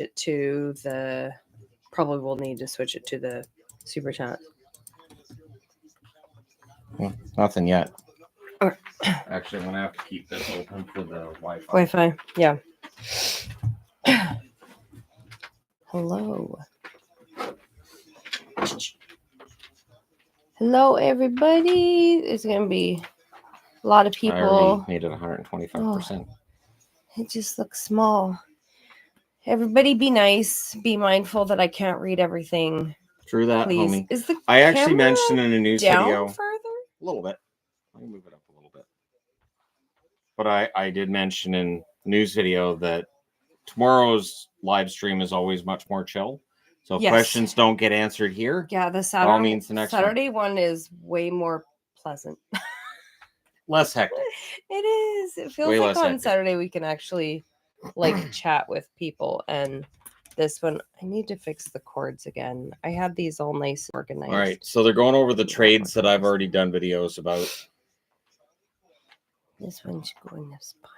it to the. Probably will need to switch it to the super chat. Nothing yet. Okay. Actually, I'm gonna have to keep this open for the Wi-Fi. Wi-Fi, yeah. Hello. Hello, everybody. It's gonna be a lot of people. I already made it 125%. It just looks small. Everybody be nice. Be mindful that I can't read everything. True that, Please. homie. Is the I actually camera mentioned in a news down video further? a little bit. Let me move it up a little bit. But I did mention in the news video that tomorrow's live stream is always much more chill. So if questions don't get answered here, yeah, the all means the next Saturday one is way more pleasant. Less hectic. It is. It feels Way like less on hectic. Saturday we can actually like chat with people, and this one I need to fix the cords again. I had these all nice organized. All right, so they're going over the trades that I've already done videos about. This one should go in this pile.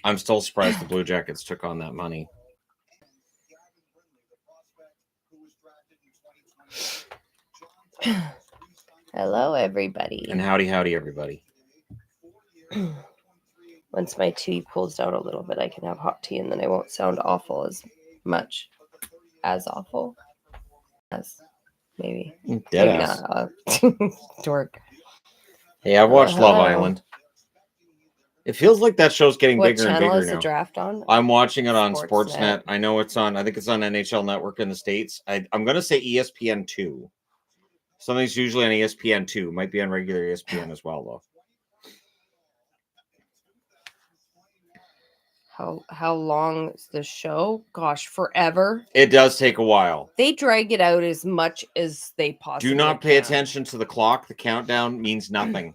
I'm still surprised the Blue Jackets took on that money. Hello, everybody. And howdy, everybody. Once my tea cools down a little bit, I can have hot tea, and then I won't sound awful as much. As awful as maybe. Dead maybe ass. not. Dork. Hey, I watched Hello. Love Island. It feels like that show's getting What bigger and channel bigger is now. the draft on? I'm watching it on Sportsnet. Sportsnet. I know it's on. I think it's on NHL Network in the States. I'm going to say ESPN 2. Something's usually on ESPN 2. Might be on regular ESPN as well, though. How long is the show? Gosh, forever. It does take a while. They drag it out as much as they possibly Do not pay can. attention to the clock. The countdown means nothing.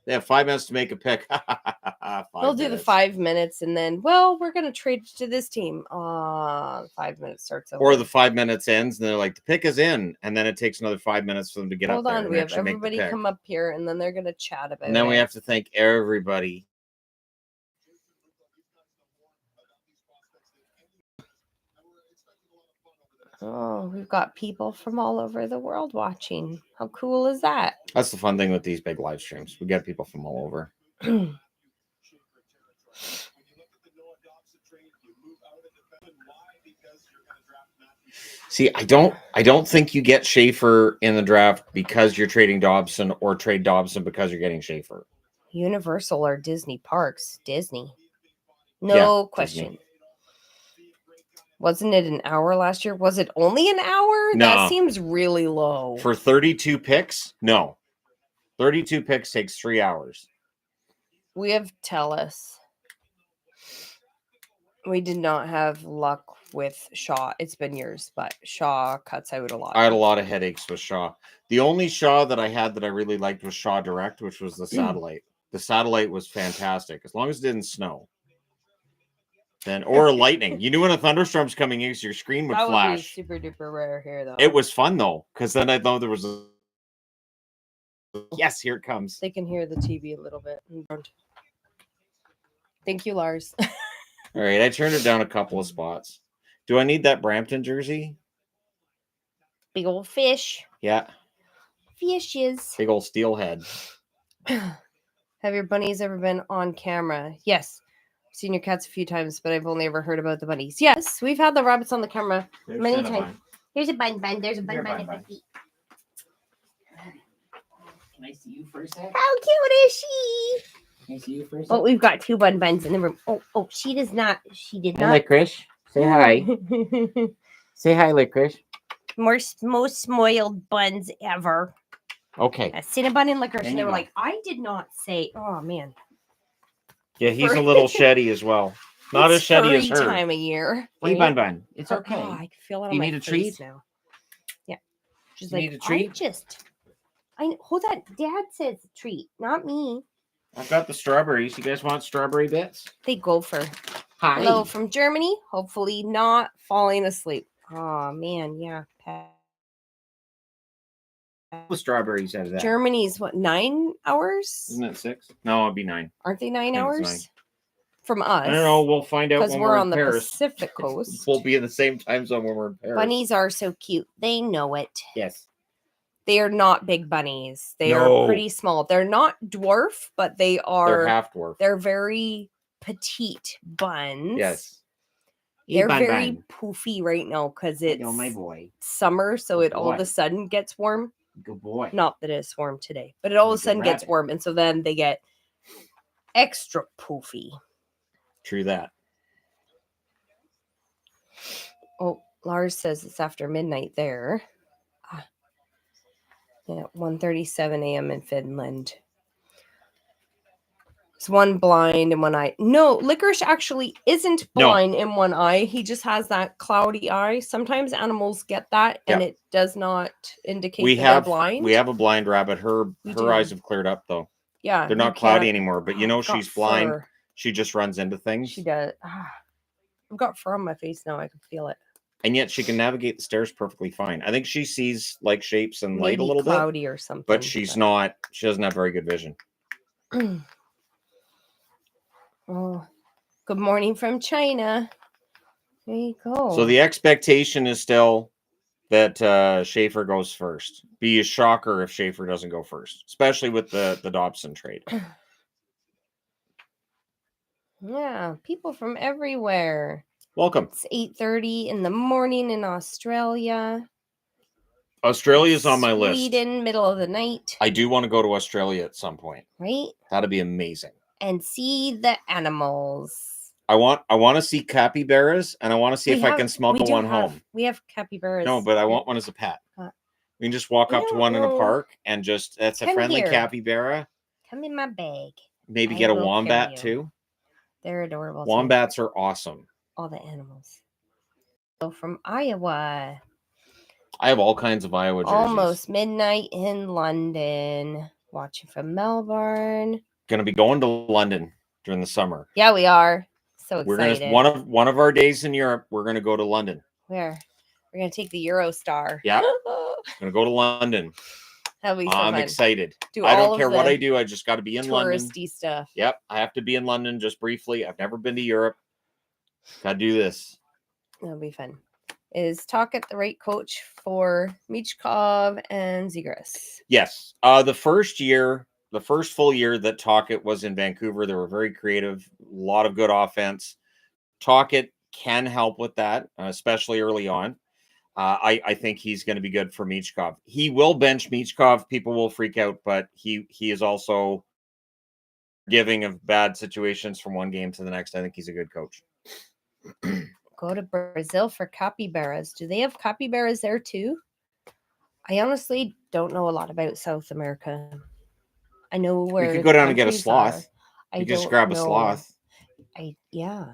They have 5 minutes to make a pick. They'll do the 5 minutes, and then, well, we're going to trade to this team. 5 minutes starts over. Or the 5 minutes ends, and they're like, the pick is in. And then it takes another 5 minutes for them to get Hold up there. on, we have everybody come up here, and then they're going to chat about it. And then we have to thank everybody. Oh, we've got people from all over the world watching. How cool is that? That's the fun thing with these big live streams. We get people from all over. See, I don't think you get Schaefer in the draft because you're trading Dobson, or trade Dobson because you're getting Schaefer. Universal or Disney parks? Disney. No question. Disney. Wasn't it an hour last year? Was it only an hour? No. That seems really low. For 32 picks? No. 32 picks takes 3 hours. We have TELUS. We did not have luck with Shaw. It's been years, but Shaw cuts out a lot. I had a lot of headaches with Shaw. The only Shaw that I had that I really liked was Shaw Direct, which was the satellite. The satellite was fantastic, as long as it didn't snow. Then, or lightning. You knew when a thunderstorm's coming in, so your screen would flash. That would be super duper rare here, though. It was fun, though, because then I thought there was a... Yes, here it comes. They can hear the TV a little bit. Thank you, Lars. All right, I turned it down a couple of spots. Do I need that Brampton jersey? Big old fish. Yeah. Fishes. Big old steelhead. Have your bunnies ever been on camera? Yes. I've seen your cats a few times, but I've only ever heard about the bunnies. Yes, we've had the rabbits on the camera many times. Here's a bun. There's a bun at my feet. Can I see you for a sec? How cute is she? Can I see you for a sec? Oh, we've got 2 buns in the room. Oh, she does not. She did not. Licorice. Say hi. Say hi, Licorice. Most spoiled buns ever. Okay. A Cinnabon and licorice. And they were like, I did not say. Oh, man. Yeah, he's a little sheddy as well. Not as sheddy as her. Time of year. Hey, right? Bun. It's okay. Oh, I can feel it on You my need a face treat? now. Yeah. She's You like, need a treat? Hold on. Dad says treat, not me. I've got the strawberries. You guys want strawberry bits? They go for. Hi. Hello from Germany. Hopefully not falling asleep. Oh, man. Yeah. The strawberries out of that. Germany's what, 9 hours? Isn't it 6? No, it'd be 9. Aren't they 9 I think hours? it's 9. from us. I don't know. We'll find out because when we're we're on in the Paris. Pacific coast. We'll be in the same time zone when we're in Paris. Bunnies are so cute. They know it. Yes. They are not big bunnies. They No. are pretty small. They're not dwarf, but they are. They're half dwarf. They're very petite buns. Yes. They're Bun very bun. poofy right now because I it's know my boy. summer, so Good it all of boy. a sudden gets warm. Good boy. Not that it's warm today, but it all of a Good sudden gets rabbit. warm, and so then they get extra poofy. True that. Oh, Lars says it's after midnight there. Yeah, 1:37 a.m. in Finland. It's one blind and one eye. No, Licorice actually isn't No. blind in one eye. He just has that cloudy eye. Sometimes animals get that, and it does not indicate that they're blind. We have a blind rabbit. Her do. eyes have cleared up though. Yeah, They're you not cloudy can't- anymore. But Oh, I've got she's blind. fur. She just runs into things. She does. I've got fur on my face now. I can feel it. And yet she can navigate the stairs perfectly fine. I think she sees like shapes and light Maybe a little bit, cloudy or something. but she's not. She doesn't have very good vision. Oh, good morning from China. There you go. So the expectation is still that Schaefer goes first. Be a shocker if Schaefer doesn't go first, especially with the Dobson trade. Yeah, people from everywhere. Welcome. It's 8:30 in the morning in Australia. Australia's on my list. Sweden, middle of the night. I do want to go to Australia at some point. Right? That'd be amazing. And see the animals. I want to see capybaras, and I want to see if I can smuggle one home. We have capybaras. No, but I want one as a pet. Uh, We can just walk I up to don't one in a know. park and just that's a Come friendly here. capybara. Come in my bag. Maybe I get a will carry wombat you. too. They're adorable. too. Wombats are awesome. All the animals. So from Iowa. I have all kinds of Iowa jerseys. Almost midnight in London. Watching from Melbourne. Gonna be going to London during the summer. Yeah, we are. So We're excited. gonna one of our days in Europe. We're gonna go to London. Where? We're gonna take the Eurostar. Yeah. Gonna go to London. That'll be so I'm fun. excited. Do I all don't of care what the I do. I just got to be in London. touristy stuff. Yep, I have to be in London just briefly. I've never been to Europe. Got to do this. That'll be fun. Is Tocchet the right coach for Michkov and Zegras? Yes. The first full year that Tocchet was in Vancouver, they were very creative. A lot of good offense. Tocchet can help with that, especially early on. I think he's going to be good for Michkov. He will bench Michkov. People will freak out, but he is also giving of bad situations from one game to the next. I think he's a good coach. Go to Brazil for capybaras. Do they have capybaras there too? I honestly don't know a lot about South America. I know where We could go down and get a countries sloth. are. You can just grab a know. sloth. Yeah.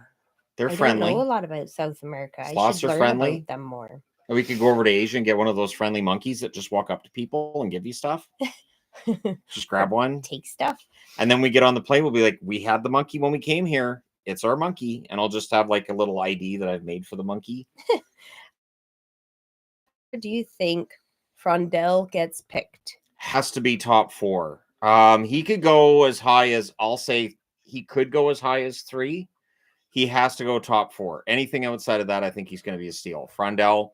They're I friendly. don't know a lot about South America. Sloths I should are learn friendly. about them more. We could go over to Asia and get one of those friendly monkeys that just walk up to people and give you stuff. Just grab one. Take stuff. And then we get on the plane. We'll be like, we had the monkey when we came here. It's our monkey. And I'll just have like a little ID that I've made for the monkey. Do you think Frondell gets picked? Has to be top 4. He could go as high as, I'll say he could go as high as 3. He has to go top 4. Anything outside of that, I think he's going to be a steal. Frondell,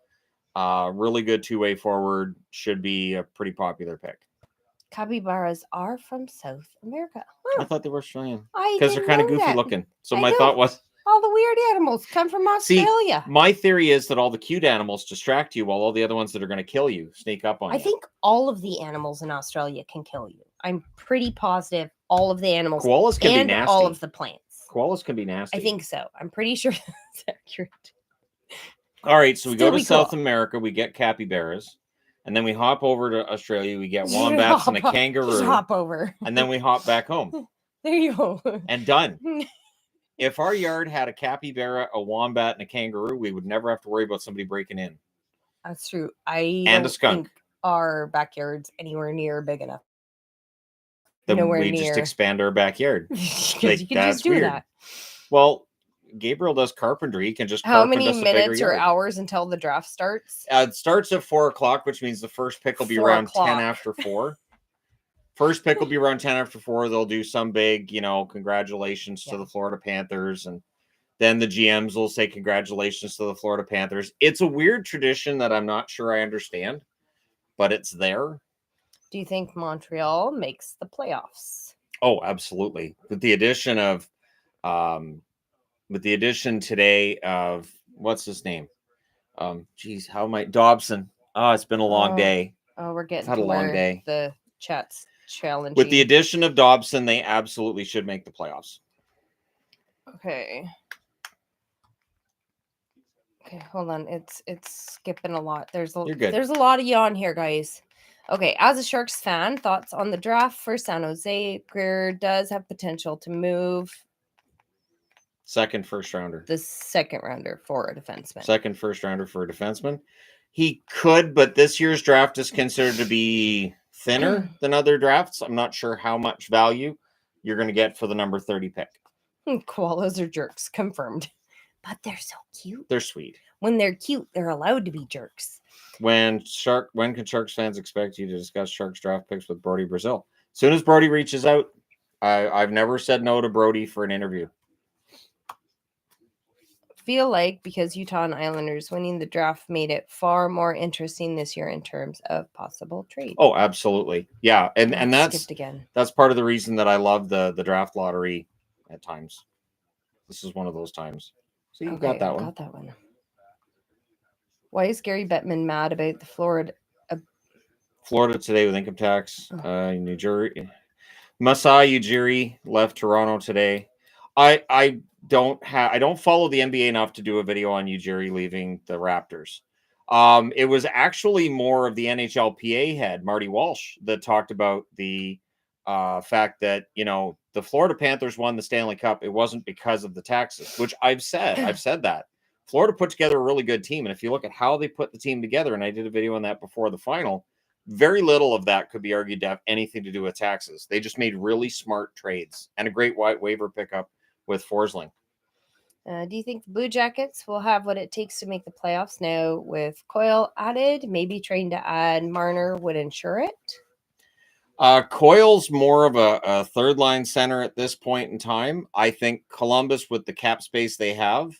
really good two-way forward, should be a pretty popular pick. Capybaras are from South America. I thought they were Australian I because they're kind of didn't know goofy that. looking. So I my know. thought was, All the weird animals come from Australia. my theory is that all the cute animals distract you while all the other ones that are going to kill you sneak up on you. I think all of the animals in Australia can kill you. I'm pretty positive all of the animals koalas can and be nasty. all of the plants. Koalas can be nasty. I think so. I'm pretty sure that's accurate. All right, so we Still go to be South cool. America, we get capybaras, and then we hop over to Australia, we get wombats and a Just kangaroo, hop over. and then we hop back home. There you go. And done. If our yard had a capybara, a wombat, and a kangaroo, we would never have to worry about somebody breaking in. That's true. I And a don't skunk. think our backyard's anywhere near big enough. Then Nowhere we just near. expand our backyard. Because Like, you can that's just do weird. that. Well, Gabriel does carpentry. He can just How carpent many us a bigger minutes or yard. hours until the draft starts? It starts at 4:00, which means the first pick will be 4 around 10 o'clock. after 4. First pick will be around 10 after 4. They'll do some big, congratulations to the Florida Panthers. And then the GMs will say congratulations to the Florida Panthers. It's a weird tradition that I'm not sure I understand, but it's there. Do you think Montreal makes the playoffs? Oh, absolutely. With the addition today of what's his name? Dobson. Oh, it's been a long day. Oh, we're getting had to a long where day. the chat's challenging. With the addition of Dobson, they absolutely should make the playoffs. Okay, hold on. It's skipping a lot. There's a lot of you on here, guys. Okay, as a Sharks fan, thoughts on the draft for San Jose? Greer does have potential to move. Second first rounder. The second rounder for a defenseman. Second first rounder for a defenseman. He could, but this year's draft is considered to be thinner than other drafts. I'm not sure how much value you're going to get for the number 30 pick. Koalas are jerks, confirmed. But they're so cute. They're sweet. When they're cute, they're allowed to be jerks. When can Sharks fans expect you to discuss Sharks draft picks with Brody Brazil? As soon as Brody reaches out, I've never said no to Brody for an interview. Feel like because Utah and Islanders winning the draft made it far more interesting this year in terms of possible trade. Oh, absolutely. Yeah. And that's part of the reason that I love the draft lottery at times. This is one of those times. So you got that one. Got that one. Why is Gary Bettman mad about the Florida today with income tax? New Jersey. Masai Ujiri left Toronto today. I don't follow the NBA enough to do a video on Ujiri leaving the Raptors. It was actually more of the NHLPA head, Marty Walsh, that talked about the fact that, the Florida Panthers won the Stanley Cup. It wasn't because of the taxes, which I've said that. Florida put together a really good team. And if you look at how they put the team together, and I did a video on that before the final, very little of that could be argued to have anything to do with taxes. They just made really smart trades and a great waiver pickup with Forsling. Do you think the Blue Jackets will have what it takes to make the playoffs now with Coyle added? Maybe trying to add Marner would ensure it? Coyle's more of a third-line center at this point in time. I think Columbus, with the cap space they have,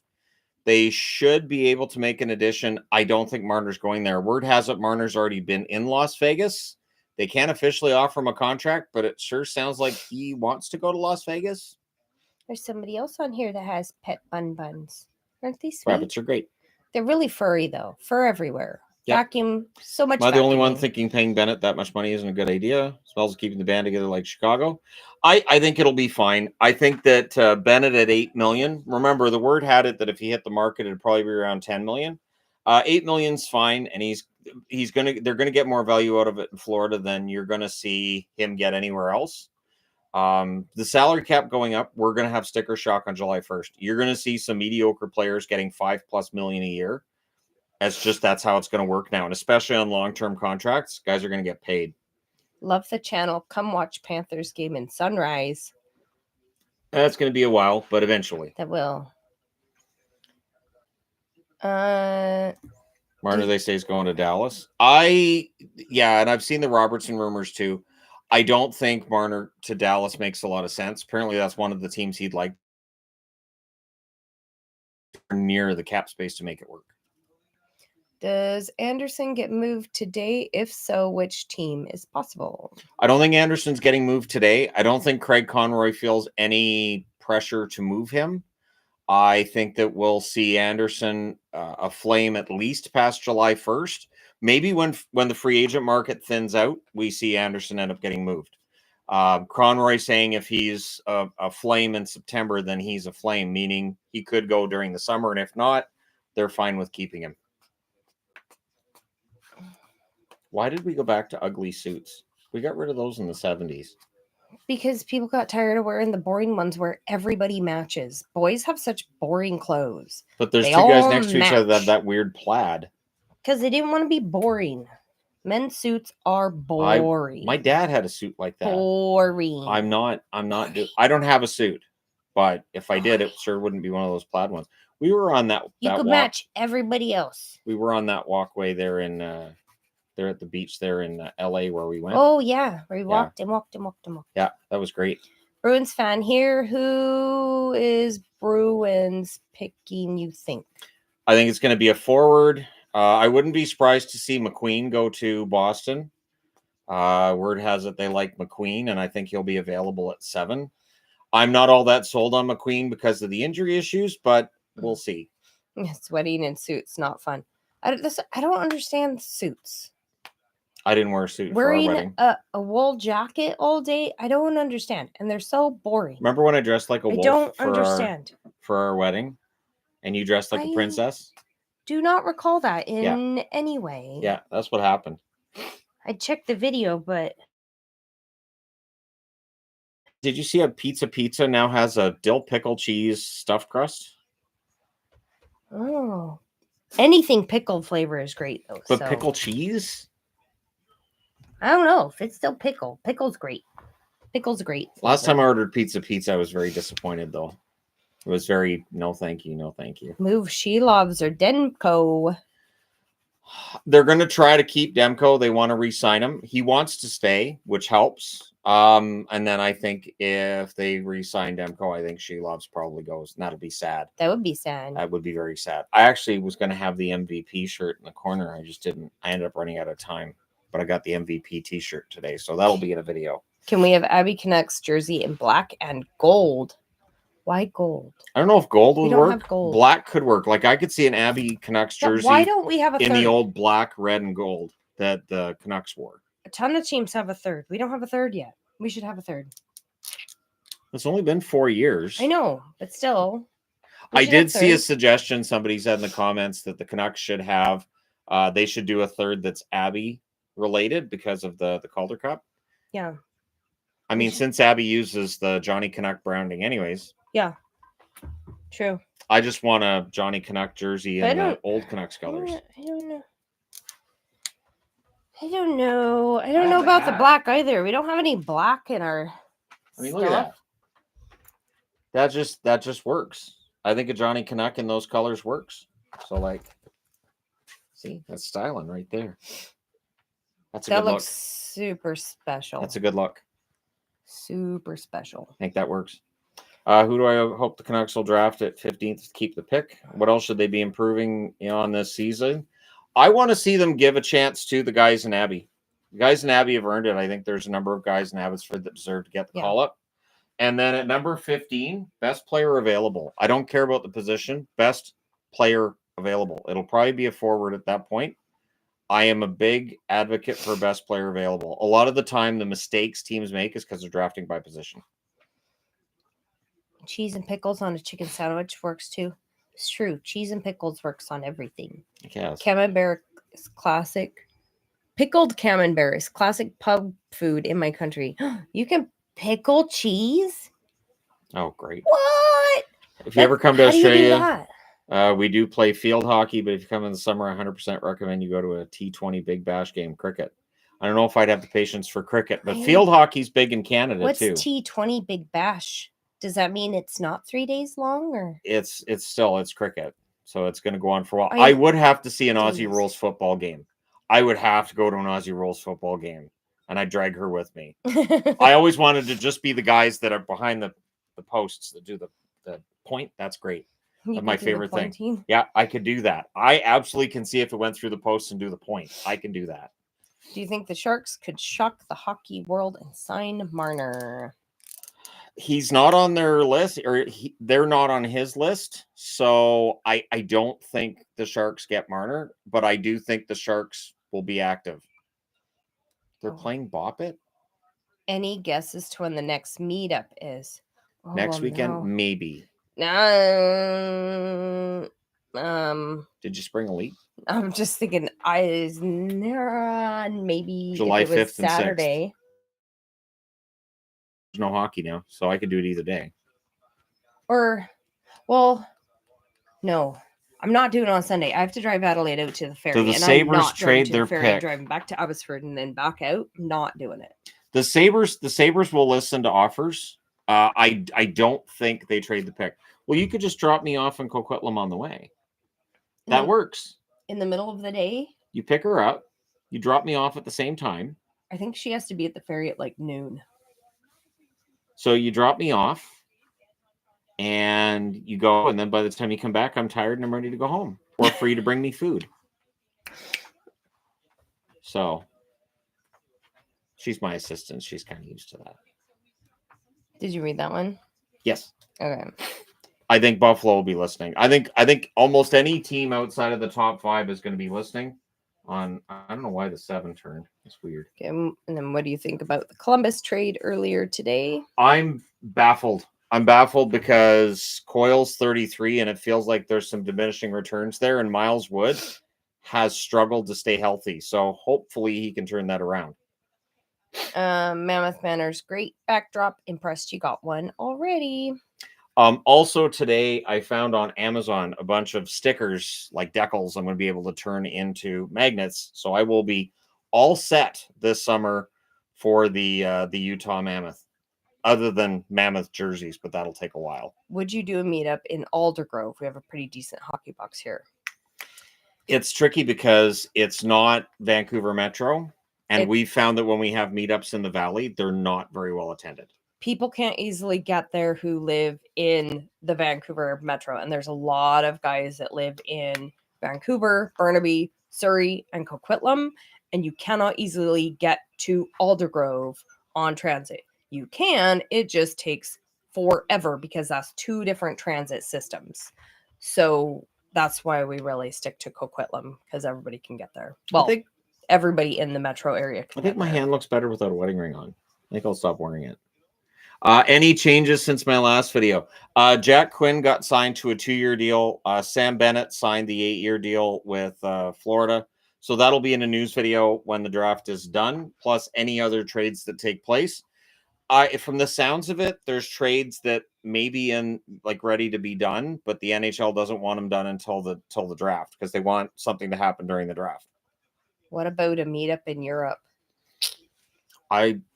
they should be able to make an addition. I don't think Marner's going there. Word has it Marner's already been in Las Vegas. They can't officially offer him a contract, but it sure sounds like he wants to go to Las Vegas. There's somebody else on here that has pet buns. Aren't they sweet? Rabbits are great. They're really furry, though. Fur everywhere. Yep. Vacuum, so much. Am I the only one thinking paying Bennett that much money isn't a good idea, as well as keeping the band together like Chicago? I think it'll be fine. I think that Bennett at $8 million. Remember, the word had it that if he hit the market, it'd probably be around $10 million. $8 million's fine, and they're gonna get more value out of it in Florida than you're gonna see him get anywhere else. The salary cap going up, we're gonna have sticker shock on July 1st. You're gonna see some mediocre players getting $5+ million a year. That's how it's going to work now. And especially on long-term contracts, guys are going to get paid. Love the channel. Come watch Panthers game in Sunrise. That's going to be a while, but eventually. That will. Marner, they say, is going to Dallas. And I've seen the Robertson rumors too. I don't think Marner to Dallas makes a lot of sense. Apparently, that's one of the teams he'd like near the cap space to make it work. Does Anderson get moved today? If so, which team is possible? I don't think Anderson's getting moved today. I don't think Craig Conroy feels any pressure to move him. I think that we'll see Anderson aflame at least past July 1st. Maybe when the free agent market thins out, we see Anderson end up getting moved. Conroy saying if he's a flame in September, then he's a flame, meaning he could go during the summer. And if not, they're fine with keeping him. Why did we go back to ugly suits? We got rid of those in the 70s. Because people got tired of wearing the boring ones where everybody matches. Boys have such boring clothes. But there's two guys next to each other that have that weird plaid. Because they didn't want to be boring. Men's suits are boring. My dad had a suit like that. Boring. I don't have a suit. But if I did, it sure wouldn't be one of those plaid ones. We were on that You could match everybody else. We were on that walkway there in there at the beach there in LA where we went. Oh yeah, where we walked and walked and walked and walked. Yeah, that was great. Bruins fan here. Who is Bruins picking, you think? I think it's going to be a forward. I wouldn't be surprised to see McQueen go to Boston. Word has it they like McQueen, and I think he'll be available at 7. I'm not all that sold on McQueen because of the injury issues, but we'll see. Sweating in suits, not fun. I don't understand suits. I didn't wear a suit for our wedding. Wearing a wool jacket all day, I don't understand, and they're so boring. Remember when I dressed like a wolf? I don't understand. For our wedding, and you dressed like a princess? Do not recall that in any way. Yeah, that's what happened. I checked the video, but did you see a pizza now has a dill pickle cheese stuffed crust? Oh, anything pickled flavor is great though. But pickle cheese? I don't know if it's still pickle. Pickle's great. Pickle's great. Last time I ordered pizza, I was very disappointed though. It was very no thank you, no thank you. Move Shelovs or Demko. They're going to try to keep Demko. They want to re-sign him. He wants to stay, which helps. And then I think if they re-sign Demko, I think Shelovs probably goes, and that'll be sad. That would be sad. That would be very sad. I actually was going to have the MVP shirt in the corner. I just didn't. I ended up running out of time, but I got the MVP t-shirt today, so that'll be in a video. Can we have Abby Canucks jersey in black and gold? Why gold? I don't know if gold would work. Have gold. Black could work. Like I could see an Abby Canucks jersey. Why don't we have a in third? The old black, red, and gold that the Canucks wore? A ton of teams have a third. We don't have a third yet. We should have a third. It's only been 4 years. I know, but still. I did see a suggestion. Somebody said in the comments that the Canucks should have. They should do a third that's Abby related because of the Calder Cup. Yeah. I mean, since Abby uses the Johnny Canuck branding, anyways. Yeah. True. I just want a Johnny Canuck jersey in the old Canucks colors. I don't know. I don't know about the black either. We don't have any black in our look at that. That just works. I think a Johnny Canuck in those colors works. So like, see, that's styling right there. That's a good look. That looks super special. That's a good look. Super special. I think that works. Who do I hope the Canucks will draft at 15th to keep the pick? What else should they be improving on this season? I want to see them give a chance to the guys in Abbey. The guys in Abbey have earned it. I think there's a number of guys in Abbotsford that deserve to get the call up. And then at number 15, best player available. I don't care about the position. Best player available. It'll probably be a forward at that point. I am a big advocate for best player available. A lot of the time, the mistakes teams make is because they're drafting by position. Cheese and pickles on a chicken sandwich works too. It's true. Cheese and pickles works on everything. Yes. Camembert is classic. Pickled camembert is classic pub food in my country. You can pickle cheese? Oh, great. What? If you ever come to Australia, we do play field hockey, but if you come in the summer, I 100% recommend you go to a T20 Big Bash game, cricket. I don't know if I'd have the patience for cricket, but field hockey's big in Canada too. What's T20 Big Bash? Does that mean it's not 3 days long, or it's cricket, so it's going to go on for a while. I would have to see an Aussie Rules football game. I would have to go to an Aussie Rules football game, and I drag her with me. I always wanted to just be the guys that are behind the posts that do the point. That's great. That's my favorite thing. Yeah, I could do that. I absolutely can see if it went through the posts and do the point. I can do that. Do you think the Sharks could shock the hockey world and sign Marner? He's not on their list, or they're not on his list. So I don't think the Sharks get Marner, but I do think the Sharks will be active. They're playing Bop It. Any guesses to when the next meetup is? Next weekend, maybe. Did you spring a leak? I'm just thinking maybe July 5th and Saturday. 6th. There's no hockey now, so I could do it either day. No, I'm not doing it on Sunday. I have to drive Adelaide out to the ferry. So the Sabres trade their pick. I'm driving back to Abbotsford and then back out. Not doing it. The Sabres will listen to offers. I don't think they trade the pick. Well, you could just drop me off in Coquitlam on the way. That works. In the middle of the day? You pick her up. You drop me off at the same time. I think she has to be at the ferry at like noon. So you drop me off and you go, and then by the time you come back, I'm tired and I'm ready to go home, or for you to bring me food. So she's my assistant. She's kind of used to that. Did you read that one? Yes. Okay. I think Buffalo will be listening. I think almost any team outside of the top 5 is going to be listening on. I don't know why the 7 turned. It's weird. Okay. And then what do you think about the Columbus trade earlier today? I'm baffled. I'm baffled because Coyle's 33 and it feels like there's some diminishing returns there, and Miles Wood has struggled to stay healthy. So hopefully he can turn that around. Mammoth Manor's great backdrop. Impressed you got one already. Also today I found on Amazon a bunch of stickers like decals I'm going to be able to turn into magnets. So I will be all set this summer for the Utah Mammoth, other than Mammoth jerseys, but that'll take a while. Would you do a meetup in Aldergrove? We have a pretty decent hockey box here. It's tricky because it's not Vancouver Metro. And we found that when we have meetups in the Valley, they're not very well attended. People can't easily get there who live in the Vancouver Metro. And there's a lot of guys that live in Vancouver, Burnaby, Surrey, and Coquitlam. And you cannot easily get to Aldergrove on transit. You can, it just takes forever because that's 2 different transit systems. So that's why we really stick to Coquitlam, because everybody can get there. Well, everybody in the metro area can. I think my hand looks better without a wedding ring on. I think I'll stop wearing it. Any changes since my last video? Jack Quinn got signed to a 2-year deal. Sam Bennett signed the 8-year deal with Florida. So that'll be in a news video when the draft is done, plus any other trades that take place. From the sounds of it, there's trades that may be in like ready to be done, but the NHL doesn't want them done until the draft because they want something to happen during the draft. What about a meetup in Europe?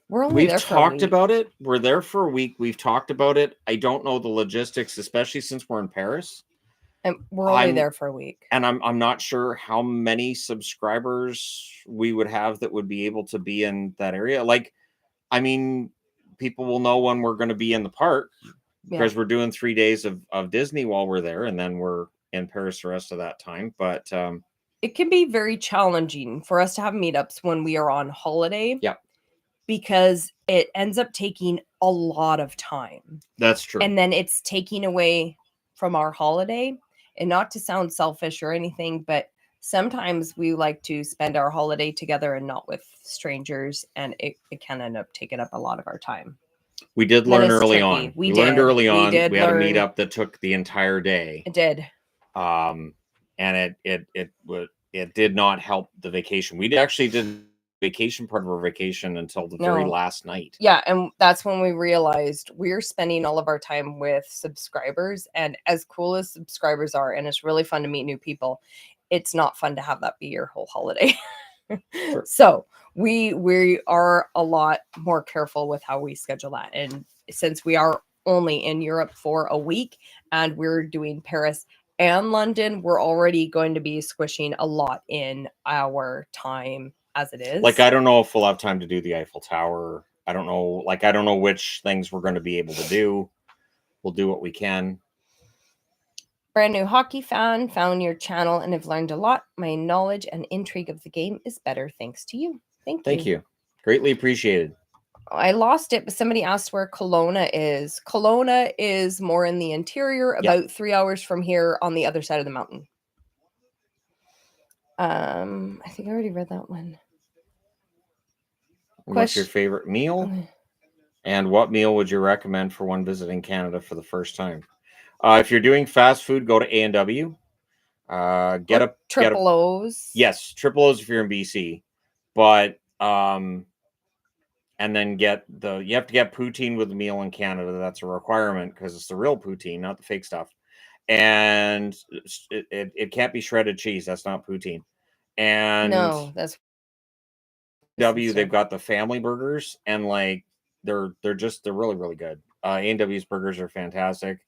We've talked about it. We're there for a week. We've talked about it. I don't know the logistics, especially since we're in Paris. And we're only there for a week. And I'm not sure how many subscribers we would have that would be able to be in that area. Like, I mean, people will know when we're going to be in the park because we're doing 3 days of Disney while we're there, and then we're in Paris the rest of that time. But it can be very challenging for us to have meetups when we are on holiday. Yeah. Because it ends up taking a lot of time. That's true. And then it's taking away from our holiday. And not to sound selfish or anything, but sometimes we like to spend our holiday together and not with strangers. And it can end up taking up a lot of our time. We did learn early on. We learned early on. We had a meetup that took the entire day. It did. And it did not help the vacation. We actually did vacation part of our vacation until the very last night. Yeah, and that's when we realized we're spending all of our time with subscribers, and as cool as subscribers are, and it's really fun to meet new people, it's not fun to have that be your whole holiday. Sure. So we are a lot more careful with how we schedule that. And since we are only in Europe for a week and we're doing Paris and London, we're already going to be squishing a lot in our time as it is. Like, I don't know if we'll have time to do the Eiffel Tower. I don't know. Like, I don't know which things we're going to be able to do. We'll do what we can. Brand new hockey fan, found your channel and have learned a lot. My knowledge and intrigue of the game is better thanks to you. Thank you. Greatly appreciated. I lost it, but somebody asked where Kelowna is. Kelowna is more in the interior, about 3 hours from here on the other side of the mountain. I think I already read that one. What's your favorite meal? And what meal would you recommend for one visiting Canada for the first time? If you're doing fast food, go to A&W. Get Triple O's. Yes, Triple O's if you're in BC. But and then you have to get poutine with the meal in Canada. That's a requirement because it's the real poutine, not the fake stuff. And it can't be shredded cheese. That's not poutine. And no, that's they've got the family burgers, and like they're really, really good. A&W's burgers are fantastic.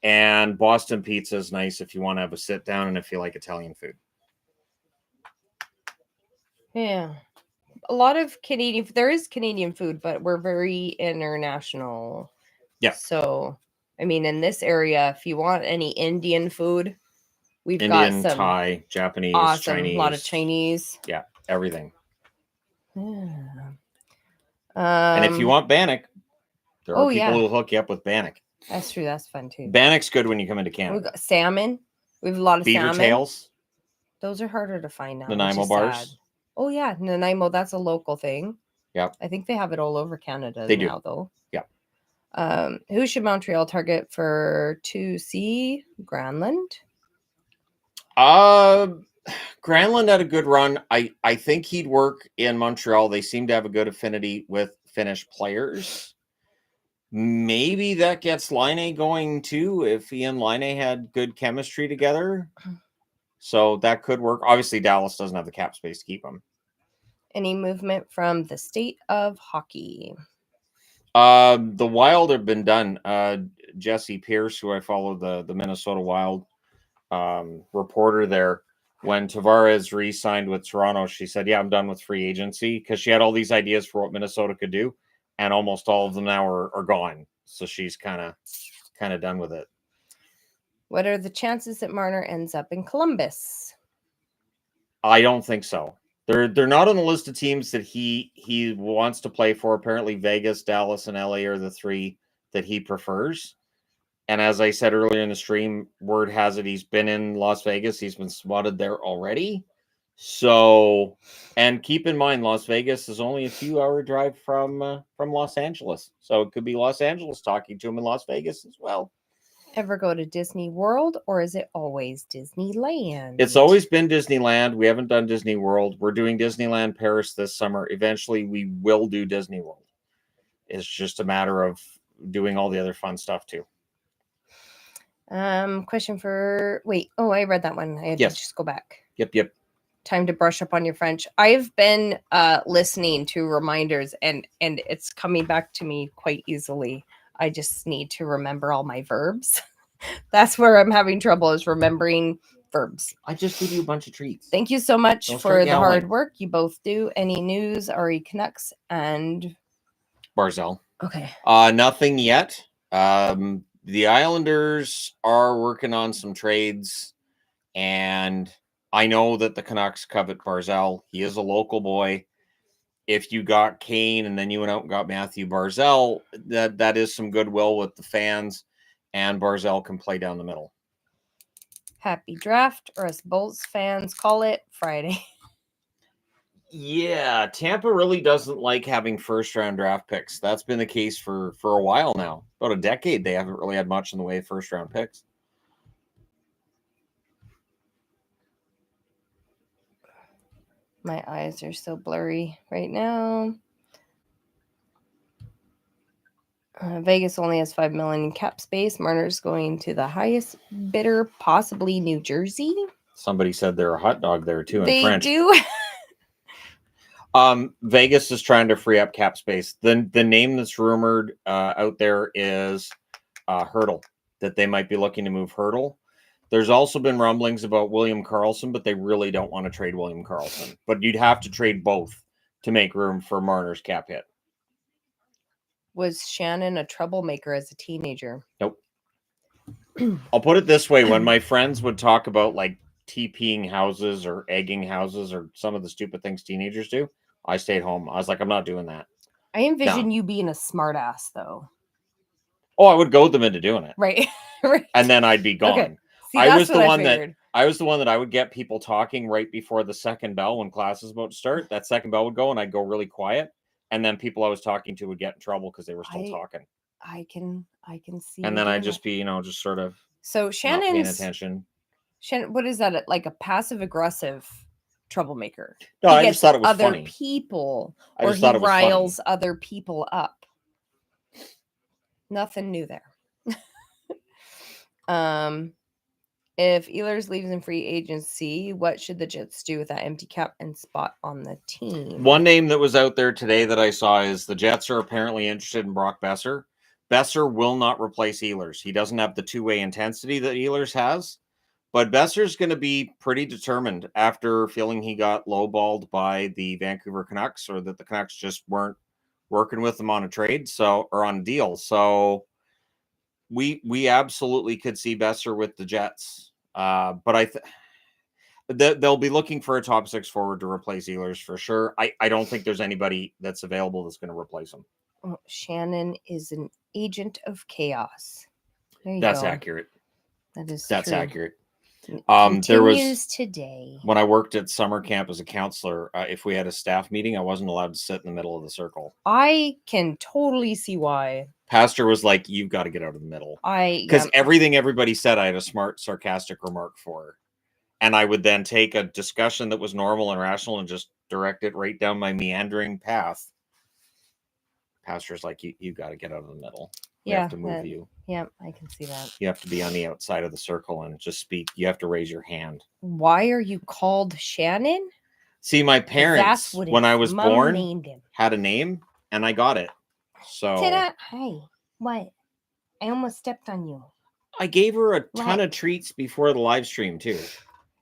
And Boston pizza is nice if you want to have a sit down and if you like Italian food. Yeah. A lot of Canadian, there is Canadian food, but we're very international. Yeah. So, I mean, in this area, if you want any Indian food, we've Indian, got some Thai, Japanese, awesome, Chinese. a lot of Chinese. Yeah, everything. Yeah. And if you want Bannock, there are people who will hook you up with Bannock. That's true. That's fun too. Bannock's good when you come into Canada. We've got salmon. We have a lot of beaver salmon. tails. Those are harder to find now. Nanaimo bars. Sad. Oh yeah, Nanaimo. That's a local thing. Yep. I think they have it all over Canada they now, do. though. Yeah. Who should Montreal target for 2C? Granlund? Granlund had a good run. I think he'd work in Montreal. They seem to have a good affinity with Finnish players. Maybe that gets Laine going too, if he and Laine had good chemistry together. So that could work. Obviously, Dallas doesn't have the cap space to keep him. Any movement from the state of hockey? The Wild have been done. Jesse Pierce, who I follow, the Minnesota Wild reporter there, when Tavares re-signed with Toronto, she said, yeah, I'm done with free agency, because she had all these ideas for what Minnesota could do, and almost all of them now are gone. So she's kind of done with it. What are the chances that Marner ends up in Columbus? I don't think so. They're not on the list of teams that he wants to play for. Apparently Vegas, Dallas, and LA are the three that he prefers. And as I said earlier in the stream, word has it he's been in Las Vegas. He's been spotted there already. So, and keep in mind, Las Vegas is only a few hour drive from Los Angeles. So it could be Los Angeles talking to him in Las Vegas as well. Ever go to Disney World, or is it always Disneyland? It's always been Disneyland. We haven't done Disney World. We're doing Disneyland Paris this summer. Eventually, we will do Disney World. It's just a matter of doing all the other fun stuff too. Question for I read that one. I had to just go back. Yep. Time to brush up on your French. I've been listening to reminders, and it's coming back to me quite easily. I just need to remember all my verbs. That's where I'm having trouble, is remembering verbs. I just give you a bunch of treats. Thank you so much for the hard work you both do. Any news? RE Canucks and Barzal. Okay. Nothing yet. The Islanders are working on some trades, and I know that the Canucks covet Barzal. He is a local boy. If you got Kane and then you went out and got Matthew Barzal, that is some goodwill with the fans, and Barzal can play down the middle. Happy draft, or as Bolts fans call it, Friday. Yeah, Tampa really doesn't like having first-round draft picks. That's been the case for a while now. About a decade, they haven't really had much in the way of first-round picks. My eyes are so blurry right now. Vegas only has $5 million in cap space. Marner's going to the highest bidder, possibly New Jersey. Somebody said they're a hot dog there too in they French. They do. Vegas is trying to free up cap space. The name that's rumored out there is Hurdle, that they might be looking to move Hurdle. There's also been rumblings about William Karlsson, but they really don't want to trade William Karlsson. But you'd have to trade both to make room for Marner's cap hit. Was Shannon a troublemaker as a teenager? Nope. I'll put it this way. When my friends would talk about like TPing houses or egging houses or some of the stupid things teenagers do, I stayed home. I was like, I'm not doing that. I envision you being a smart ass, though. Oh, I would goad them into doing it. Right. Right. And then I'd be gone. Okay. See, I was the one that I would get people talking right before the second bell when class is about to start. That second bell would go and I'd go really quiet. And then people I was talking to would get in trouble because they were still talking. I can see. And then I'd just be, just sort of Shannon's not paying attention. Shannon, what is that? Like a passive aggressive troublemaker? No, I just thought it was other funny. People, I just or thought he it was riles funny. Other people up. Nothing new there. If Ehlers leaves in free agency, what should the Jets do with that empty cap and spot on the team? One name that was out there today that I saw is the Jets are apparently interested in Brock Besser. Besser will not replace Ehlers. He doesn't have the two-way intensity that Ehlers has, But Besser's going to be pretty determined after feeling he got lowballed by the Vancouver Canucks, or that the Canucks just weren't working with him on a trade, or on a deal. So we absolutely could see Besser with the Jets. But they'll be looking for a top 6 forward to replace Ehlers for sure. I don't think there's anybody that's available that's going to replace him. Oh, Shannon is an agent of chaos. There you That's go. accurate. That's true. accurate. There was today when I worked at summer camp as a counselor. If we had a staff meeting, I wasn't allowed to sit in the middle of the circle. I can totally see why. Pastor was like, "You've got to get out of the middle." Because everything everybody said, I had a smart, sarcastic remark for, and I would then take a discussion that was normal and rational and just direct it right down my meandering path. Pastor's like, "You got to get out of the middle. We have to move you." Yeah, I can see that. You have to be on the outside of the circle and just speak. You have to raise your hand. Why are you called Shannon? See, my parents, when I was born, had a name, and I got it. So, hi, what? I almost stepped on you. I gave her a ton of treats before the live stream too,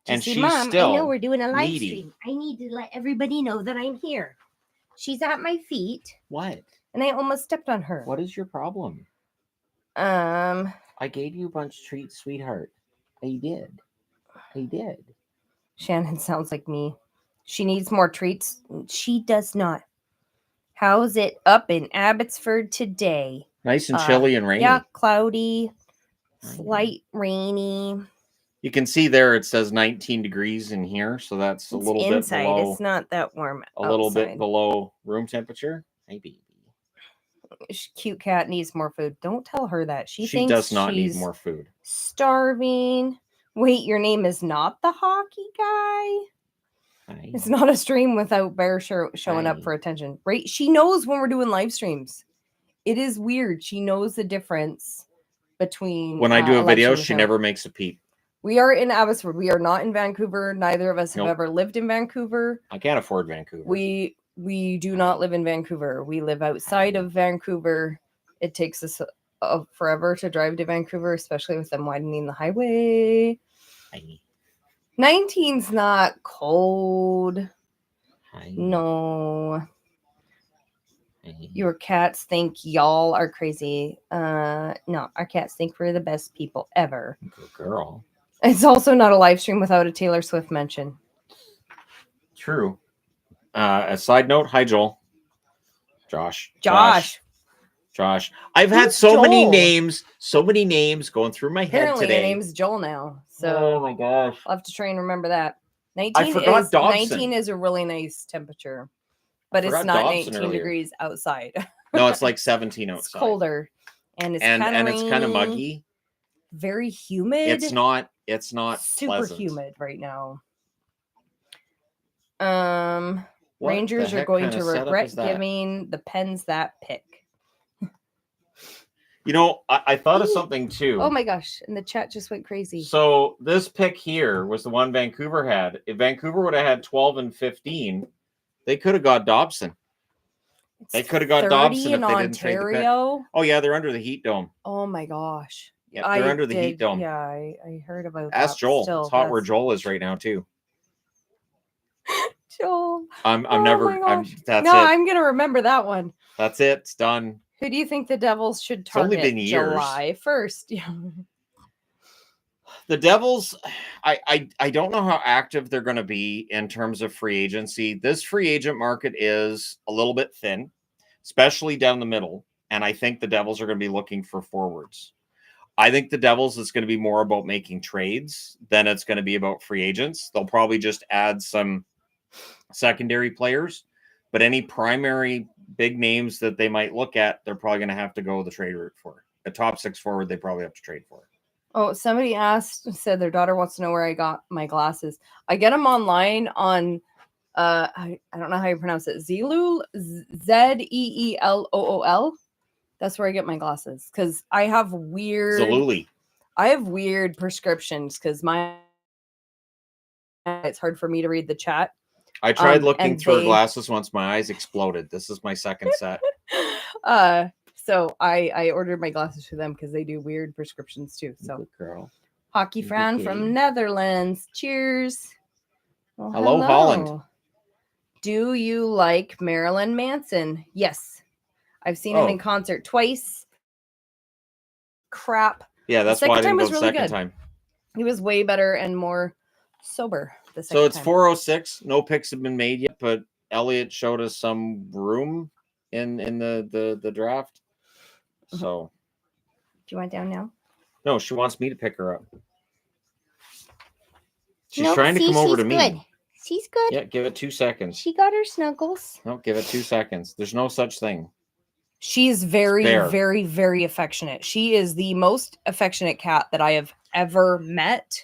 and she's Mom, still. I know we're doing a live needy. stream. I need to let everybody know that I'm here. She's at my feet. What? And I almost stepped on her. What is your problem? I gave you a bunch of treats, sweetheart. I did. Shannon sounds like me. She needs more treats. She does not. How's it up in Abbotsford today? Nice and chilly and rainy. Yeah, cloudy, slight rainy. You can see there it says 19 degrees in here, so that's a little inside. Bit below. It's not that warm. A little bit below room temperature. Maybe. Cute cat needs more food. Don't tell her that. She thinks does not need more food. Starving. Wait, your name is not the hockey guy? Hi. It's not a stream without Bear showing up for attention. Right? She knows when we're doing live streams. It is weird. She knows the difference between when I do a video, she never makes a peep. We are in Abbotsford. We are not in Vancouver. Neither of us have ever lived in Vancouver. I can't afford Vancouver. We do not live in Vancouver. We live outside of Vancouver. It takes us forever to drive to Vancouver, especially with them widening the highway. 19's not cold. No. Your cats think y'all are crazy. No, our cats think we're the best people ever. Good girl. It's also not a live stream without a Taylor Swift mention. True. A side note, hi Joel. Josh. I've had so many names going through my head today. Your name's Joel now. So oh my gosh. I'll have to try and remember that. 19 is a really nice temperature. But it's not Dobson 19 degrees outside. No, it's like 17 outside. It's colder. And it's kind of muggy. Very humid. It's not super pleasant. Humid right now. Rangers are going to regret giving the Pens that pick. You know, I thought of something too. Oh my gosh. And the chat just went crazy. So this pick here was the one Vancouver had. If Vancouver would have had 12 and 15, they could have got Dobson. They could have got Dobson if they didn't trade the pick. Oh yeah, they're under the heat dome. Oh my gosh. Yeah, they're under the heat dome. Yeah, I heard about that. Ask Joel. It's hot where Joel is right now too. Joel. I'm gonna remember that one. That's it. It's done. Who do you think the Devils should target? It's only been years. July 1st. Yeah. The Devils, I don't know how active they're going to be in terms of free agency. This free agent market is a little bit thin, especially down the middle. And I think the Devils are going to be looking for forwards. I think the Devils is going to be more about making trades than it's going to be about free agents. They'll probably just add some secondary players, but any primary big names that they might look at, they're probably going to have to go the trade route for. A top 6 forward, they probably have to trade for. Oh, somebody said their daughter wants to know where I got my glasses. I get them online on, I don't know how you pronounce it. Zeelool, Zeeelool. That's where I get my glasses. Because I have weird. Zaluli. I have weird prescriptions because it's hard for me to read the chat. I tried looking through glasses once. My eyes exploded. This is my second set. So I ordered my glasses for them because they do weird prescriptions too. So, good girl. Hockey Fran Okay. from Netherlands. Cheers. Well, Hello, Holland. Do you like Marilyn Manson? Yes. I've seen him in concert twice. Crap. Yeah, that's why I didn't go the second time. He was way better and more sober the second So it's time. 4:06. No picks have been made yet, but Elliot showed us some room in the draft. So Do you want down now? no, she wants me to pick her up. She's Nope, trying to come over to good. me. She's good. Yeah, give it 2 seconds. She got her snuggles. No, give it 2 seconds. There's no such thing. She's very, Fair. very, very affectionate. She is the most affectionate cat that I have ever met.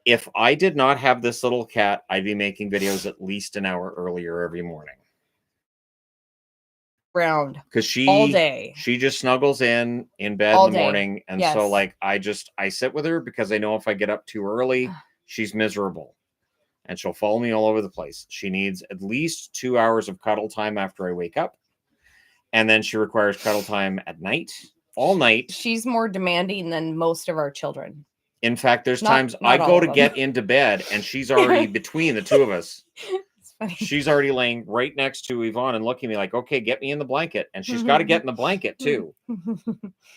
If I did not have this little cat, I'd be making videos at least an hour earlier every morning. Round. Because all day. She just snuggles in bed all in the day. morning. And Yes. so like I sit with her because I know if I get up too early, she's miserable. And she'll follow me all over the place. She needs at least 2 hours of cuddle time after I wake up. And then she requires cuddle time at night, all night. She's more demanding than most of our children. In fact, there's times I go to get into bed and she's already between the two of us. It's funny. She's already laying right next to Yvonne and looking at me like, okay, get me in the blanket. And she's got to get in the blanket too.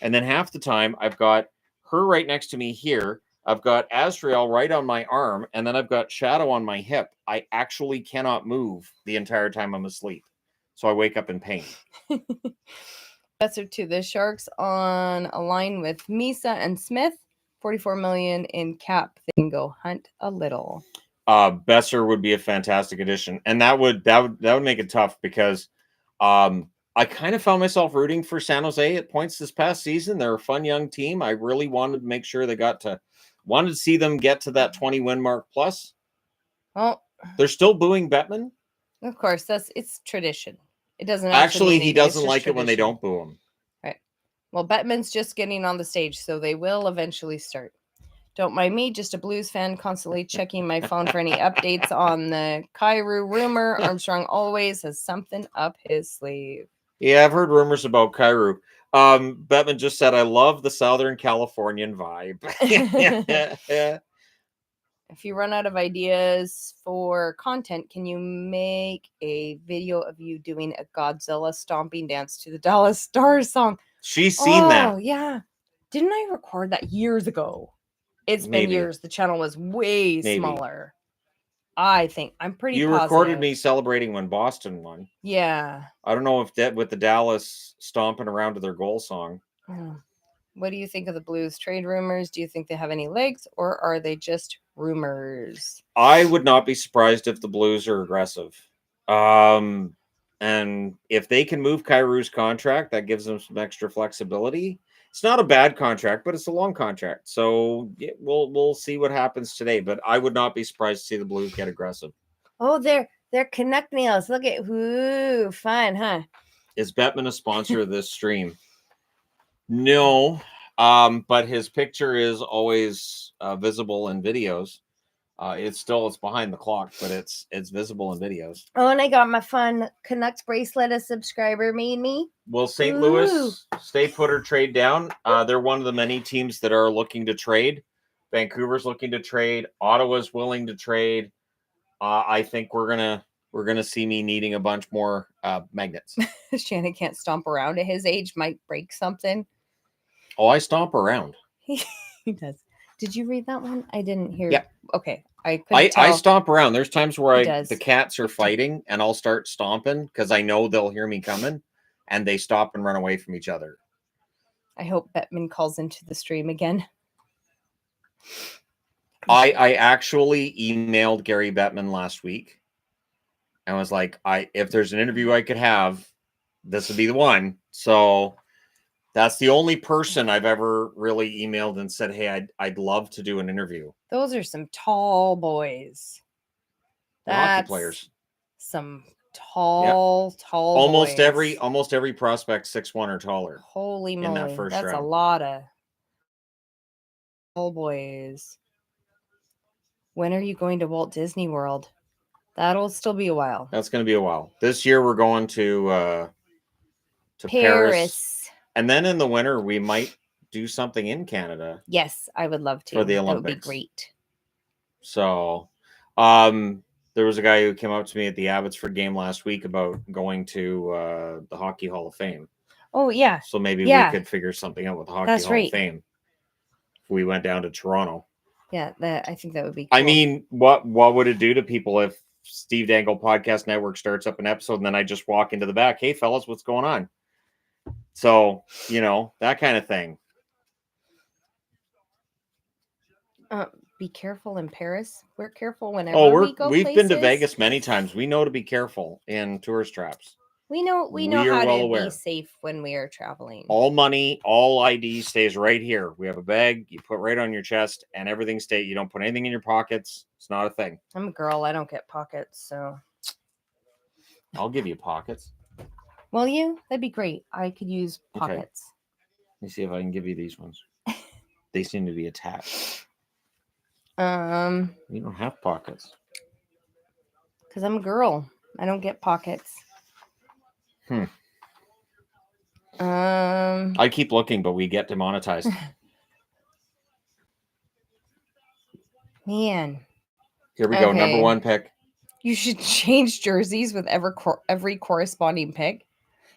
And then half the time I've got her right next to me here. I've got Azrael right on my arm. And then I've got Shadow on my hip. I actually cannot move the entire time I'm asleep. So I wake up in pain. Besser to the Sharks on a line with Misa and Smith. 44 million in cap. They can go hunt a little. Besser would be a fantastic addition, and that would make it tough because I kind of found myself rooting for San Jose at points this past season. They're a fun young team. I really wanted to make sure wanted to see them get to that 20 win mark plus. Well, they're still booing Bettman. Of course, it's tradition. It doesn't actually he doesn't like it when they don't boo him. Right. Well, Bettman's just getting on the stage, so they will eventually start. Don't mind me, just a Blues fan, constantly checking my phone for any updates on the Kyrou rumor. Armstrong always has something up his sleeve. Yeah, I've heard rumors about Kyrou. Bettman just said, I love the Southern Californian vibe. Yeah. If you run out of ideas for content, can you make a video of you doing a Godzilla stomping dance to the Dallas Stars song? She's seen that. Oh, yeah. Didn't I record that years ago? It's been years. The channel was way smaller. I think. I'm pretty positive. You recorded me celebrating when Boston won. Yeah. I don't know if that with the Dallas stomping around to their goal song. What do you think of the Blues trade rumors? Do you think they have any legs, or are they just rumors? I would not be surprised if the Blues are aggressive. And if they can move Kyrou's contract, that gives them some extra flexibility. It's not a bad contract, but it's a long contract. So we'll see what happens today. But I would not be surprised to see the Blues get aggressive. Oh, they're Canuck nails. Look at fun, huh? Is Bettman a sponsor of this stream? No, but his picture is always visible in videos. It's behind the clock, but it's visible in videos. Oh, and I got my fun Canucks bracelet a subscriber made me. Will St. Louis stay put or trade down? They're one of the many teams that are looking to trade. Vancouver's looking to trade. Ottawa's willing to trade. I think we're gonna see me needing a bunch more magnets. Shannon can't stomp around at his age. Might break something. Oh, I stomp around. He does. Did you read that one? I didn't hear. Yeah. Okay. I stomp around. There's times where the cats are fighting and I'll start stomping because I know they'll hear me coming and they stop and run away from each other. I hope Bettman calls into the stream again. I actually emailed Gary Bettman last week and was like, if there's an interview I could have, this would be the one. So that's the only person I've ever really emailed and said, hey, I'd love to do an interview. Those are some tall boys. That's hockey players. Some tall almost boys. Almost every prospect 6'1" or taller. Holy moly. In that first That's round. A lot of tall boys. When are you going to Walt Disney World? That'll still be a while. That's going to be a while. This year we're going to Paris. And then in the winter, we might do something in Canada. Yes, I would love to. For the That would be Olympics. great. So, there was a guy who came up to me at the Abbotsford game last week about going to the Hockey Hall of Fame. Oh, yeah. So maybe Yeah. we could figure something out with the Hockey That's Hall right. of Fame. If we went down to Toronto. Yeah, I think that would be cool. I mean, what would it do to people if Steve Dangle Podcast Network starts up an episode and then I just walk into the back? Hey, fellas, what's going on? So, that kind of thing. Be careful in Paris. We're careful whenever we go we've been to places. Vegas many times. We know to be careful in tourist traps. We know We how are well to aware. be safe when we are traveling. All money, all ID stays right here. We have a bag you put right on your chest, and everything stays. You don't put anything in your pockets. It's not a thing. I'm a girl. I don't get pockets, so. I'll give you pockets. Will you? That'd be great. I could use Okay. pockets. Let me see if I can give you these ones. They seem to be attached. You don't have pockets. Because I'm a girl. I don't get pockets. I keep looking, but we get demonetized. Man. Here we go. Number Okay. 1 pick. You should change jerseys with every corresponding pick.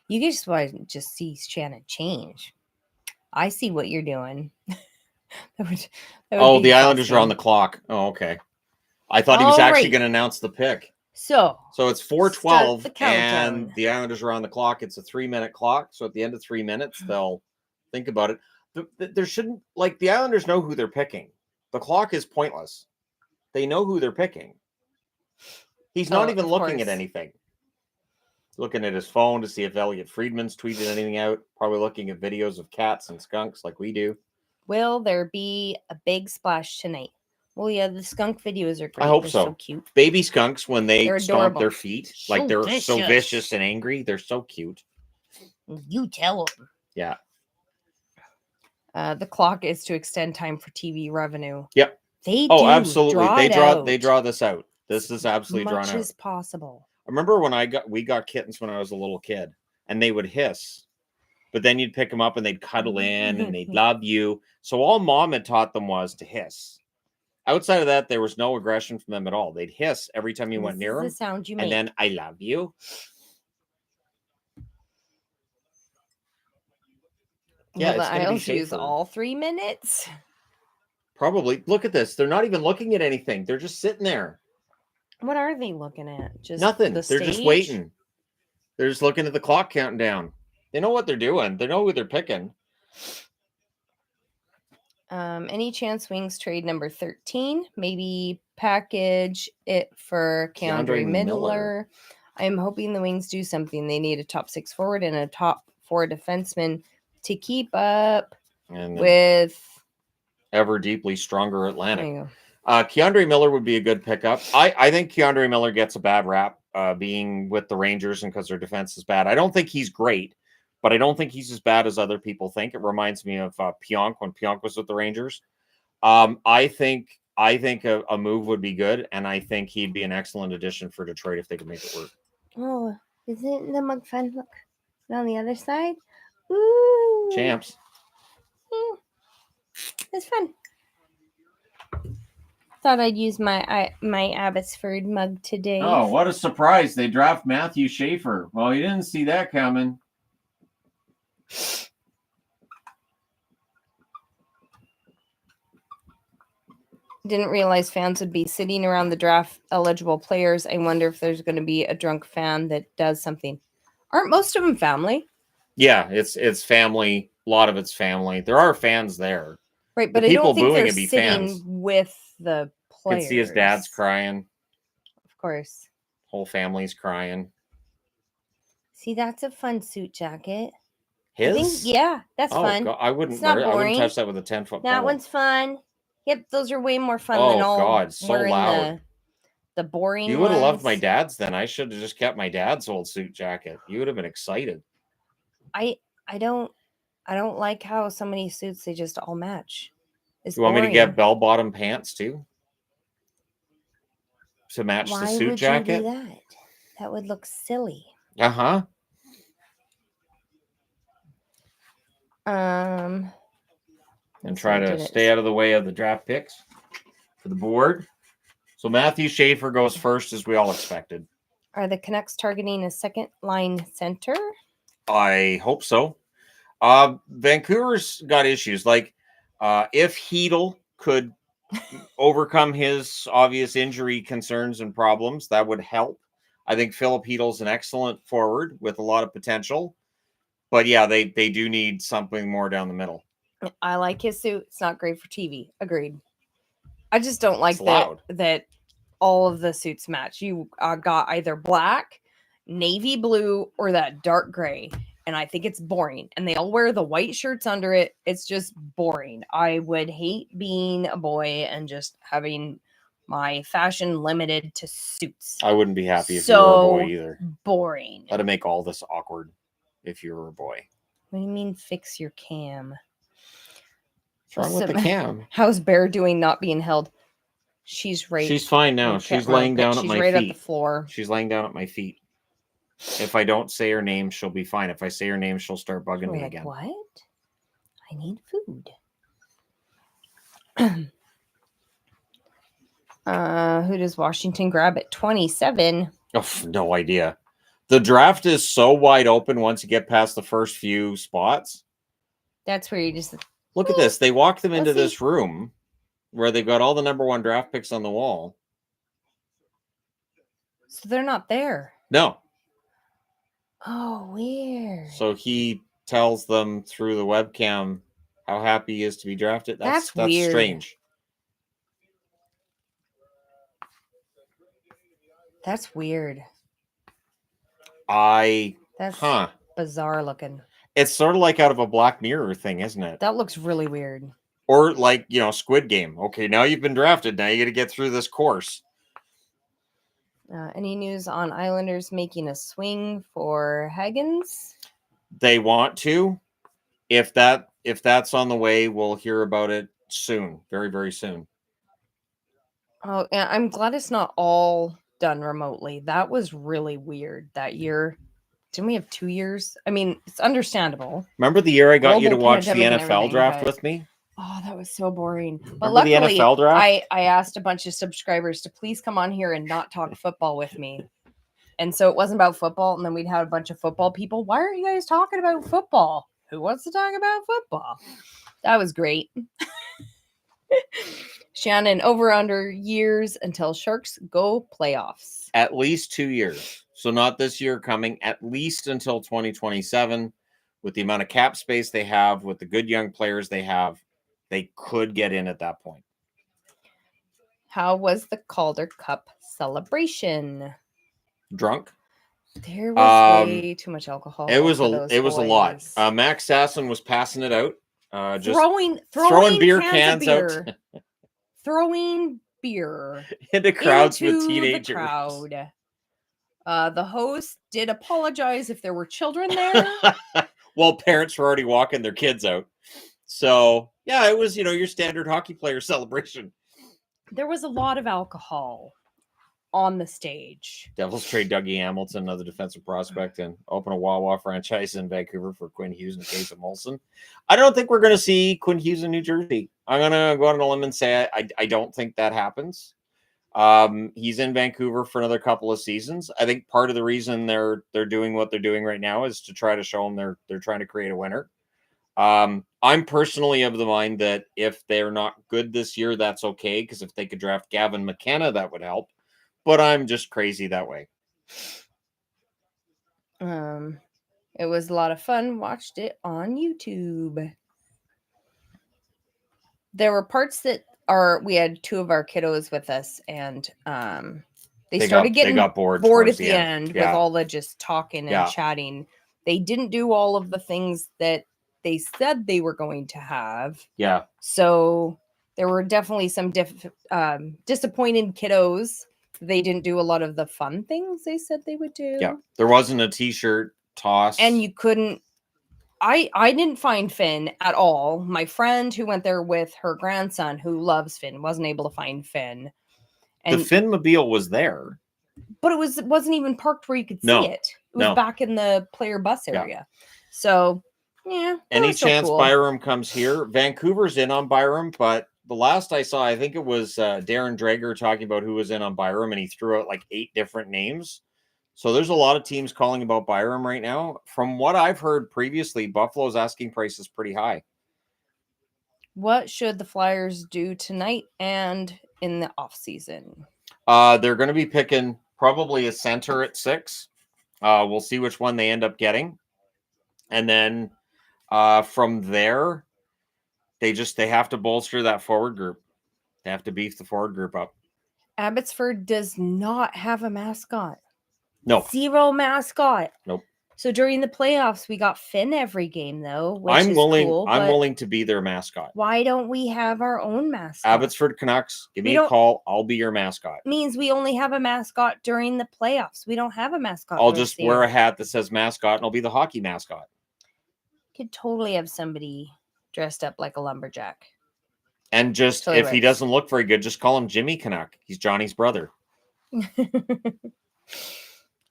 You just want to just see Shannon change. I see what you're doing. that would Oh, be the Islanders are on the exhausting. clock. Oh, okay. I thought he was actually Alright. going to announce the pick. So it's start 4:12 the countdown. and the Islanders are on the clock. It's a 3-minute clock. So at the end of 3 minutes, they'll think about it. There shouldn't, the Islanders know who they're picking. The clock is pointless. They know who they're picking. He's not even looking at anything. Looking at his phone to see if Elliot Friedman's tweeted anything out. Probably looking at videos of cats and skunks like we do. Will there be a big splash tonight? Well, yeah, the skunk videos are great. I hope They're so. cute. Baby skunks, when they They're stomp adorable. their feet, So they're vicious. so vicious and angry. They're so cute. You tell them. Yeah. The clock is to extend time for TV revenue. Yep. They Oh, do absolutely. They it draw this out. This is absolutely drawn much out. as possible. I remember when we got kittens when I was a little kid, and they would hiss. But then you'd pick them up and they'd cuddle in and they'd love you. So all Mom had taught them was to hiss. Outside of that, there was no aggression from them at all. They'd hiss every time you went near them. The sound you and make. then I love you. Yeah, Will it's the going to be Isles use safer. all 3 minutes? Probably. Look at this. They're not even looking at anything. They're just sitting there. What are they looking at? Just Nothing. the They're just stage? waiting. They're just looking at the clock counting down. They know what they're doing. They know who they're picking. Any chance Wings trade number 13? Maybe package it for Keandre Miller. I'm hoping the Wings do something. They need a top 6 forward and a top 4 defenseman to keep up with ever deeply stronger there Atlantic. you go. Keandre Miller would be a good pickup. I think Keandre Miller gets a bad rap being with the Rangers and because their defense is bad. I don't think he's great, but I don't think he's as bad as other people think. It reminds me of Pionk when Pionk was with the Rangers. I think a move would be good, and I think he'd be an excellent addition for Detroit if they could make it work. Oh, isn't the mug fun? Look, on the other side. Ooh, Champs. It's fun. Thought I'd use my Abbotsford mug today. Oh, what a surprise. They draft Matthew Schaefer. Well, you didn't see that coming. Didn't realize fans would be sitting around the draft eligible players. I wonder if there's going to be a drunk fan that does something. Aren't most of them family? Yeah, it's family. A lot of it's family. There are fans there. Right, but The I don't people think booing they're it'd be sitting fans. with the You players. can see his dad's crying. Of course. Whole family's crying. See, that's a fun suit jacket. His? I think, yeah, that's fun. God, I wouldn't It's not wear it. I wouldn't boring. touch that with a 10-foot That pole. one's fun. Yep, those are way more fun Oh, than all God, so wearing loud. the boring You would have loved my ones. dad's then. I should have just kept my dad's old suit jacket. You would have been excited. I don't like how so many suits they just all match. It's You want me to boring. get bell-bottom pants too? To match Why the suit would jacket? you do that? That would look silly. Uh-huh. and try to stay out of the way of the draft picks for the board. So Matthew Schaefer goes first, as we all expected. Are the Canucks targeting a second line center? I hope so. Vancouver's got issues. Like, if Hedl could overcome his obvious injury concerns and problems, that would help. I think Philip Hedl's an excellent forward with a lot of potential. But yeah, they do need something more down the middle. I like his suit. It's not great for TV. Agreed. I just don't like that all of the suits match. You got either black, navy blue, or that dark gray. And I think it's boring. And they all wear the white shirts under it. It's just boring. I would hate being a boy and just having my fashion limited to suits. I wouldn't be happy if you were a boy either. Boring. That'd make all this awkward if you were a boy. What do you mean fix your cam? What's wrong with the cam? How's Bear doing not being held? She's right. She's fine now. She's laying down at my feet. She's right at the floor. She's laying down at my feet. If I don't say her name, she'll be fine. If I say her name, she'll start bugging me again. What? I need food. Who does Washington grab at 27? Oh, no idea. The draft is so wide open once you get past the first few spots. That's where you just... Look at this. They walked them into this room where they've got all the number one draft picks on the wall. So they're not there. No. Oh, weird. So he tells them through the webcam how happy he is to be drafted. That's weird. Strange. That's weird. That's bizarre looking. It's sort of like out of a Black Mirror thing, isn't it? That looks really weird. Or like, Squid Game. Okay, now you've been drafted. Now you got to get through this course. Any news on Islanders making a swing for Higgins? They want to. If that's on the way, we'll hear about it soon. Very, very soon. Oh, and I'm glad it's not all done remotely. That was really weird that year. Didn't we have 2 years? I mean, it's understandable. Remember the year I got you to watch the NFL draft with me? Oh, that was so boring. But luckily, the NFL draft? I asked a bunch of subscribers to please come on here and not talk football with me. And so it wasn't about football. And then we'd have a bunch of football people. Why aren't you guys talking about football? Who wants to talk about football? That was great. Shannon, over under years until Sharks go playoffs. At least 2 years. So not this year coming, at least until 2027. With the amount of cap space they have, with the good young players they have, they could get in at that point. How was the Calder Cup celebration? Drunk. There was way too much alcohol. It was a lot. Max Sasson was passing it out. Just throwing beer cans out. Throwing beer into crowds with teenagers. The crowd. The host did apologize if there were children there. Well, parents were already walking their kids out. So, yeah, it was, your standard hockey player celebration. There was a lot of alcohol on the stage. Devils trade Dougie Hamilton, another defensive prospect, and open a Wawa franchise in Vancouver for Quinn Hughes and Casey Molson. I don't think we're going to see Quinn Hughes in New Jersey. I'm going to go on a limb and say I don't think that happens. He's in Vancouver for another couple of seasons. I think part of the reason they're doing what they're doing right now is to try to show them they're trying to create a winner. I'm personally of the mind that if they're not good this year, that's okay, because if they could draft Gavin McKenna, that would help. But I'm just crazy that way. It was a lot of fun. Watched it on YouTube. There were parts that we had two of our kiddos with us, and they started getting bored at the end with all the just talking and chatting. They didn't do all of the things that they said they were going to have. Yeah. So there were definitely some disappointed kiddos. They didn't do a lot of the fun things they said they would do. Yeah. There wasn't a t-shirt toss. And you couldn't. I didn't find Finn at all. My friend who went there with her grandson, who loves Finn, wasn't able to find Finn. And the Finnmobile was there. But it wasn't even parked where you could see it. It was back in the player bus area. Yeah. So Yeah. Any that's so chance cool. Byram comes here? Vancouver's in on Byram, but the last I saw, I think it was Darren Drager talking about who was in on Byram, and he threw out like 8 different names. So there's a lot of teams calling about Byram right now. From what I've heard previously, Buffalo's asking price is pretty high. What should the Flyers do tonight and in the off season? They're going to be picking probably a center at 6. We'll see which one they end up getting. And then from there, they have to bolster that forward group. They have to beef the forward group up. Abbotsford does not have a mascot. No. 0 mascot. Nope. So during the playoffs, we got Finn every game, though, which I'm is willing. cool. I'm willing to be their mascot. Why don't we have our own mascot? Abbotsford Canucks, give me a call. I'll be your mascot. Means we only have a mascot during the playoffs. We don't have a mascot. I'll just wear a hat that says mascot, and I'll be the hockey mascot. Could totally have somebody dressed up like a lumberjack. And just if he doesn't look very good, just call him Jimmy Canuck. He's Johnny's brother.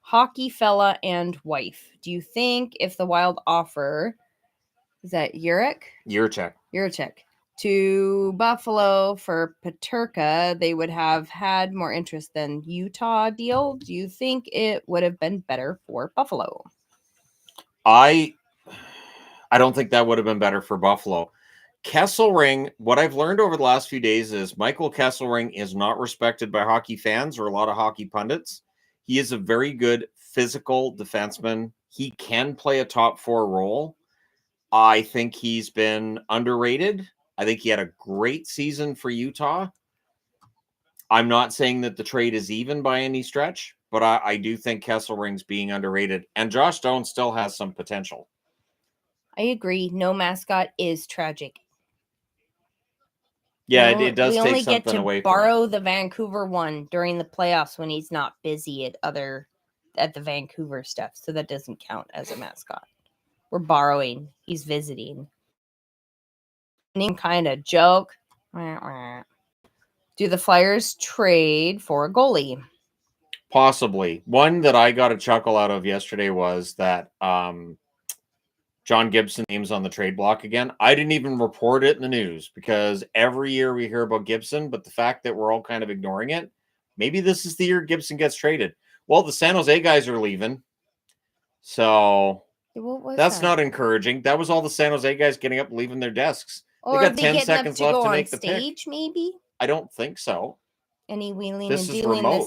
Hockey fella and wife. Do you think if the Wild offer, is that Jurek to Buffalo for Peterka, they would have had more interest than Utah deal? Do you think it would have been better for Buffalo? I don't think that would have been better for Buffalo. Kesselring, what I've learned over the last few days is Michael Kesselring is not respected by hockey fans or a lot of hockey pundits. He is a very good physical defenseman. He can play a top 4 role. I think he's been underrated. I think he had a great season for Utah. I'm not saying that the trade is even by any stretch, but I do think Kesselring's being underrated. And Josh Stone still has some potential. I agree. No mascot is tragic. Yeah, it does take something away from it. We only get to borrow the Vancouver one during the playoffs when he's not busy at the Vancouver stuff. So that doesn't count as a mascot. We're borrowing. He's visiting. Name kind of joke. Do the Flyers trade for a goalie? Possibly. One that I got a chuckle out of yesterday was that John Gibson name's on the trade block again. I didn't even report it in the news because every year we hear about Gibson, but the fact that we're all kind of ignoring it, maybe this is the year Gibson gets traded. Well, the San Jose guys are leaving. So that's not encouraging. That was all the San Jose guys getting up and leaving their desks. Or they got 10 seconds left to make the stage, pick. Maybe? I don't think so. Any wheeling and dealing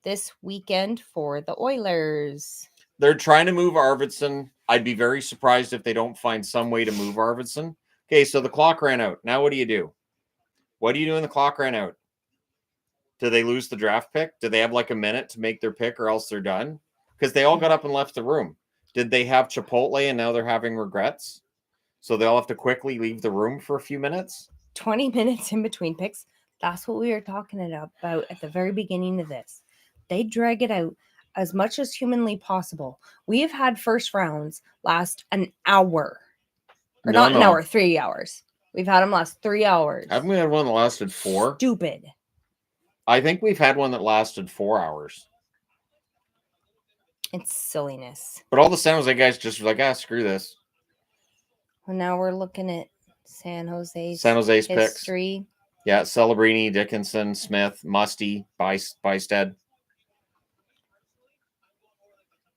this weekend for the Oilers. They're trying to move Arvidsson. I'd be very surprised if they don't find some way to move Arvidsson. Okay, so the clock ran out. Now what do you do? What do you do when the clock ran out? Do they lose the draft pick? Do they have like a minute to make their pick or else they're done? Because they all got up and left the room. Did they have Chipotle and now they're having regrets? So they'll have to quickly leave the room for a few minutes? 20 minutes in between picks. That's what we were talking about at the very beginning of this. They drag it out as much as humanly possible. We have had first rounds last an hour. Or not an hour, 3 hours. We've had them last 3 hours. Haven't we had one that lasted 4? Stupid. I think we've had one that lasted 4 hours. It's silliness. But all the San Jose guys just were like, screw this. Well, now we're looking at San Jose's history. Picks. Yeah, Celebrini, Dickinson, Smith, Musty, Bysted.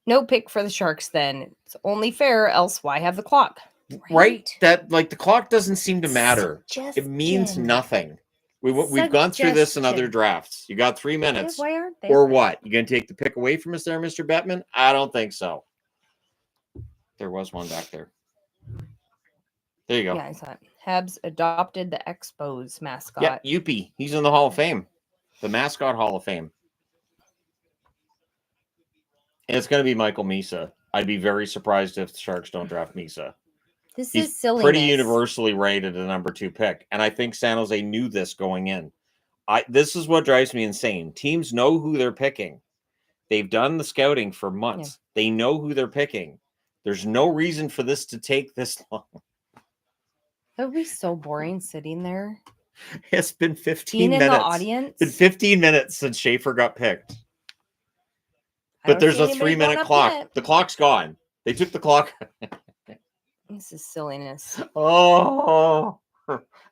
No pick for the Sharks then. It's only fair, else why have the clock? Right? That the clock doesn't seem to matter. It means nothing. We've gone through this in other drafts. You got 3 minutes. Why aren't they? Or what? You going to take the pick away from us there, Mr. Bettman? I don't think so. There was one back there. There you go. Yeah, I saw it. Habs adopted the Expos mascot. Yeah, Youppi. He's in the Hall of Fame. The mascot Hall of Fame. And it's going to be Michael Misa. I'd be very surprised if the Sharks don't draft Misa. He's is silliness. Pretty universally rated a number 2 pick. And I think San Jose knew this going in. This is what drives me insane. Teams know who they're picking. They've done the scouting for months. Yeah. They know who they're picking. There's no reason for this to take this long. That would be so boring sitting there. It's been 15 Being minutes. In the audience. It's been 15 minutes since Schaefer got picked. But there's a 3-minute clock. Yet. The clock's gone. They took the clock. This is silliness. Oh,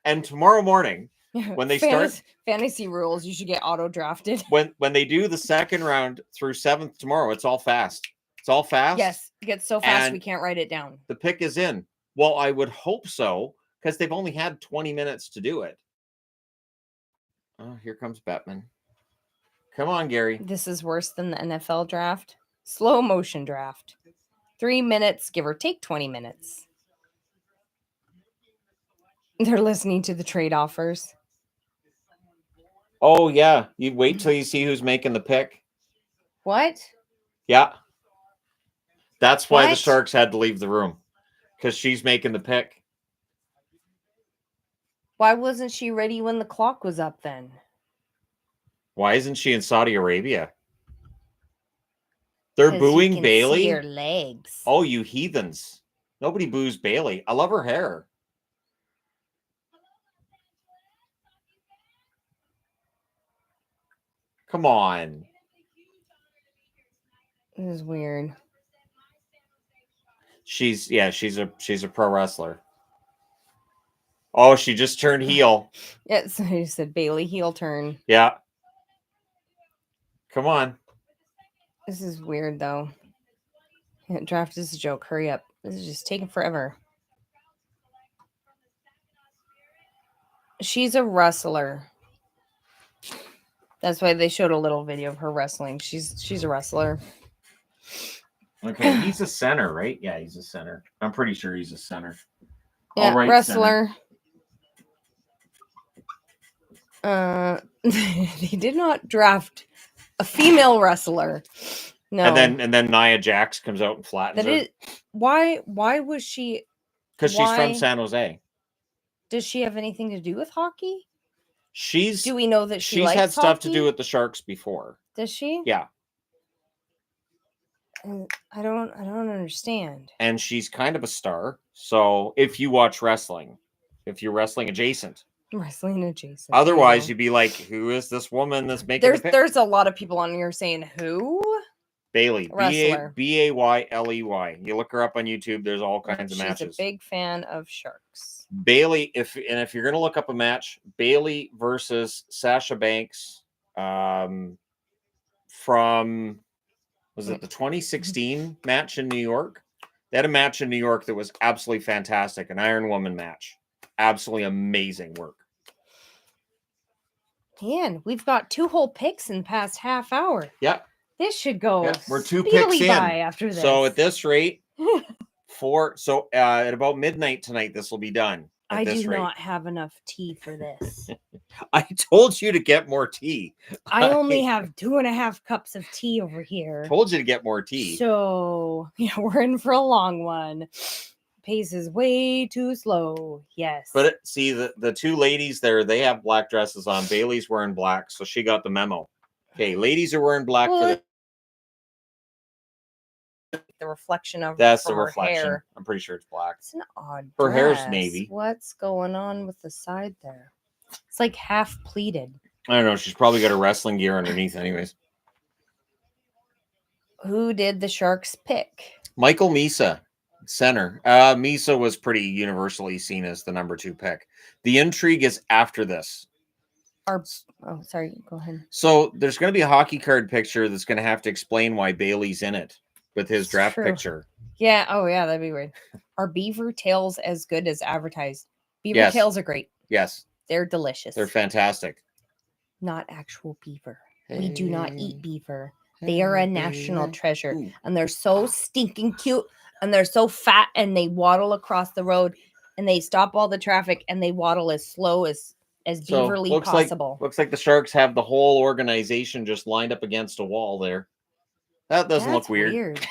and tomorrow morning when they start fantasy rules, you should get auto drafted. When they do the second round through 7th tomorrow, it's all fast. It's all fast. Yes, it gets so fast and we can't write it down. The pick is in. Well, I would hope so, because they've only had 20 minutes to do it. Oh, here comes Bettman. Come on, Gary. This is worse than the NFL draft. Slow motion draft. 3 minutes, give or take 20 minutes. They're listening to the trade offers. Oh, yeah. You wait till you see who's making the pick. What? Yeah. That's why the What? Sharks had to leave the room, because she's making the pick. Why wasn't she ready when the clock was up then? Why isn't she in Saudi Arabia? They're 'Cause booing you can Bailey. See her legs. Oh, you heathens. Nobody boos Bailey. I love her hair. Come on. This is weird. She's a pro wrestler. Oh, she just turned heel. Yeah, so you said Bailey heel turn. Yeah. Come on. This is weird though. Yeah, draft is a joke. Hurry up. This is just taking forever. She's a wrestler. That's why they showed a little video of her wrestling. She's a wrestler. Okay, he's a center, right? Yeah, he's a center. I'm pretty sure he's a center. Yeah, All right, wrestler. They did not draft a female wrestler. No. And then Nia Jax comes out and flattens her. Why was she? Because she's from San Jose. Does she have anything to do with hockey? Do we know that she's had stuff to do with the Sharks before? Does she? Yeah. I don't understand. And she's kind of a star. So if you watch wrestling, if you're wrestling adjacent. Otherwise, you'd be like, who is this woman that's making the pick? There's a lot of people on here saying who? Bailey. Wrestler. Bayley. You look her up on YouTube. There's all kinds of matches. She's a big fan of Sharks. Bailey, if you're going to look up a match, Bailey versus Sasha Banks from, was it the 2016 match in New York? They had a match in New York that was absolutely fantastic. An Iron Woman match. Absolutely amazing work. Man, we've got 2 whole picks in the past half hour. Yep. This should go we're 2 picks in. After this. So at this rate, at about midnight tonight, this will be done. I do not have enough tea for this. I told you to get more tea. I only have 2.5 cups of tea over here. Told you to get more tea. So yeah, we're in for a long one. Pace is way too slow. Yes. But see, the 2 ladies there, they have black dresses on. Bailey's wearing black, so she got the memo. Okay, ladies are wearing black for the reflection of that's the reflection. Hair. I'm pretty sure it's black. It's an odd her dress. hair's navy. What's going on with the side there? It's like half pleated. I don't know. She's probably got her wrestling gear underneath, anyways. Who did the Sharks pick? Michael Misa, center. Misa was pretty universally seen as the number 2 pick. The intrigue is after this. Sorry. Go ahead. So there's going to be a hockey card picture that's going to have to explain why Bailey's in it with his draft picture. Yeah. Oh, yeah. That'd be weird. Are beaver tails as good as advertised? Beaver tails are great. Yes. They're delicious. They're fantastic. Not actual beaver. We do not eat beaver. They are a national treasure. Ooh. And they're so stinking cute. And they're so fat. And they waddle across the road. And they stop all the traffic. And they waddle as slow as beaverly possible. Looks like the Sharks have the whole organization just lined up against a wall there. That doesn't look weird.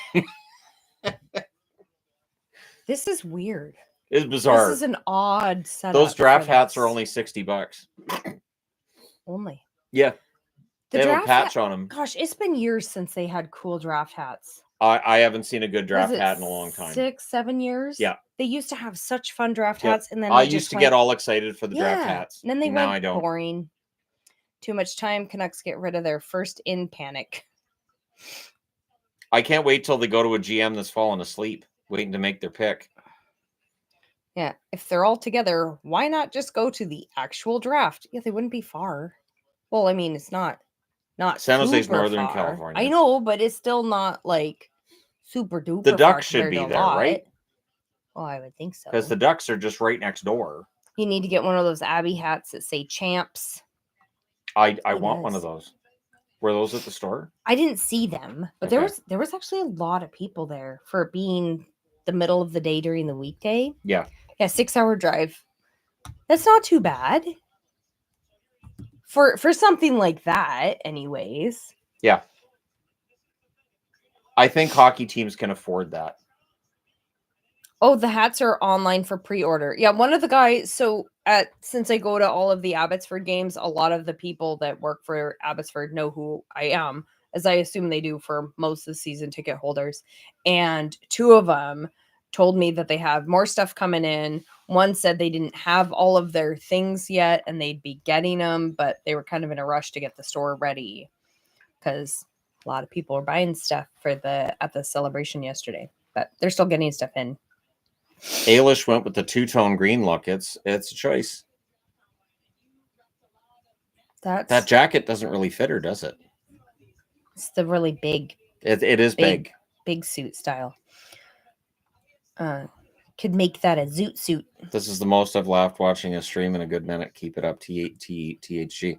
This is weird. It's bizarre. This is an odd setup. Those draft hats are only $60. Only. Yeah. They have a patch on them. Gosh, it's been years since they had cool draft hats. I haven't seen a good draft hat in a long time. 6-7 years? Yeah. They used to have such fun draft hats. And then I used to get all excited for the draft hats. And then they went boring. Too much time. Canucks get rid of their first in panic. I can't wait till they go to a GM that's fallen asleep, waiting to make their pick. Yeah, if they're all together, why not just go to the actual draft? Yeah, they wouldn't be far. Well, I mean, it's not San Jose's super Northern far. California. I know, but it's still not like super duper The far Ducks should compared be to a there, lot. right? Well, I would think so. Because the Ducks are just right next door. You need to get one of those Abbey hats that say champs. I He want one of does. those. Were those at the store? I didn't see them, but Okay. there was actually a lot of people there for it being the middle of the day during the weekday. Yeah. Yeah, 6-hour drive. That's not too bad. For something like that, anyways. Yeah. I think hockey teams can afford that. Oh, the hats are online for pre-order. Yeah, one of the guys, since I go to all of the Abbotsford games, a lot of the people that work for Abbotsford know who I am, as I assume they do for most of the season ticket holders. And two of them told me that they have more stuff coming in. One said they didn't have all of their things yet and they'd be getting them, but they were kind of in a rush to get the store ready because a lot of people were buying stuff at the celebration yesterday, but they're still getting stuff in. Ailish went with the two-tone green look. It's a choice. That jacket doesn't really fit her, does it? It's the really big. It is big. Big suit style. Could make that a zoot suit. This is the most I've laughed watching a stream in a good minute. Keep it up, THG.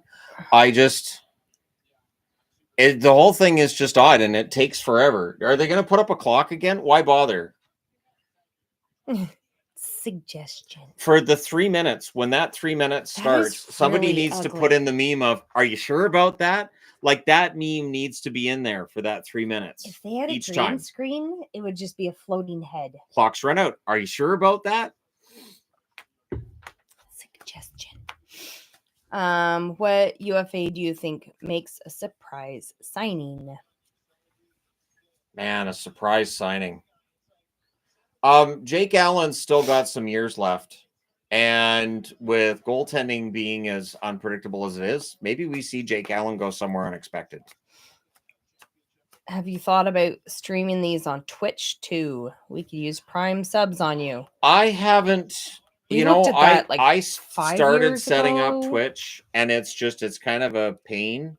The whole thing is just odd, and it takes forever. Are they going to put up a clock again? Why bother? Suggestion. For the 3 minutes, when that 3 minutes starts, somebody really needs ugly. to put in the meme of, are you sure about that? Like, that meme needs to be in there for that 3 minutes. If they had a green screen, it would just be a floating head. Clocks run out. Are you sure about that? Suggestion. What UFA do you think makes a surprise signing? Man, a surprise signing. Jake Allen's still got some years left. And with goaltending being as unpredictable as it is, maybe we see Jake Allen go somewhere unexpected. Have you thought about streaming these on Twitch too? We could use Prime subs on you. I haven't. I started setting up Twitch, and it's kind of a pain.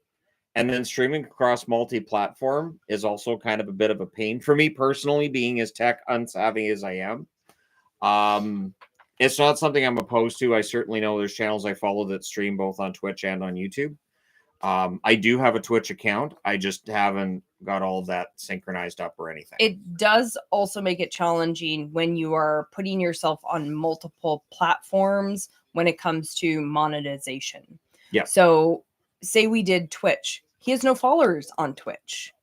And then streaming across multi-platform is also kind of a bit of a pain for me personally, being as tech unsavvy as I am. It's not something I'm opposed to. I certainly know there's channels I follow that stream both on Twitch and on YouTube. I do have a Twitch account. I just haven't got all of that synchronized up or anything. It does also make it challenging when you are putting yourself on multiple platforms when it comes to monetization. Yeah. So say we did Twitch. He has no followers on Twitch.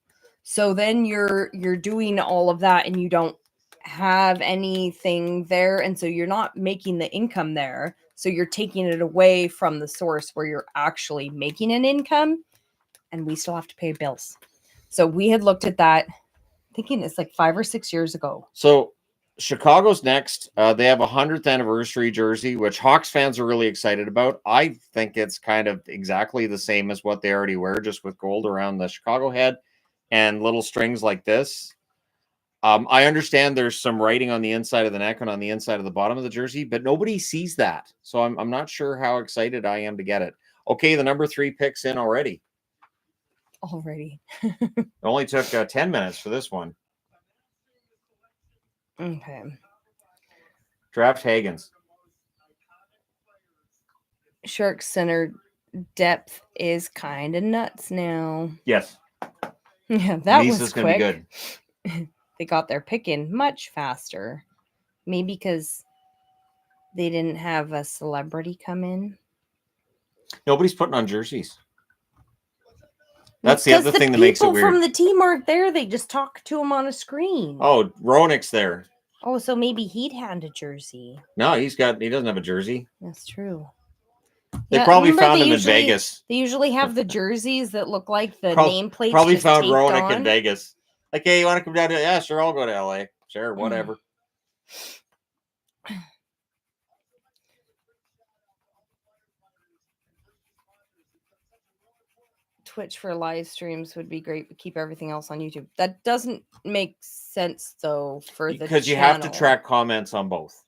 So then you're doing all of that and you don't have anything there. And so you're not making the income there. So you're taking it away from the source where you're actually making an income, and we still have to pay bills. So we had looked at that, thinking it's like 5 or 6 years ago. So Chicago's next. They have a 100th anniversary jersey, which Hawks fans are really excited about. I think it's kind of exactly the same as what they already wear, just with gold around the Chicago head and little strings like this. I understand there's some writing on the inside of the neck and on the inside of the bottom of the jersey, but nobody sees that. So I'm not sure how excited I am to get it. Okay, the number 3 pick's in already. It only took 10 minutes for this one. Okay. Draft Hagens. Shark Center depth is kind of nuts now. Yes. Yeah, that Lisa's was gonna quick. be good. They got their pick in much faster. Maybe because they didn't have a celebrity come in. Nobody's putting on jerseys. That's the other thing that makes it weird. People from the team aren't there. They just talk to him on a screen. Oh, Ronick's there. Oh, so maybe he'd hand a jersey. No, he doesn't have a jersey. That's true. They probably found him in Vegas. They usually have the jerseys that look like the nameplates. Probably found Ronick in Vegas. Like, hey, you want to come down to? Yeah, sure, I'll go to LA. Sure, whatever. Twitch for live streams would be great, but keep everything else on YouTube. That doesn't make sense though for the because you have to track comments on both.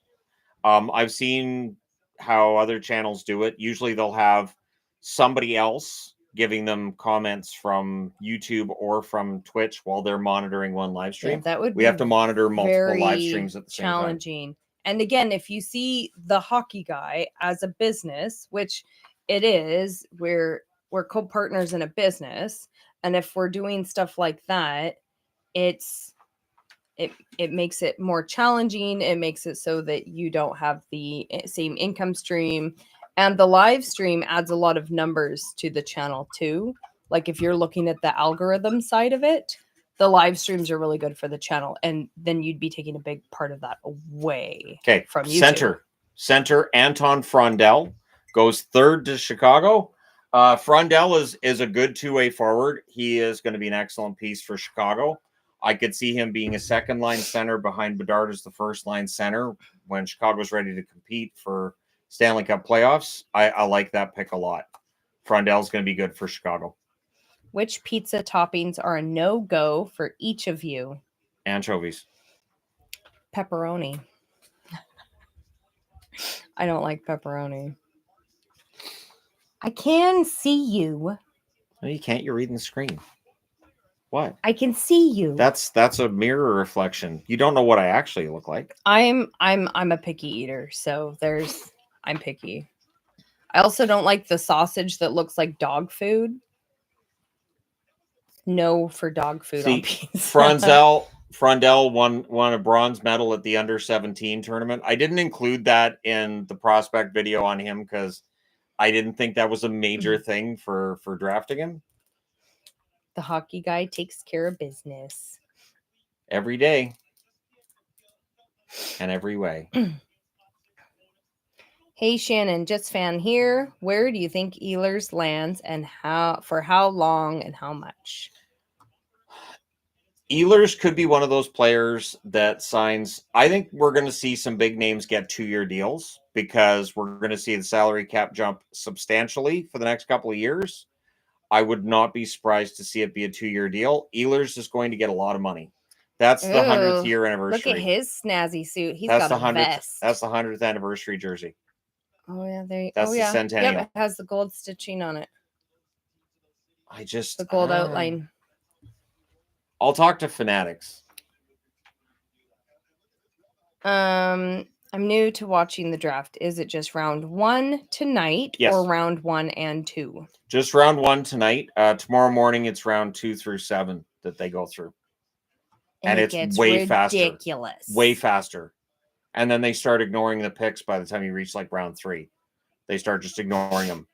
I've seen how other channels do it. Usually they'll have somebody else giving them comments from YouTube or from Twitch while they're monitoring one live stream. that would we have to monitor multiple live very streams at the same challenging. And again, if you see the Hockey Guy as a business, which it is, we're co-partners in a business, and if we're doing stuff like that, it makes it more challenging. It makes it so that you don't have the same income stream, and the live stream adds a lot of numbers to the channel too. Like if you're looking at the algorithm side of it, the live streams are really good for the channel, and then you'd be taking a big part of that away. Okay, from YouTube. Center Anton Frondell goes third to Chicago. Frondell is a good two-way forward. He is going to be an excellent piece for Chicago. I could see him being a second line center behind Bedard as the first line center when Chicago's ready to compete for Stanley Cup playoffs. I like that pick a lot. Frondell's going to be good for Chicago. Which pizza toppings are a no-go for each of you? Anchovies. Pepperoni. I don't like pepperoni. I can see you. No, you can't. You're reading the screen. What? I can see you. That's a mirror reflection. You don't know what I actually look like. I'm a picky eater, so I'm picky. I also don't like the sausage that looks like dog food. No for dog food on pizza. Frondell won a bronze medal at the under 17 tournament. I didn't include that in the prospect video on him because I didn't think that was a major thing for drafting him. The hockey guy takes care of business every day and every way. Hey Shannon, Jets fan here. Where do you think Ehlers lands, and for how long and how much? Ehlers could be one of those players that signs. I think we're going to see some big names get 2-year deals because we're going to see the salary cap jump substantially for the next couple of years. I would not be surprised to see it be a 2-year deal. Ehlers is going to get a lot of money. That's the 100th year anniversary. Look at his snazzy suit. That's got a vest. That's the 100th anniversary jersey. Oh yeah, that's the centennial. Yep, it has the gold stitching on it. The gold outline. I'll talk to Fanatics. I'm new to watching the draft. Is it just round 1 tonight or round 1 and 2? Just round 1 tonight. Tomorrow morning it's round 2 through 7 that they go through. And it's way ridiculous. Faster. Way faster. And then they start ignoring the picks by the time you reach like round 3. They start just ignoring them.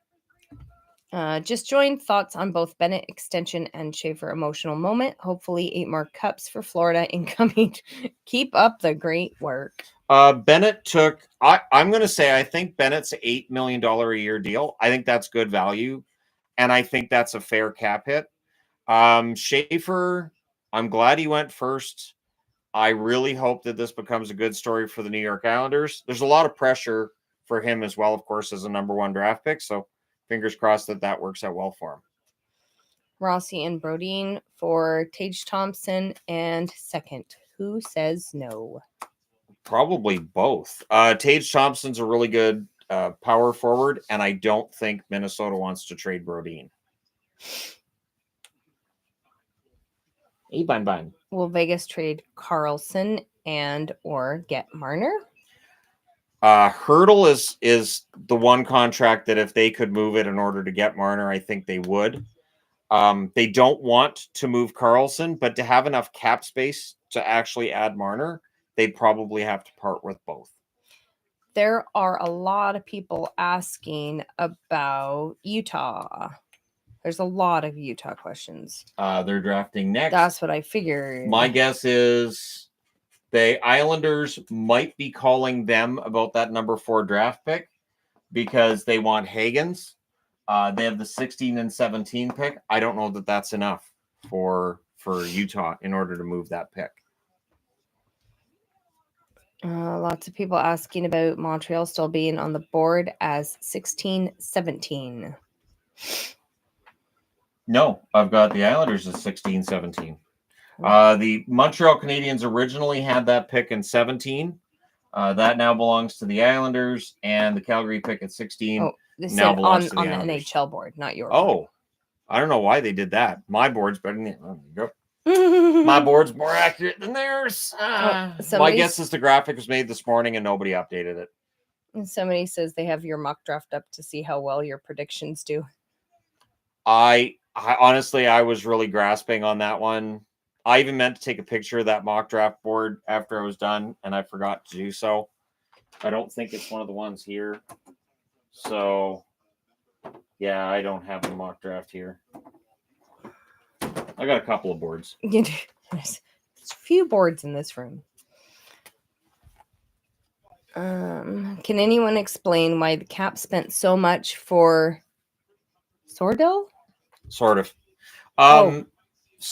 Just joined. Thoughts on both Bennett extension and Schaefer emotional moment. Hopefully 8 more cups for Florida incoming. Keep up the great work. Bennett took, I'm going to say, I think Bennett's $8 million a year deal. I think that's good value. And I think that's a fair cap hit. Schaefer, I'm glad he went first. I really hope that this becomes a good story for the New York Islanders. There's a lot of pressure for him as well, of course, as a number 1 draft pick. So fingers crossed that works out well for him. Rossi and Brodin for Tage Thompson and second. Who says no? Probably both. Tage Thompson's a really good power forward, and I don't think Minnesota wants to trade Brodin. Bun. Will Vegas trade Carlson and or get Marner? Hurdle is the one contract that if they could move it in order to get Marner, I think they would. They don't want to move Carlson, but to have enough cap space to actually add Marner, they'd probably have to part with both. There are a lot of people asking about Utah. There's a lot of Utah questions. They're drafting next. That's what I figured. My guess is the Islanders might be calling them about that number 4 draft pick because they want Hagens. They have the 16 and 17 pick. I don't know that that's enough for Utah in order to move that pick. Lots of people asking about Montreal still being on the board as 16-17. No, I've got the Islanders as 16-17. The Montreal Canadiens originally had that pick in 17. That now belongs to the Islanders, and the Calgary pick at 16 Oh, this now said belongs to the on the Islanders. NHL board, not your board. Oh, I don't know why they did that. My board's better than my board's more accurate than theirs. My guess is the graphic was made this morning and nobody updated it. And somebody says they have your mock draft up to see how well your predictions do. I honestly, I was really grasping on that one. I even meant to take a picture of that mock draft board after I was done, and I forgot to do so. I don't think it's one of the ones here. So, yeah, I don't have the mock draft here. I got a couple of boards. There's a few boards in this room. Can anyone explain why the Cap spent so much for Sordo? Sort of. That's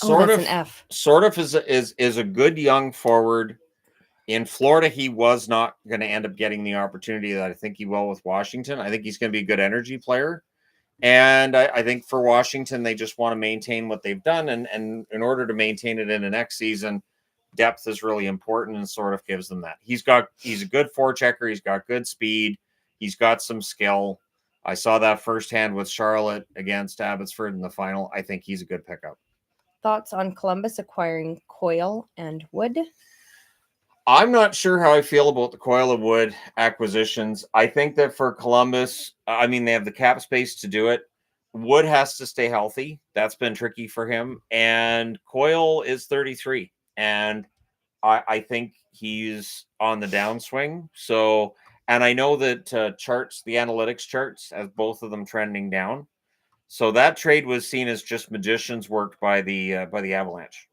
an F. Sort of is a good young forward. In Florida, he was not going to end up getting the opportunity that I think he will with Washington. I think he's going to be a good energy player. And I think for Washington, they just want to maintain what they've done. And in order to maintain it in the next season, depth is really important and sort of gives them that. He's a good forechecker. He's got good speed. He's got some skill. I saw that firsthand with Charlotte against Abbotsford in the final. I think he's a good pickup. Thoughts on Columbus acquiring Coyle and Wood? I'm not sure how I feel about the Coyle and Wood acquisitions. I think that for Columbus, I mean, they have the cap space to do it. Wood has to stay healthy. That's been tricky for him. And Coyle is 33. And I think he's on the downswing. So, and I know that charts, the analytics charts, has both of them trending down. So that trade was seen as just magician's work by the Avalanche.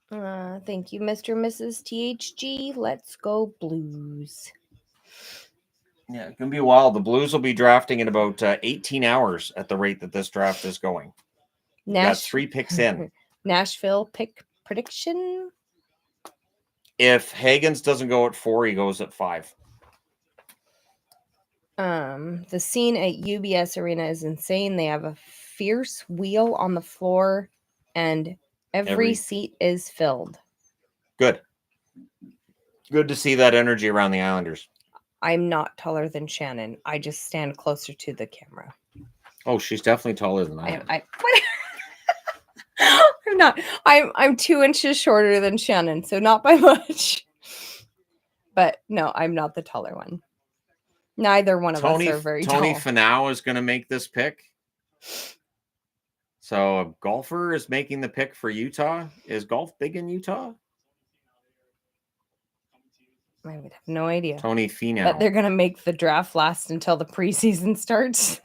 Thank you, Mr. and Mrs. THG. Let's go Blues. Yeah, it's going to be a while. The Blues will be drafting in about 18 hours at the rate that this draft is going. Got 3 picks in. Nashville pick prediction. If Hagens doesn't go at 4, he goes at 5. The scene at UBS Arena is insane. They have a fierce wheel on the floor and every seat is filled. Good to see that energy around the Islanders. I'm not taller than Shannon. I just stand closer to the camera. Oh, she's definitely taller than I am. I'm not. I'm 2 inches shorter than Shannon, so not by much. But no, I'm not the taller one. Neither one of us are very tall. Tony Finau is going to make this pick. So a golfer is making the pick for Utah. Is golf big in Utah? I would have no idea. Tony Finau. But they're going to make the draft last until the preseason starts.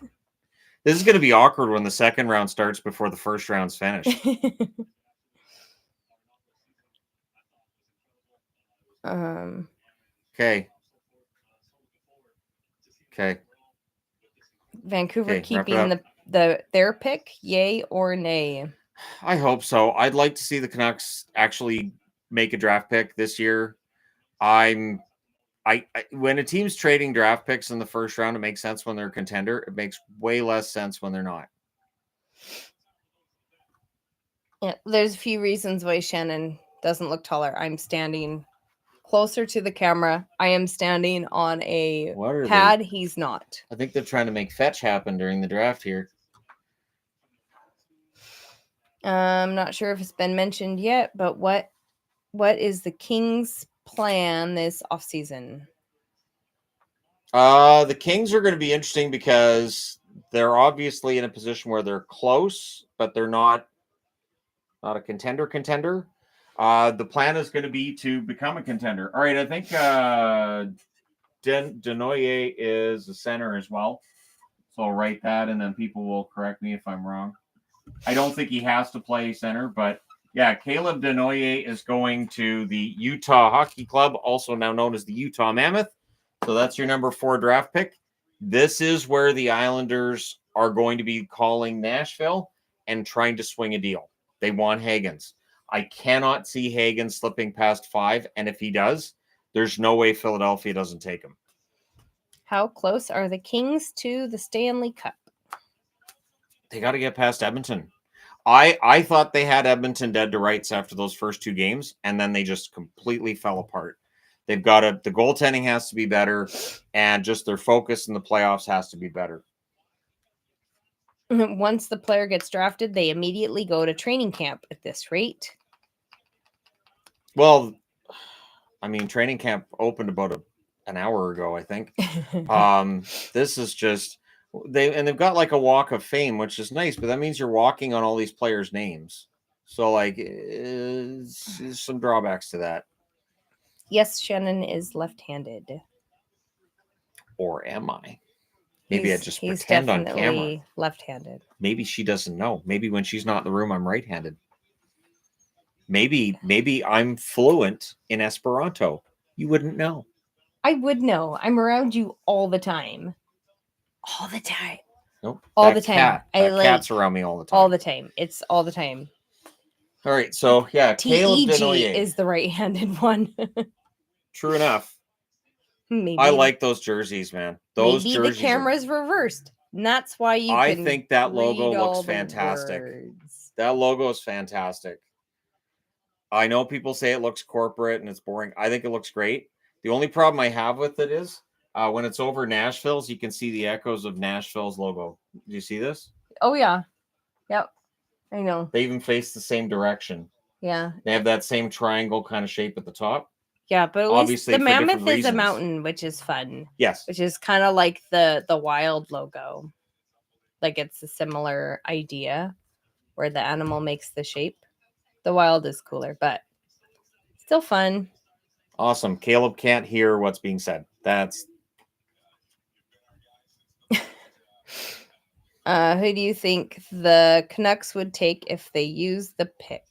This is going to be awkward when the second round starts before the first round's finished. Okay. Vancouver keeping their pick, yay or nay? I hope so. I'd like to see the Canucks actually make a draft pick this year. When a team's trading draft picks in the first round, it makes sense when they're a contender. It makes way less sense when they're not. Yeah, there's a few reasons why Shannon doesn't look taller. I'm standing closer to the camera. I am standing on a pad. He's not. I think they're trying to make fetch happen during the draft here. I'm not sure if it's been mentioned yet, but what is the Kings' plan this offseason? The Kings are going to be interesting because they're obviously in a position where they're close, but they're not a contender. The plan is going to be to become a contender. All right, I think Denoyer is a center as well. So I'll write that, and then people will correct me if I'm wrong. I don't think he has to play center, but yeah, Caleb Denoyer is going to the Utah Hockey Club, also now known as the Utah Mammoth. So that's your number 4 draft pick. This is where the Islanders are going to be calling Nashville and trying to swing a deal. They want Hagens. I cannot see Hagens slipping past 5, and if he does, there's no way Philadelphia doesn't take him. How close are the Kings to the Stanley Cup? They got to get past Edmonton. I thought they had Edmonton dead to rights after those first 2 games, and then they just completely fell apart. They've got the goaltending has to be better, and just their focus in the playoffs has to be better. Once the player gets drafted, they immediately go to training camp at this rate. Well, I mean, training camp opened about an hour ago, I think. This is just they've got like a walk of fame, which is nice, but that means you're walking on all these players' names. So like, there's some drawbacks to that. Yes, Shannon is left-handed. Or am I? Maybe I just he's pretend on definitely camera. Left-handed. Maybe she doesn't know. Maybe when she's not in the room, I'm right-handed. Maybe I'm fluent in Esperanto. You wouldn't know. I would know. I'm around you all the time. All the time. Nope. All the time. Cat's around me all the time. All the time. It's all the time. All right. So yeah, Caleb THG is the right-handed one. True enough. Maybe. I like those jerseys, man. Those maybe jerseys the camera's reversed. And that's why you I can think that logo read looks all the fantastic. words. That logo is fantastic. I know people say it looks corporate and it's boring. I think it looks great. The only problem I have with it is when it's over Nashville's, you can see the echoes of Nashville's logo. Do you see this? Oh, yeah. Yep. I know. They even face the same direction. Yeah. They have that same triangle kind of shape at the top. Yeah, but at Obviously, least the for different mammoth is a reasons. mountain, which is fun. Yes. Which is kind of like the wild logo. Like it's a similar idea where the animal makes the shape. The wild is cooler, but still fun. Awesome. Caleb can't hear what's being said. That's who do you think the Canucks would take if they use the pick?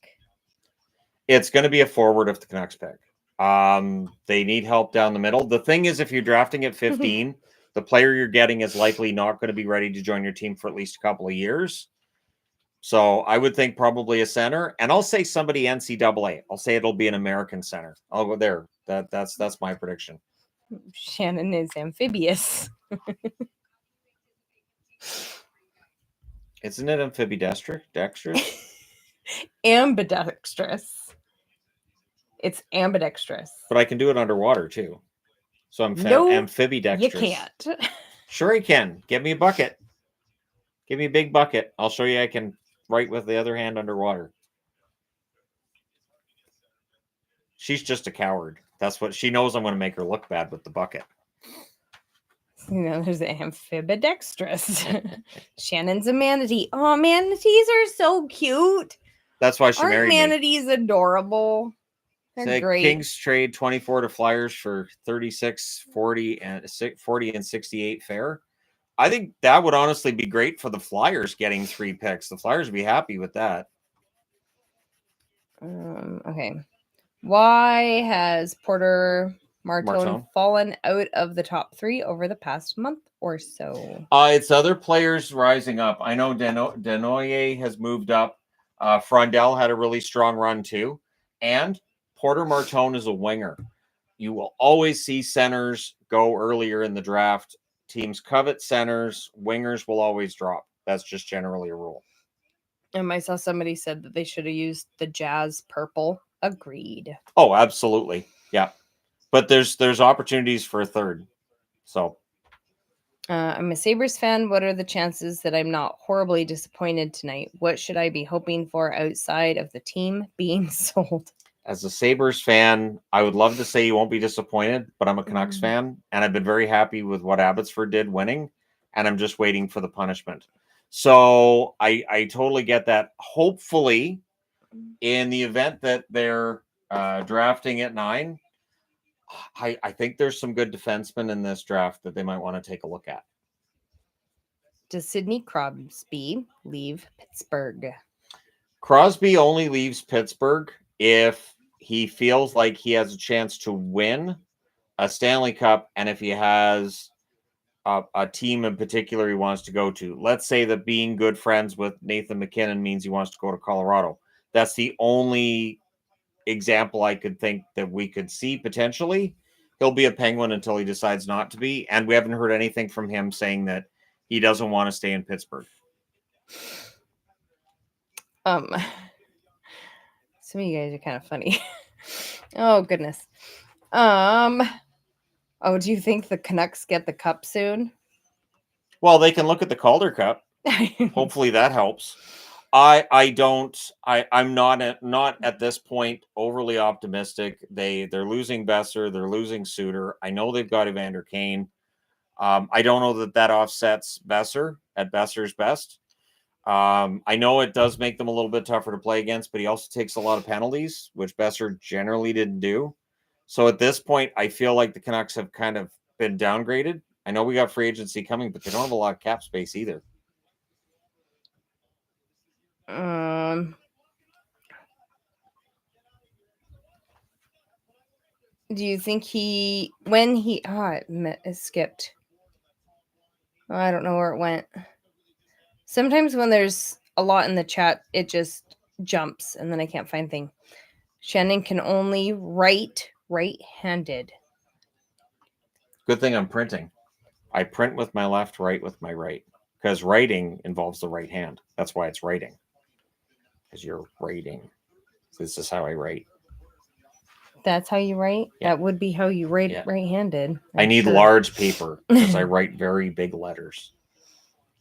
It's going to be a forward if the Canucks pick. They need help down the middle. The thing is, if you're drafting at 15, the player you're getting is likely not going to be ready to join your team for at least a couple of years. So I would think probably a center, and I'll say somebody NCAA. I'll say it'll be an American center. I'll go there. That's my prediction. Shannon is amphibious. Isn't it ambidextrous? Ambidextrous. It's ambidextrous. But I can do it underwater too. So I'm amphibidextrous. You can't. Sure I can. Give me a bucket. Give me a big bucket. I'll show you I can write with the other hand underwater. She's just a coward. That's what she knows. I'm going to make her look bad with the bucket. You know, there's amphibidextrous. Shannon's a manatee. Oh, manatees are so cute. That's why she married me. Manatees adorable? They're great. Kings trade 24 to Flyers for 36, 40, and 68 fair. I think that would honestly be great for the Flyers getting 3 picks. The Flyers would be happy with that. Okay. Why has Porter Martone fallen out of the top 3 over the past month or so? It's other players rising up. I know Denoyer has moved up. Frondell had a really strong run too. And Porter Martone is a winger. You will always see centers go earlier in the draft. Teams covet centers. Wingers will always drop. That's just generally a rule. And I saw somebody said that they should have used the Jazz purple. Agreed. Oh, absolutely. Yeah. But there's opportunities for a third. So I'm a Sabres fan. What are the chances that I'm not horribly disappointed tonight? What should I be hoping for outside of the team being sold? As a Sabres fan, I would love to say you won't be disappointed, but I'm a Canucks fan, and I've been very happy with what Abbotsford did winning, and I'm just waiting for the punishment. So I totally get that. Hopefully, in the event that they're drafting at 9, I think there's some good defensemen in this draft that they might want to take a look at. Does Sidney Crosby leave Pittsburgh? Crosby only leaves Pittsburgh if he feels like he has a chance to win a Stanley Cup, and if he has a team in particular he wants to go to. Let's say that being good friends with Nathan McKinnon means he wants to go to Colorado. That's the only example I could think that we could see potentially. He'll be a Penguin until he decides not to be, and we haven't heard anything from him saying that he doesn't want to stay in Pittsburgh. Some of you guys are kind of funny. Oh goodness. Oh, do you think the Canucks get the cup soon? Well, they can look at the Calder Cup. Hopefully that helps. I'm not at this point overly optimistic. They're losing Besser, they're losing Suter. I know they've got Evander Kane. I don't know that offsets Besser at Besser's best. I know it does make them a little bit tougher to play against, but he also takes a lot of penalties, which Besser generally didn't do. So at this point, I feel like the Canucks have kind of been downgraded. I know we got free agency coming, but they don't have a lot of cap space either. Do you think it skipped. Oh, I don't know where it went. Sometimes when there's a lot in the chat, it just jumps and then I can't find thing. Shannon can only write right-handed. Good thing I'm printing. I print with my left, write with my right. Because writing involves the right hand. That's why it's writing. Because you're writing. This is how I write. That's how you write? Yeah. That would be how you write right-handed. I need large paper because I write very big letters.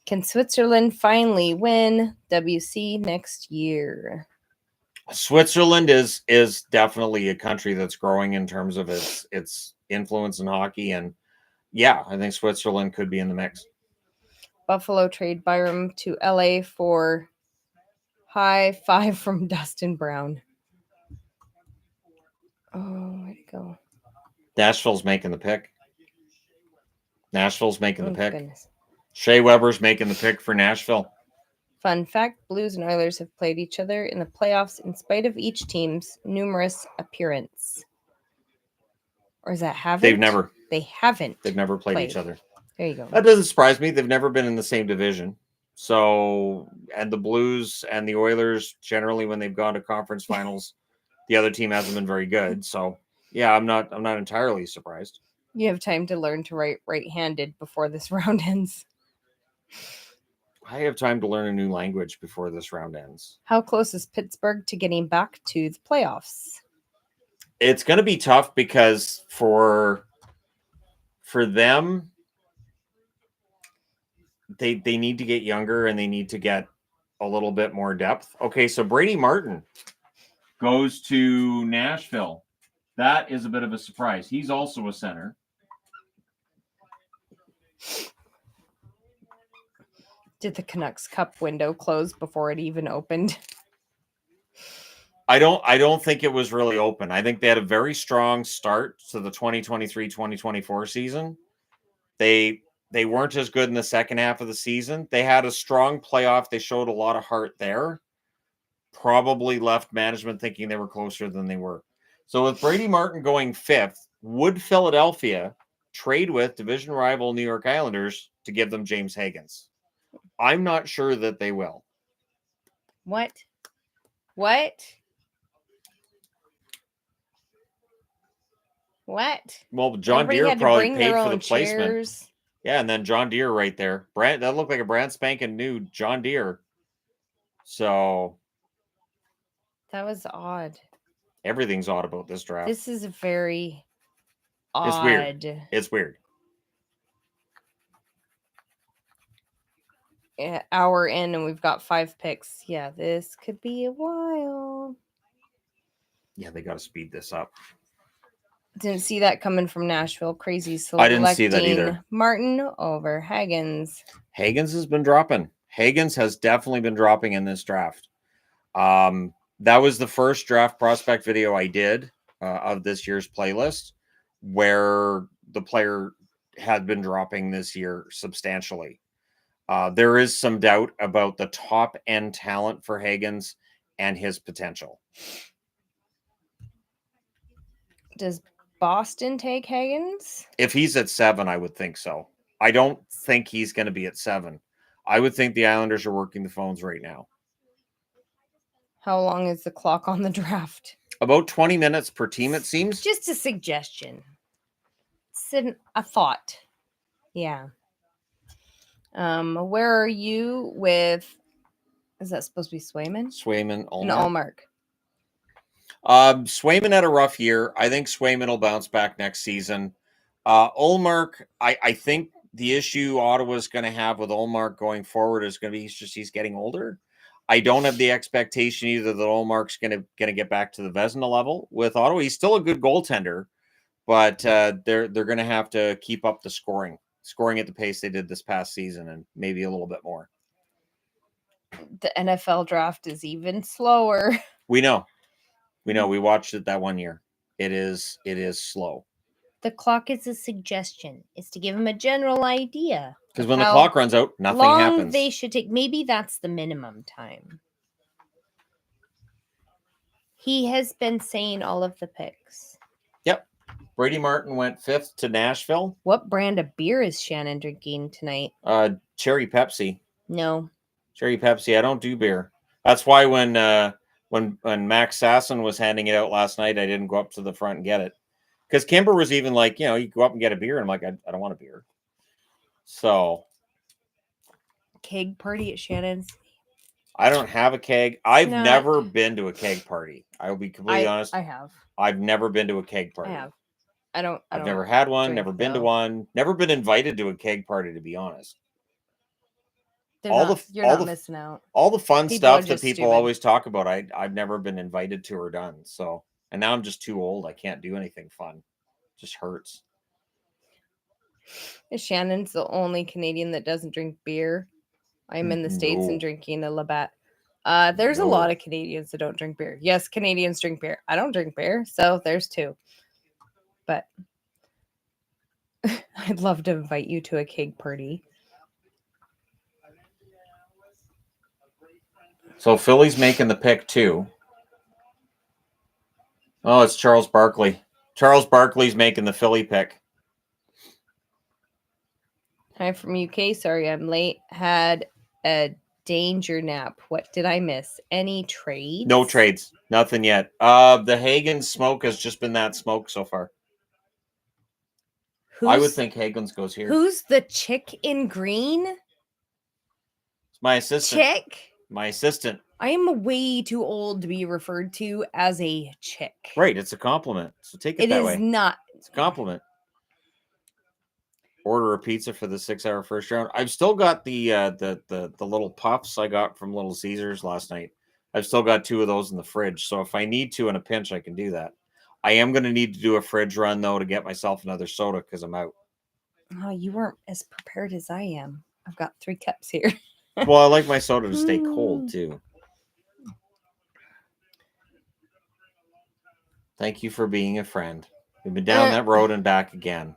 Can Switzerland finally win WC next year? Switzerland is definitely a country that's growing in terms of its influence in hockey. And yeah, I think Switzerland could be in the mix. Buffalo trade Byram to LA for high five from Dustin Brown. Oh, where'd it go? Nashville's making the pick. Goodness. Shea Weber's making the pick for Nashville. Fun fact, Blues and Oilers have played each other in the playoffs in spite of each team's numerous appearance. Or is that haven't? They haven't. They've never played each other. There you go. That doesn't surprise me. They've never been in the same division. So, and the Blues and the Oilers, generally when they've gone to conference finals, the other team hasn't been very good. So, yeah, I'm not entirely surprised. You have time to learn to write right-handed before this round ends. I have time to learn a new language before this round ends. How close is Pittsburgh to getting back to the playoffs? It's going to be tough because for them, they need to get younger and they need to get a little bit more depth. Okay, so Brady Martin goes to Nashville. That is a bit of a surprise. He's also a center. Did the Canucks Cup window close before it even opened? I don't think it was really open. I think they had a very strong start to the 2023-2024 season. They weren't as good in the second half of the season. They had a strong playoff. They showed a lot of heart there. Probably left management thinking they were closer than they were. So with Brady Martin going 5th, would Philadelphia trade with division rival New York Islanders to give them James Higgins? I'm not sure that they will. What? Well, John Deere probably paid for the placement. Chairs. Yeah, and then John Deere right there. That looked like a brand spanking new John Deere. So that was odd. Everything's odd about this draft. This is very odd. It's weird. Yeah, hour in and we've got 5 picks. Yeah, this could be a while. Yeah, they got to speed this up. Didn't see that coming from Nashville. Crazy selecting. I didn't see that either. Martin over Higgins. Higgins has been dropping. Higgins has definitely been dropping in this draft. That was the first draft prospect video I did of this year's playlist where the player had been dropping this year substantially. There is some doubt about the top end talent for Higgins and his potential. Does Boston take Higgins? If he's at 7, I would think so. I don't think he's going to be at 7. I would think the Islanders are working the phones right now. How long is the clock on the draft? About 20 minutes per team, it seems. Just a suggestion. It's a thought. Yeah. Where are you with Is that supposed to be Swayman? Swayman, And Ullmark. Allmark. Swayman had a rough year. I think Swayman will bounce back next season. Ullmark, I think the issue Ottawa's going to have with Ullmark going forward is going to be he's getting older. I don't have the expectation either that Ullmark's going to get back to the Vezina level with Ottawa. He's still a good goaltender, but they're going to have to keep up the scoring at the pace they did this past season and maybe a little bit more. The NFL draft is even slower. We know. We watched it that one year. It is slow. The clock is a suggestion. It's to give them a general idea. Because when the clock runs out, nothing happens. They should take. Maybe that's the minimum time. He has been saying all of the picks. Yep. Brady Martin went 5th to Nashville. What brand of beer is Shannon drinking tonight? Cherry Pepsi. No. Cherry Pepsi. I don't do beer. That's why when Max Sasson was handing it out last night, I didn't go up to the front and get it. Because Kimber was even like, you go up and get a beer. And I'm like, I don't want a beer. So. Keg party at Shannon's. I don't have a keg. I've never been to a keg party. I will be completely honest. I have. I've never been to a keg party. I have. I've never had one, never been to one, never been invited to a keg party, to be honest. You're not missing out. All the fun stuff that people always talk about, I've never been invited to or done. So, and now I'm just too old. I can't do anything fun. It just hurts. Shannon's the only Canadian that doesn't drink beer. I'm in the States and drinking a Labatt. There's a lot of Canadians that don't drink beer. Yes, Canadians drink beer. I don't drink beer, so there's 2. But I'd love to invite you to a keg party. So Philly's making the pick too. Oh, it's Charles Barkley. Charles Barkley's making the Philly pick. Hi from UK. Sorry, I'm late. Had a danger nap. What did I miss? Any trades? No trades. Nothing yet. The Hagen's smoke has just been that smoke so far. I would think Hagen's goes here. Who's the chick in green? It's my assistant. Chick? My assistant. I am way too old to be referred to as a chick. Right. It's a compliment. So take it that way. It is not. It's a compliment. Order a pizza for the 6-hour first round. I've still got the little puffs I got from Little Caesars last night. I've still got 2 of those in the fridge. So if I need to in a pinch, I can do that. I am going to need to do a fridge run, though, to get myself another soda because I'm out. Oh, you weren't as prepared as I am. I've got 3 cups here. Well, I like my soda to stay cold, too. Thank you for being a friend. We've been down that road and back again.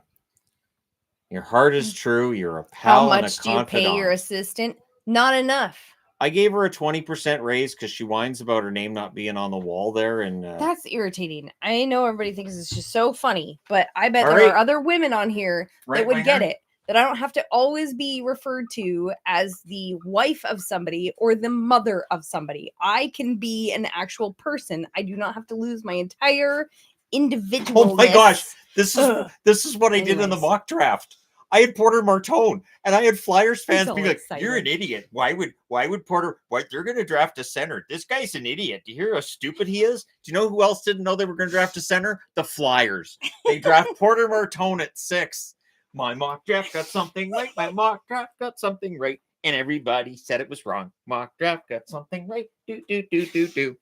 Your heart is true. You're a pal and a confidant. How much do you pay your assistant? Not enough. I gave her a 20% raise because she whines about her name not being on the wall there. And that's irritating. I know everybody thinks it's just so funny, but I bet there are other women on here that would get it. That I don't have to always be referred to as the wife of somebody or the mother of somebody. I can be an actual person. I do not have to lose my entire individual. Oh my gosh. This is what I did in the mock draft. I had Porter Martone, and I had Flyers fans be like, "You're an idiot. Why would Porter? They're going to draft a center? This guy's an idiot. Do you hear how stupid he is? Do you know who else didn't know they were going to draft a center? The Flyers. They draft Porter Martone at 6. My mock draft got something right. My mock draft got something right, and everybody said it was wrong. Mock draft got something right. Do.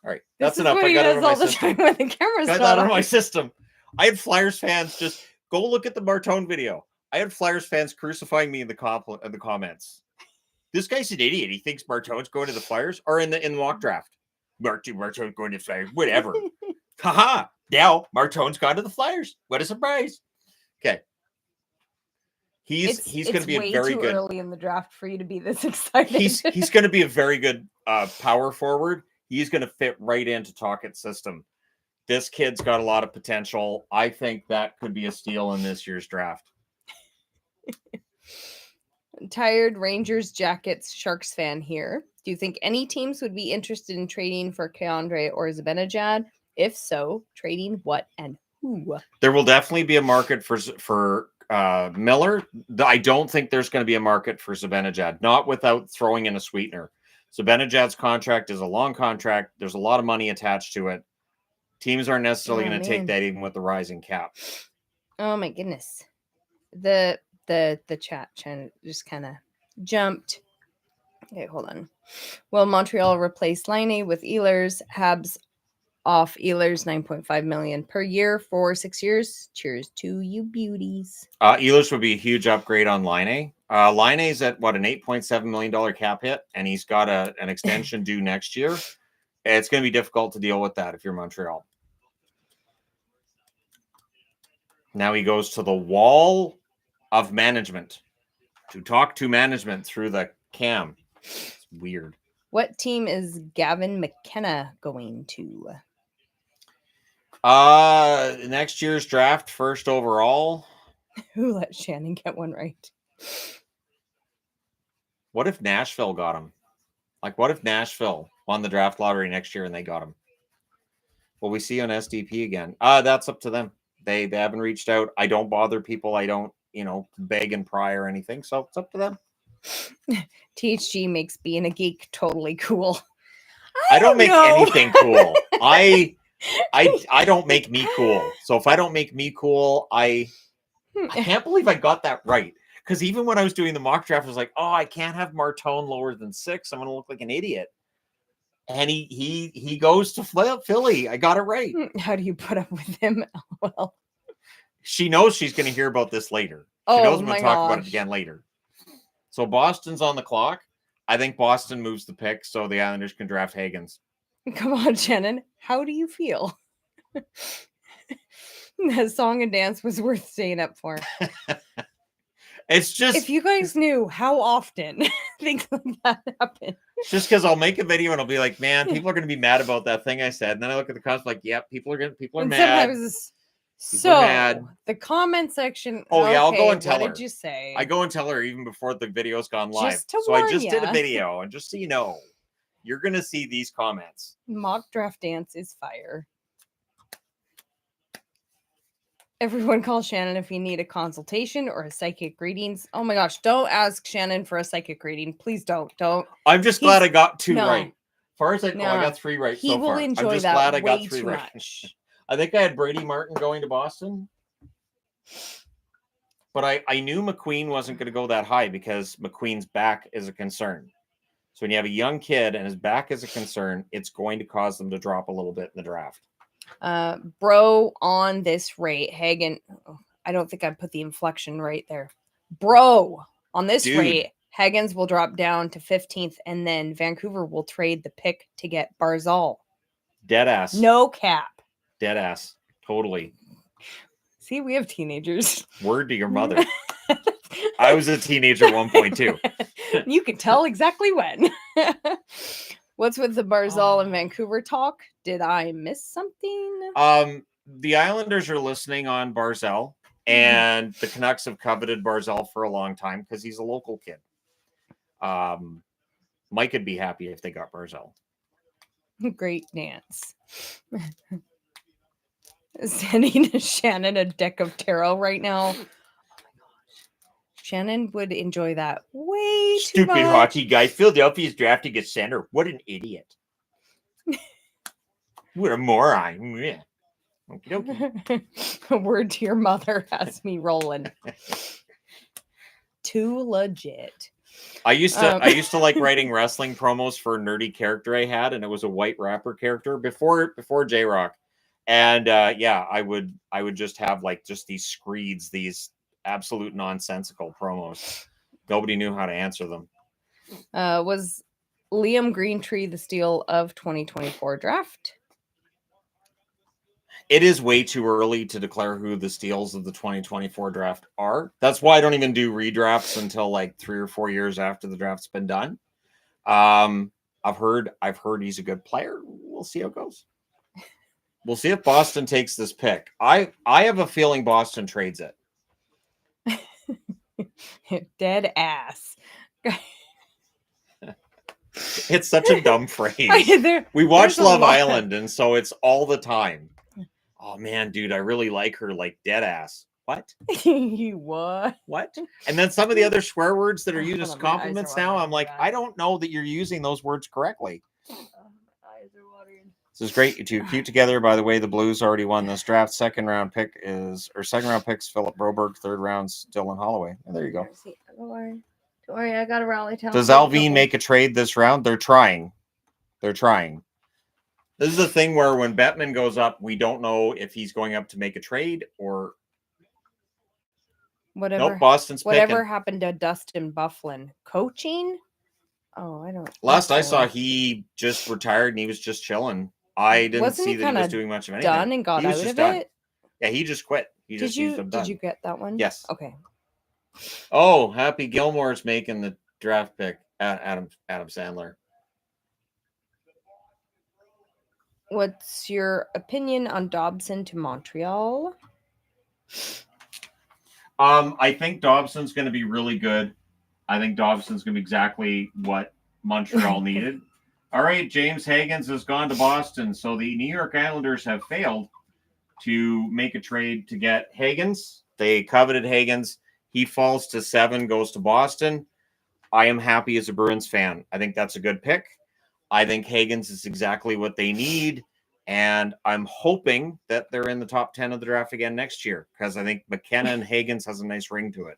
All right, that's enough. I got it out of my system. Got that out of my system. I had Flyers fans just go look at the Martone video. I had Flyers fans crucifying me in the comments. This guy's an idiot. He thinks Martone's going to the Flyers or in the mock draft. Martone's going to the Flyers. Whatever. Haha. Now Martone's gone to the Flyers. What a surprise. Okay. He's going to be a very good. It's early in the draft for you to be this excited. He's going to be a very good power forward. He's going to fit right into Tocchet's system. This kid's got a lot of potential. I think that could be a steal in this year's draft. Tired Rangers Jackets Sharks fan here. Do you think any teams would be interested in trading for K'Andre or Zibanejad? If so, trading what and who? There will definitely be a market for Miller. I don't think there's going to be a market for Zibanejad, not without throwing in a sweetener. So Benajad's contract is a long contract. There's a lot of money attached to it. Teams aren't necessarily going to take that even with the rising cap. Oh my goodness. The chat just kind of jumped. Okay, hold on. Will Montreal replace Laine with Ehlers? Habs off Ehlers, $9.5 million per year for 6 years. Cheers to you beauties. Ehlers would be a huge upgrade on Laine. Laine's at an $8.7 million cap hit, and he's got an extension due next year. It's going to be difficult to deal with that if you're Montreal. Now he goes to the wall of management to talk to management through the cam. It's weird. What team is Gavin McKenna going to? Next year's draft, first overall. Who let Shannon get one right? What if Nashville got him? Like, what if Nashville won the draft lottery next year and they got him? Will we see on SDP again? That's up to them. They haven't reached out. I don't bother people. I don't, beg and pry or anything. So it's up to them. THG makes being a geek totally cool. I don't make anything cool. I don't make me cool. So if I don't make me cool, I can't believe I got that right. Because even when I was doing the mock draft, I was like, oh, I can't have Martone lower than 6. I'm going to look like an idiot. And he goes to Philly. I got it right. How do you put up with him? Well, she knows she's going to hear about this later. She knows I'm going to talk about it again later. So Boston's on the clock. I think Boston moves the pick so the Islanders can draft Higgins. Come on, Shannon. How do you feel? That song and dance was worth staying up for. It's just... If you guys knew how often things like that happen. It's just because I'll make a video and I'll be like, man, people are going to be mad about that thing I said. And then I look at the comments like, yep, people are mad. Sometimes the comment section. Oh, yeah, I'll go and tell her. What did you say? I go and tell her even before the video's gone live. So I just did a video. And just so you know, you're going to see these comments. Mock draft dance is fire. Everyone call Shannon if you need a consultation or a psychic readings. Oh my gosh, don't ask Shannon for a psychic reading. Please don't. I'm just glad I got 2 right. As far as I got 3 right so far. He will enjoy I'm just that glad I got way 3 too right. much. I think I had Brady Martin going to Boston. But I knew McQueen wasn't going to go that high because McQueen's back is a concern. So when you have a young kid and his back is a concern, it's going to cause them to drop a little bit in the draft. Bro, on this rate, Hagen, I don't think I put the inflection right there. Bro, on this rate, Higgins will drop down to 15th, and then Vancouver will trade the pick to get Barzal. Deadass. No cap. Deadass. Totally. See, we have teenagers. Word to your mother. I was a teenager at one point, too. You can tell exactly when. What's with the Barzal and Vancouver talk? Did I miss something? The Islanders are listening on Barzal, and the Canucks have coveted Barzal for a long time because he's a local kid. Mike would be happy if they got Barzal. Great dance. Sending Shannon a deck of tarot right now. Oh my gosh. Shannon would enjoy that way too much. Stupid hockey guy. Philadelphia's drafting a center. What an idiot. What a moron. Yeah. Okie A word to your mother has me rolling. Too legit. I used to like writing wrestling promos for a nerdy character I had, and it was a white rapper character before J-Rock. And I would just have just these screeds, these absolute nonsensical promos. Nobody knew how to answer them. Was Liam Greentree the steal of 2024 draft? It is way too early to declare who the steals of the 2024 draft are. That's why I don't even do redrafts until 3 or 4 years after the draft's been done. I've heard he's a good player. We'll see how it goes. We'll see if Boston takes this pick. I have a feeling Boston trades it. Dead ass. It's such a dumb phrase. We watch Love Island, and so it's all the time. Oh man, dude, I really like her, dead ass. What? You what? What? And then some of the other swear words that are Oh, used hold as on, my eyes are compliments now, watering I'm like, really I bad. don't know that you're using those words correctly. My eyes are watering. This is great. You two cute together. By the way, the Blues already won this draft. Second round pick's Philip Broberg. Third round's Dylan Holloway. And there you go. Don't worry. Don't worry, I got a rally town. Does Alvin make a trade this round? They're trying. They're trying. This is the thing where when Bettman goes up, we don't know if he's going up to make a trade or whatever. Nope, Boston's Whatever picking. happened to Dustin Bufflin? Coaching? Oh, I don't. Last I saw, he just retired and he was just chilling. I didn't Wasn't see he that he was kinda doing much of anything. done and got He was out just of done. it? Yeah, he just quit. He Did just used them done. Did you get that one? Yes. Okay. Oh, Happy Gilmore's making the draft pick. Adam Sandler. What's your opinion on Dobson to Montreal? I think Dobson's going to be really good. I think Dobson's going to be exactly what Montreal needed. All right, James Higgins has gone to Boston, so the New York Islanders have failed to make a trade to get Higgins. They coveted Higgins. He falls to 7, goes to Boston. I am happy as a Bruins fan. I think that's a good pick. I think Higgins is exactly what they need. And I'm hoping that they're in the top 10 of the draft again next year because I think McKenna and Higgins has a nice ring to it.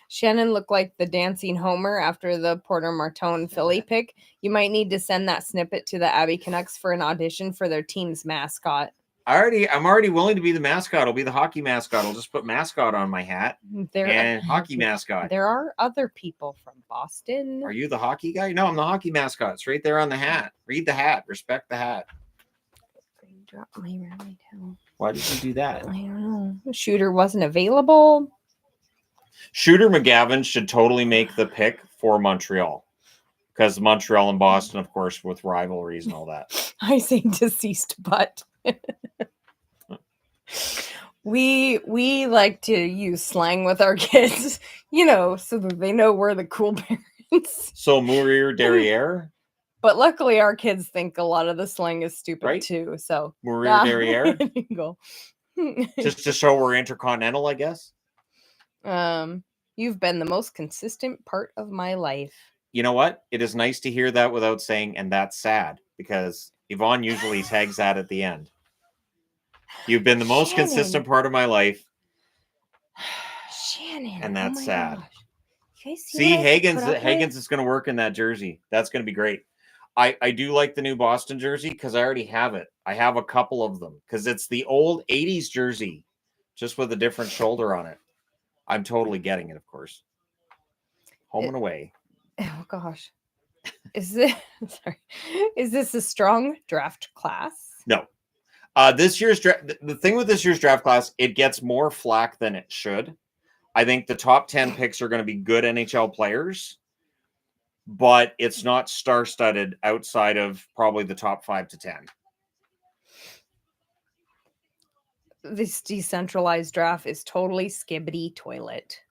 Shannon looked like the dancing Homer after the Porter Martone Philly pick. You might need to send that snippet to the Abbey Canucks for an audition for their team's mascot. I'm already willing to be the mascot. I'll be the hockey mascot. I'll just put mascot on my hat and hockey mascot. There are other people from Boston. Are you the hockey guy? No, I'm the hockey mascot. It's right there on the hat. Read the hat. Respect the hat. Drop my rally towel. Why did you do that? I don't know. Shooter wasn't available. Shooter McGavin should totally make the pick for Montreal. Because Montreal and Boston, of course, with rivalries and all that. I say deceased butt. We like to use slang with our kids, so that they know we're the cool parents. So Mourir Derriere? But luckily our kids think a lot of the slang is stupid right? too. So Mourir Derriere? Go. Just to show we're intercontinental, I guess. You've been the most consistent part of my life. You know what? It is nice to hear that without saying, and that's sad, because Yvonne usually tags that at the end. You've been the most Shannon. consistent part of my life. Shannon. And that's sad. Gosh. You guys See, Higgins Higgins is going to work in that jersey. That's going to be great. I do like the new Boston jersey because I already have it. I have a couple of them because it's the old 80s jersey, just with a different shoulder on it. I'm totally getting it, of course. Home and away. Oh gosh. Is this a strong draft class? No. This year's the thing with this year's draft class, it gets more flack than it should. I think the top 10 picks are going to be good NHL players, but it's not star-studded outside of probably the top 5 to 10. This decentralized draft is totally skibbity toilet.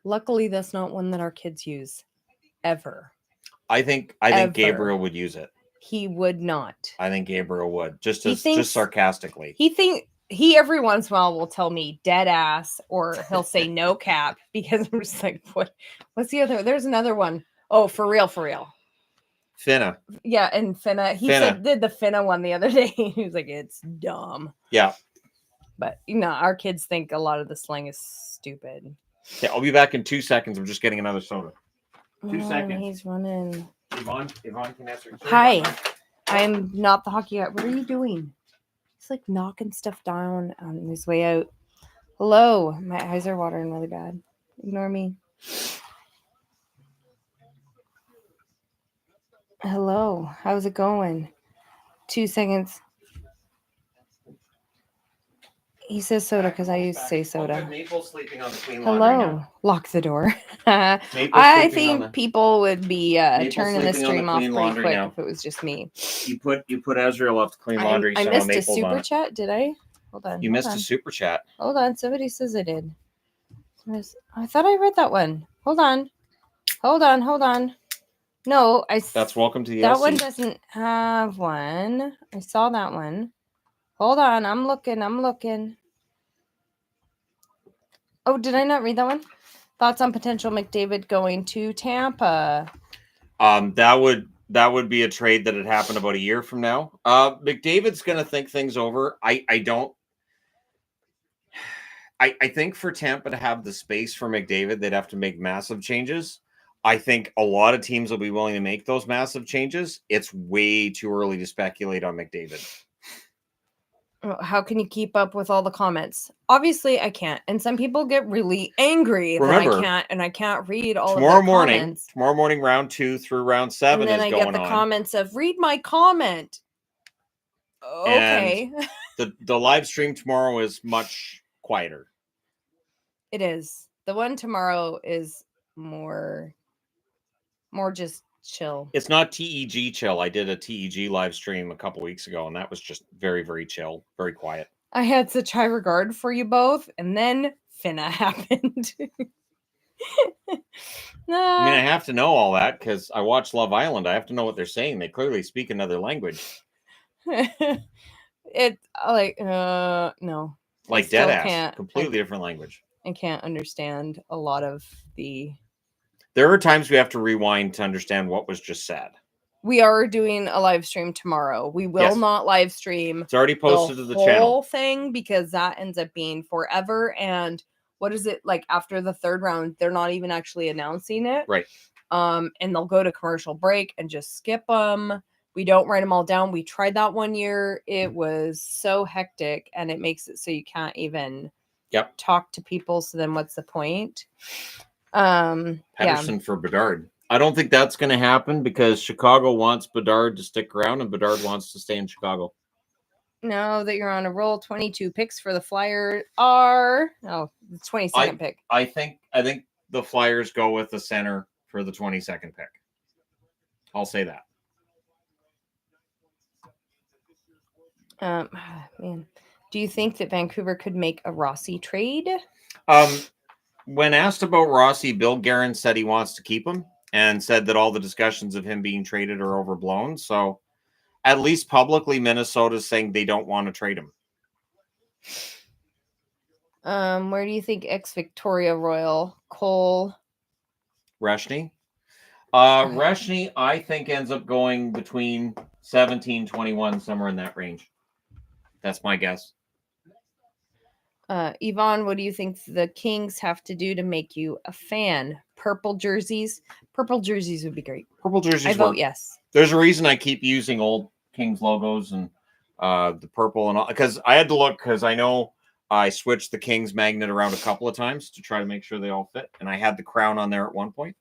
Luckily, that's not one that our kids use ever. I think Gabriel would use it. He would not. I think Gabriel would, just sarcastically. He every once in a while will tell me dead ass, or he'll say no cap, because I'm just like, what's the other? There's another one. Oh, for real. Finna. Yeah, and Finna. He did the Finna one the other day. He was like, it's dumb. Yeah. But our kids think a lot of the slang is stupid. Okay, I'll be back in 2 seconds. I'm just getting another soda. 2 seconds. He's running. Yvonne can answer. Hi, I am not the hockey guy. What are you doing? He's like knocking stuff down on his way out. Hello, my eyes are watering really bad. Ignore me. Hello, how's it going? 2 seconds. He says soda because I used to say soda. Maple's sleeping on the clean Hello. Lock the door. I think people would be turning the stream off pretty quick if it was just me. You put Azrael off the clean laundry. I missed a super chat, did I? Hold on. You missed a super chat. Hold on. Somebody says I did. I thought I read that one. Hold on. No, That's welcome to the That LC. one doesn't have one. I saw that one. Hold on. I'm looking. Oh, did I not read that one? Thoughts on potential McDavid going to Tampa? That would be a trade that had happened about a year from now. McDavid's going to think things over. I think for Tampa to have the space for McDavid, they'd have to make massive changes. I think a lot of teams will be willing to make those massive changes. It's way too early to speculate on McDavid. How can you keep up with all the comments? Obviously, I can't. And some people get really angry that I can't read all of their comments. Tomorrow morning, round 2 through round 7 and then is I going get the on. Comments of, read my comment. Okay. And the live stream tomorrow is much quieter. It is. The one tomorrow is more just chill. It's not TEG chill. I did a TEG live stream a couple weeks ago, and that was just very, very chill, very quiet. I had such high regard for you both, and then Finna happened. I mean, I have to know all that because I watch Love Island. I have to know what they're saying. They clearly speak another language. It's like no. Like dead ass. Completely different language. I can't understand a lot of the... There are times we have to rewind to understand what was just said. We are doing a live stream tomorrow. We will not live stream. It's already posted to the channel. Whole thing, because that ends up being forever. And what is it like after the third round? They're not even actually announcing it. Right. And they'll go to commercial break and just skip them. We don't write them all down. We tried that one year. It was so hectic, and it makes it so you can't even talk to people. So then what's the point? Patterson for Bedard. I don't think that's going to happen because Chicago wants Bedard to stick around and Bedard wants to stay in Chicago. Now that you're on a roll, 22 picks for the Flyers are the 22nd pick. I think the Flyers go with the center for the 22nd pick. I'll say that. Man, do you think that Vancouver could make a Rossi trade? When asked about Rossi, Bill Guerin said he wants to keep him and said that all the discussions of him being traded are overblown. So at least publicly, Minnesota's saying they don't want to trade him. Where do you think ex-Victoria Royal Cole Reshny? Reshny, I think, ends up going between 17-21, somewhere in that range. That's my guess. Yvonne, what do you think the Kings have to do to make you a fan? Purple jerseys? Purple jerseys would be great. Purple jerseys I vote yes. There's a reason I keep using old Kings logos and the purple and all, because I had to look, because I know I switched the Kings magnet around a couple of times to try to make sure they all fit, and I had the crown on there at one point.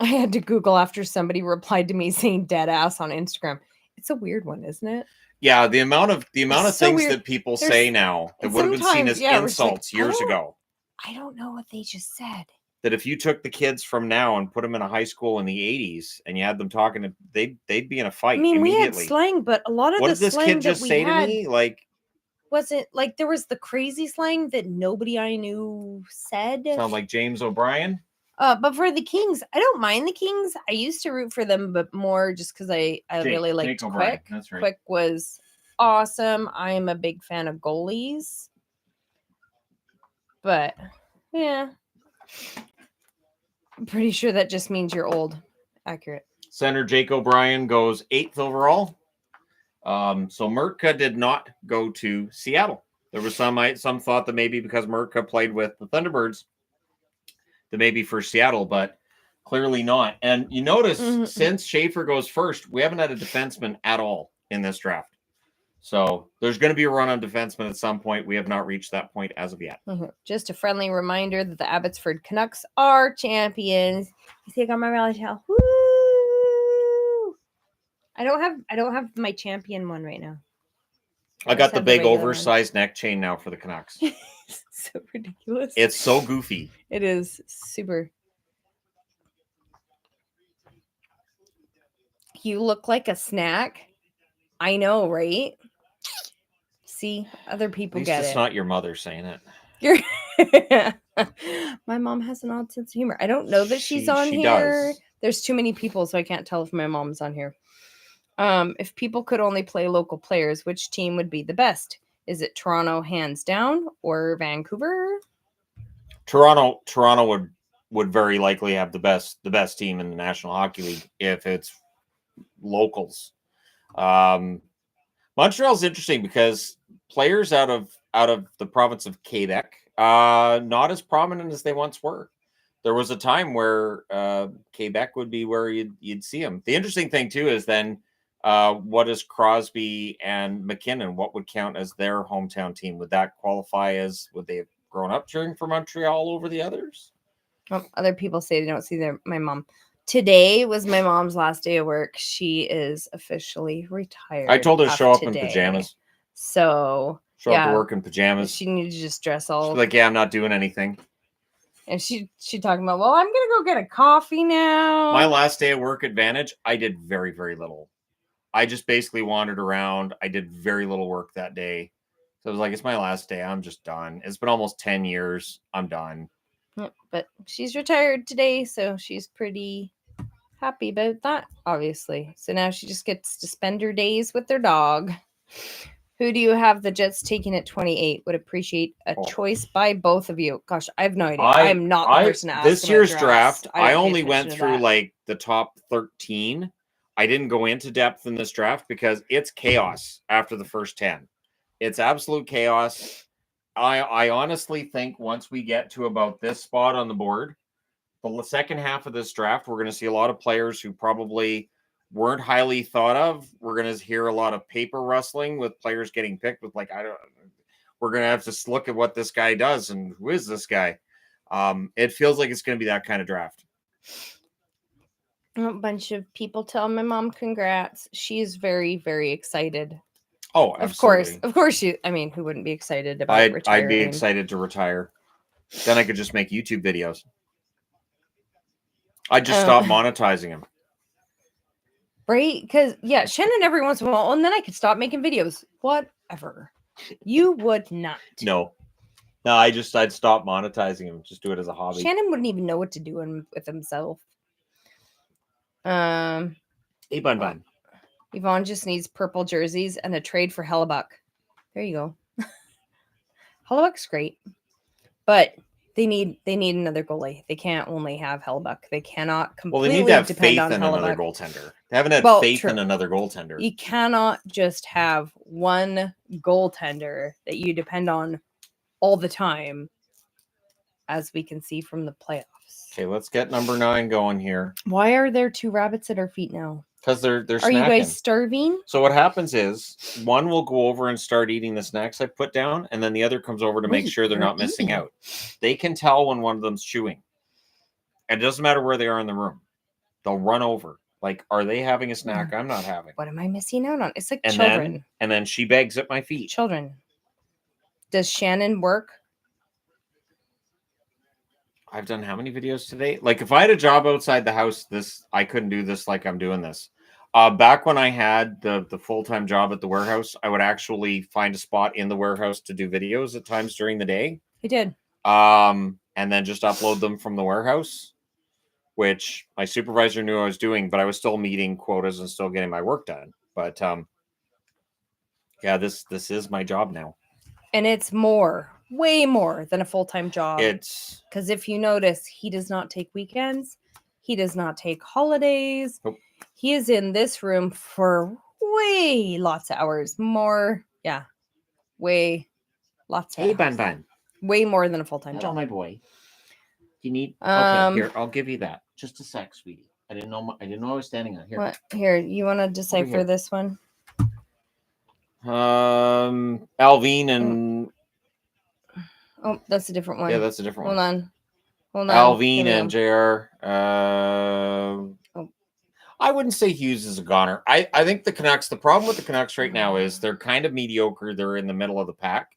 I had to Google after somebody replied to me saying dead ass on Instagram. It's a weird one, isn't it? Yeah, the amount of things that people say now that would have been seen as insults years ago. I don't know what they just said. That if you took the kids from now and put them in a high school in the 80s and you had them talking, they'd be in a fight immediately. We had slang, but a lot of the slang what did this kid just say to me? Like, wasn't like there was the crazy slang that nobody I knew said. Sound like James O'Brien? But for the Kings, I don't mind the Kings. I used to root for them, but more just because I really liked Quick. That's right. Quick was awesome. I am a big fan of goalies. But, yeah. I'm pretty sure that just means you're old. Accurate. Center Jake O'Brien goes 8th overall. So Murtka did not go to Seattle. There was some thought that maybe because Murtka played with the Thunderbirds, that maybe for Seattle, but clearly not. And you notice since Schaefer goes first, we haven't had a defenseman at all in this draft. So there's going to be a run on defenseman at some point. We have not reached that point as of yet. Just a friendly reminder that the Abbotsford Canucks are champions. You see, I got my rally towel. Woo! I don't have my champion one right now. I got the big oversized neck chain now for the Canucks. So ridiculous. It's so goofy. It is super. You look like a snack. I know, right? See, other people get it. It's not your mother saying it. My mom has an odd sense of humor. I don't know that she's on here. Does. There's too many people, so I can't tell if my mom's on here. If people could only play local players, which team would be the best? Is it Toronto hands down or Vancouver? Toronto would very likely have the best team in the National Hockey League if it's locals. Montreal's interesting because players out of the province of Quebec, not as prominent as they once were. There was a time where Quebec would be where you'd see them. The interesting thing too is then what is Crosby and McKinnon? What would count as their hometown team? Would that qualify as, would they have grown up cheering for Montreal over the others? Other people say they don't see my mom. Today was my mom's last day of work. She is officially retired. I told her to show up in pajamas. So show up to work in pajamas. She needed to just dress all like, yeah, I'm not doing anything. And she talking about, well, I'm gonna go get a coffee now. My last day of work at Vantage, I did very, very little. I just basically wandered around. I did very little work that day. So I was like, it's my last day. I'm just done. It's been almost 10 years. I'm done. But she's retired today, so she's pretty happy about that, obviously. So now she just gets to spend her days with their dog. Who do you have the Jets taking at 28? Would appreciate a choice by both of you. Gosh, I have no idea. I'm not the person to ask this about year's drafts. draft. I only went through like the top 13. I didn't go into depth in this draft because it's chaos after the first 10. It's absolute chaos. I honestly think once we get to about this spot on the board, the second half of this draft, we're going to see a lot of players who probably weren't highly thought of. We're going to hear a lot of paper rustling with players getting picked with like, we're going to have to look at what this guy does and who is this guy. It feels like it's going to be that kind of draft. A bunch of people tell my mom congrats. She's very, very excited. Oh, absolutely. Of course she, I mean, who wouldn't be excited about retiring? I'd be excited to retire. Then I could just make YouTube videos. I'd just stop monetizing them. Right? Because, yeah, Shannon every once in a while, and then I could stop making videos. Whatever. You would not. No, I'd stop monetizing them. Just do it as a hobby. Shannon wouldn't even know what to do with himself. Hey, Bun. Yvonne just needs purple jerseys and a trade for Hellebuck. There you go. Hellebuck's great, but they need another goalie. They can't only have Hellebuck. They cannot completely they need to have depend faith on in Hellebuck. Another goaltender. They haven't had faith in another goaltender. You cannot just have one goaltender that you depend on all the time, as we can see from the playoffs. Okay, let's get number 9 going here. Why are there 2 rabbits at our feet now? Because they're snacking. Are you guys starving? So what happens is one will go over and start eating the snacks I put down, and then the other comes over to make sure they're not missing out. They can tell when one of them's chewing. And it doesn't matter where they are in the room. They'll run over. Like, are they having a snack I'm not having? What am I missing out on? It's like children. And then she begs at my feet. Children. Does Shannon work? I've done how many videos today? Like, if I had a job outside the house, I couldn't do this like I'm doing this. Back when I had the full-time job at the warehouse, I would actually find a spot in the warehouse to do videos at times during the day. He did. And then just upload them from the warehouse, which my supervisor knew I was doing, but I was still meeting quotas and still getting my work done. But yeah, this is my job now. And it's way more than a full-time job. It's because if you notice, he does not take weekends. He does not take holidays. Nope. He is in this room for way lots of hours. More, yeah. Way lots of hours. Hey, Bun. Way more than a full-time job. Hello, my boy. Do you need okay, here, I'll give you that. Just a sec, sweetie. I didn't know I was standing on here. What? Here, you want to decipher this one? Alvin and oh, that's a different one. Yeah, that's a different one. Hold on. Alvin and JR. I wouldn't say Hughes is a goner. I think the Canucks, the problem with the Canucks right now is they're kind of mediocre. They're in the middle of the pack.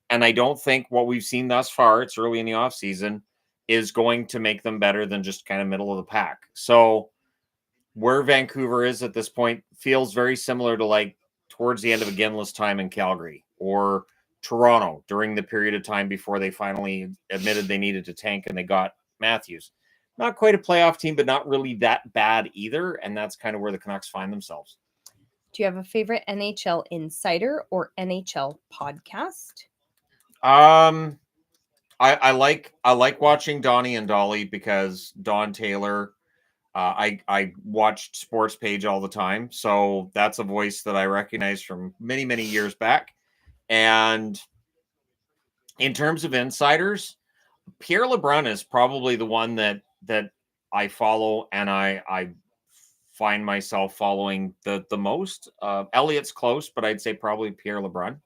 And I don't think what we've seen thus far, it's early in the offseason, is going to make them better than just kind of middle of the pack. So where Vancouver is at this point feels very similar to like towards the end of a Ginless time in Calgary or Toronto during the period of time before they finally admitted they needed to tank and they got Matthews. Not quite a playoff team, but not really that bad either. And that's kind of where the Canucks find themselves. Do you have a favorite NHL insider or NHL podcast? I like watching Donnie and Dolly because Don Taylor. I watched Sports Page all the time, so that's a voice that I recognize from many years back. And in terms of insiders, Pierre LeBrun is probably the one that I follow, and I find myself following the most. Elliot's close, but I'd say probably Pierre LeBrun.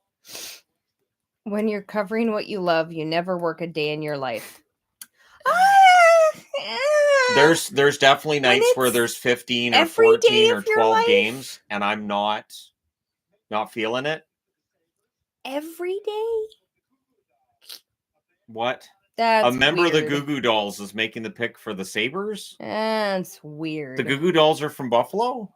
When you're covering what you love, you never work a day in your life. There's definitely nights where there's 15 or 14 or 12 games, and I'm not feeling it. Every day? What? That's a member weird. of the Goo Goo Dolls is making the pick for the Sabres? That's weird. The Goo Goo Dolls are from Buffalo?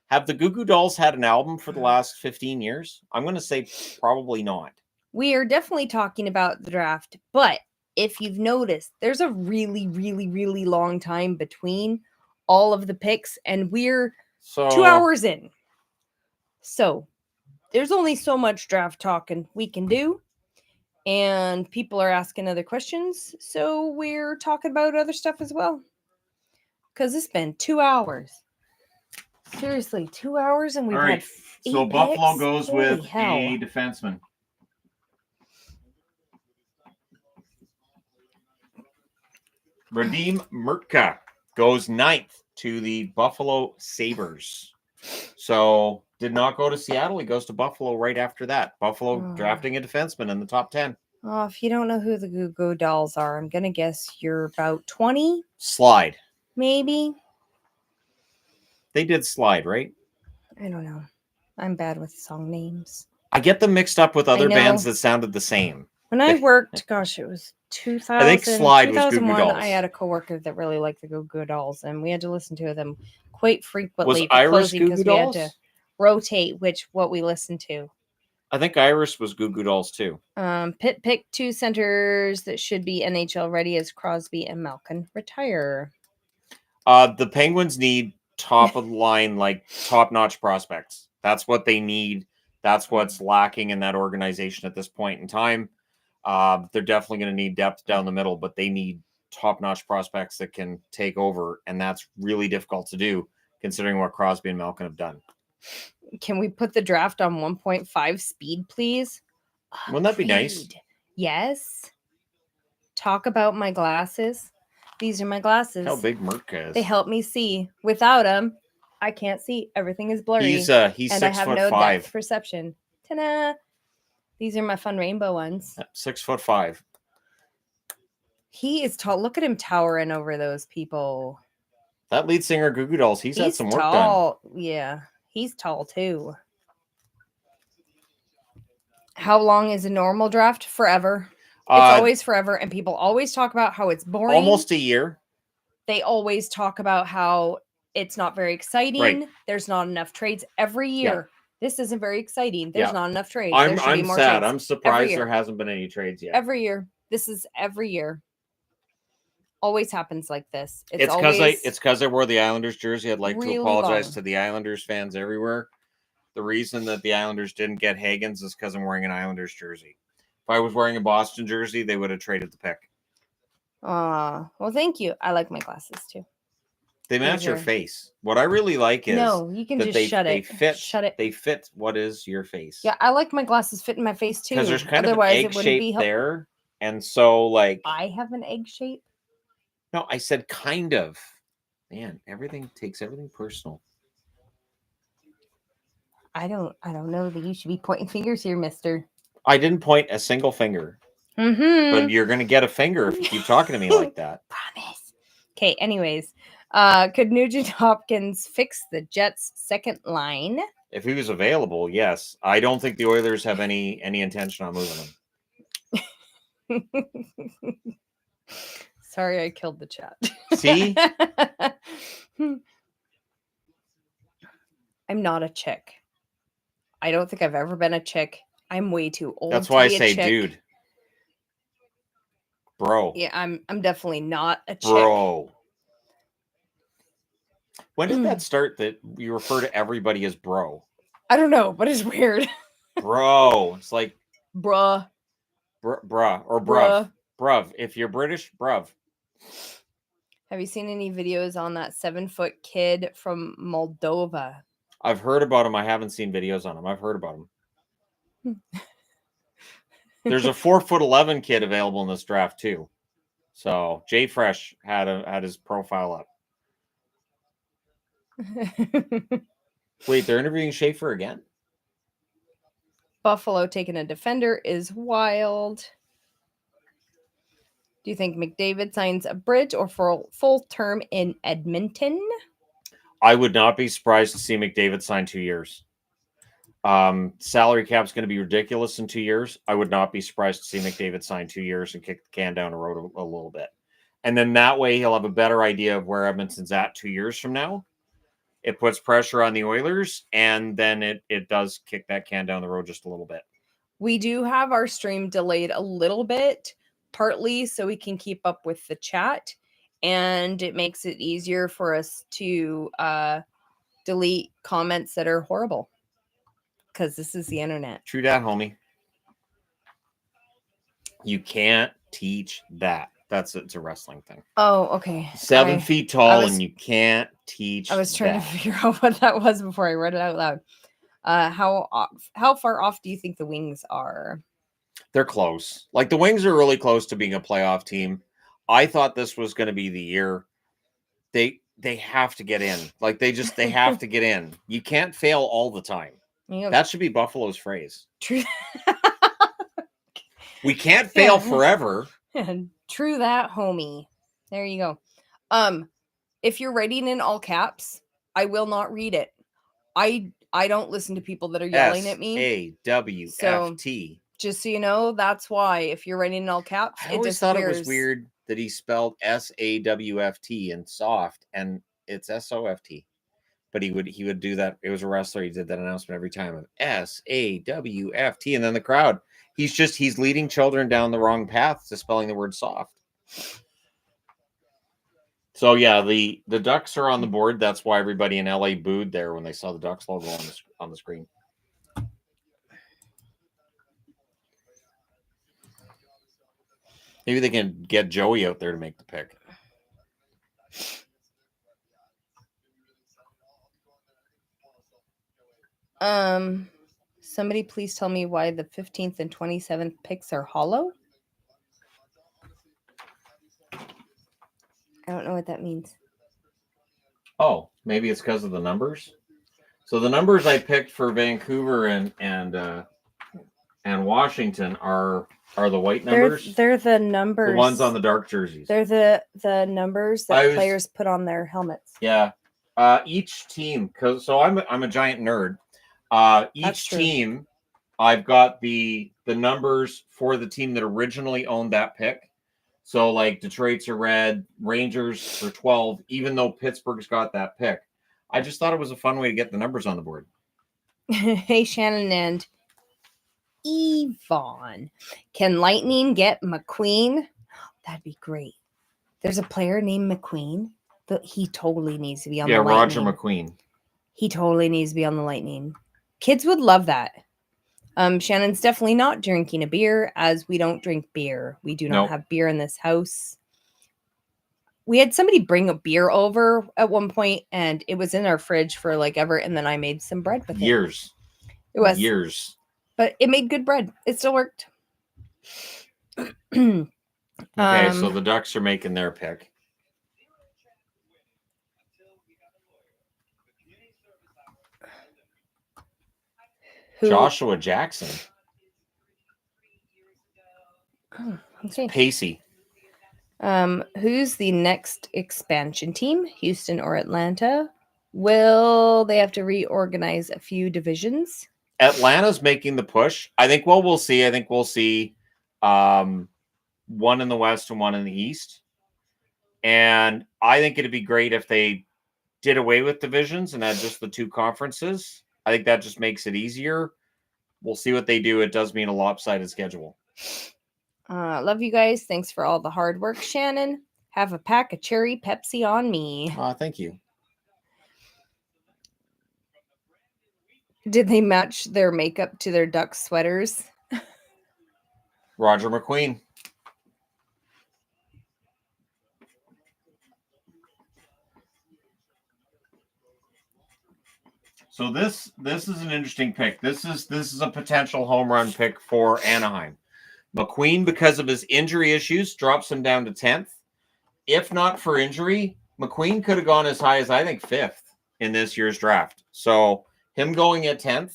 Have the Goo Goo Dolls had an album for the last 15 years? I'm going to say probably not. We are definitely talking about the draft, but if you've noticed, there's a really long time between all of the picks, and we're 2 hours in. So there's only so much draft talking we can do, and people are asking other questions, so we're talking about other stuff as well. Because it's been 2 hours. Seriously, 2 hours, and we've had 8 so Buffalo picks? goes Holy with hell. a defenseman. Radim Murtka goes 9th to the Buffalo Sabres. So did not go to Seattle. He goes to Buffalo right after that. Buffalo drafting a defenseman in the top 10. Oh, if you don't know who the Goo Goo Dolls are, I'm going to guess you're about 20? Slide. Maybe? They did Slide, right? I don't know. I'm bad with song names. I get them mixed up with other bands that sounded the same. When I worked, gosh, it was 2000. I think Slide was Goo Goo Dolls. I had a coworker that really liked the Goo Goo Dolls, and we had to listen to them quite frequently. Was Iris Goo Goo Dolls? We had to rotate what we listened to. I think Iris was Goo Goo Dolls too. Pitt picked 2 centers that should be NHL ready as Crosby and Malkin retire. The Penguins need top of the line, like top-notch prospects. That's what they need. That's what's lacking in that organization at this point in time. They're definitely going to need depth down the middle, but they need top-notch prospects that can take over, and that's really difficult to do considering what Crosby and Malkin have done. Can we put the draft on 1.5 speed, please? Wouldn't that be nice? Yes. Talk about my glasses. These are my glasses. How big Murtka is. They help me see. Without them, I can't see. Everything is blurry. He's and 6'5". I have no depth perception. Ta-da! These are my fun rainbow ones. 6'5". He is tall. Look at him towering over those people. That lead singer Goo Goo Dolls, he's had some work done. Yeah, he's tall too. How long is a normal draft? Forever. It's always forever, and people always talk about how it's boring. Almost a year. They always talk about how it's not very exciting. Right. There's not enough trades every year. Yeah. This isn't very exciting. There's not enough trades. I'm sad. I'm surprised there hasn't been any trades yet. Every year. This is every year. Always happens like this. It's because I wore the Islanders jersey. I'd like to apologize to the Islanders fans everywhere. The reason that the Islanders didn't get Higgins is because I'm wearing an Islanders jersey. If I was wearing a Boston jersey, they would have traded the pick. Well, thank you. I like my glasses too. They match your face. What I really like is you can just shut it. Shut it. They fit what is your face. Yeah, I like my glasses fitting my face too. Because there's kind of an egg shape there, and so like I have an egg shape. No, I said kind of. Man, everything takes everything personal. I don't know that you should be pointing fingers here, mister. I didn't point a single finger. But you're going to get a finger if you keep talking to me like that. Promise. Okay, anyways. Could Nugent Hopkins fix the Jets' second line? If he was available, yes. I don't think the Oilers have any intention on moving him. Sorry, I killed the chat. See? I'm not a chick. I don't think I've ever been a chick. I'm way too old. That's why I say dude. Bro. Yeah, I'm definitely not a chick. Bro. When did that start that you refer to everybody as bro? I don't know, but it's weird. Bro. It's like bruh. Bruh or Bruh. bruv. If you're British, bruv. Have you seen any videos on that 7-foot kid from Moldova? I've heard about him. I haven't seen videos on him. I've heard about him. There's a 4'11" kid available in this draft too. So Jay Fresh had his profile up. Wait, they're interviewing Schaefer again? Buffalo taking a defender is wild. Do you think McDavid signs a bridge or full term in Edmonton? I would not be surprised to see McDavid sign 2 years. Salary cap's going to be ridiculous in 2 years. I would not be surprised to see McDavid sign 2 years and kick the can down the road a little bit. And then that way he'll have a better idea of where Edmonton's at 2 years from now. It puts pressure on the Oilers, and then it does kick that can down the road just a little bit. We do have our stream delayed a little bit, partly so we can keep up with the chat, and it makes it easier for us to delete comments that are horrible, because this is the internet. True that, homie. You can't teach that. It's a wrestling thing. Oh, okay. 7 feet tall, and you can't teach. I was trying to figure out what that was before I read it out loud. How far off do you think the Wings are? They're close. Like, the Wings are really close to being a playoff team. I thought this was going to be the year. They have to get in. Like, they have to get in. You can't fail all the time. That should be Buffalo's phrase. True. We can't fail forever. True that, homie. There you go. If you're writing in all caps, I will not read it. I don't listen to people that are yelling at me. SAWFT. Just so you know, that's why if you're writing in all caps, I always thought it was weird that he spelled SAWFT and soft, and it's SOFT. But he would do that. It was a wrestler. He did that announcement every time of SAWFT, and then the crowd. He's leading children down the wrong path to spelling the word soft. So yeah, the Ducks are on the board. That's why everybody in LA booed there when they saw the Ducks logo on the screen. Maybe they can get Joey out there to make the pick. Somebody please tell me why the 15th and 27th picks are hollow. I don't know what that means. Oh, maybe it's because of the numbers. So the numbers I picked for Vancouver and Washington are the white numbers. They're the numbers. The ones on the dark jerseys. They're the numbers that players put on their helmets. Yeah. Each team, so I'm a giant nerd. Each team, I've got the numbers for the team that originally owned that pick. So like Detroit's are red, Rangers are 12, even though Pittsburgh's got that pick. I just thought it was a fun way to get the numbers on the board. Hey, Shannon and Yvonne. Can Lightning get McQueen? That'd be great. There's a player named McQueen. He totally needs to be on the Lightning. Yeah, Roger McQueen. He totally needs to be on the Lightning. Kids would love that. Shannon's definitely not drinking a beer, as we don't drink beer. We do not have beer in this house. We had somebody bring a beer over at one point, and it was in our fridge for like ever, and then I made some bread with it. Years. It was years. But it made good bread. It still worked. Okay, so the Ducks are making their pick. Joshua Jackson. Okay. Pacey. Who's the next expansion team? Houston or Atlanta? Will they have to reorganize a few divisions? Atlanta's making the push. I think we'll see. I think we'll see one in the West and one in the East. And I think it'd be great if they did away with divisions and had just the two conferences. I think that just makes it easier. We'll see what they do. It does mean a lopsided schedule. Love you guys. Thanks for all the hard work, Shannon. Have a pack of cherry Pepsi on me. Thank you. Did they match their makeup to their duck sweaters? Roger McQueen. So this is an interesting pick. This is a potential home run pick for Anaheim. McQueen, because of his injury issues, drops him down to 10th. If not for injury, McQueen could have gone as high as, I think, 5th in this year's draft. So him going at 10th,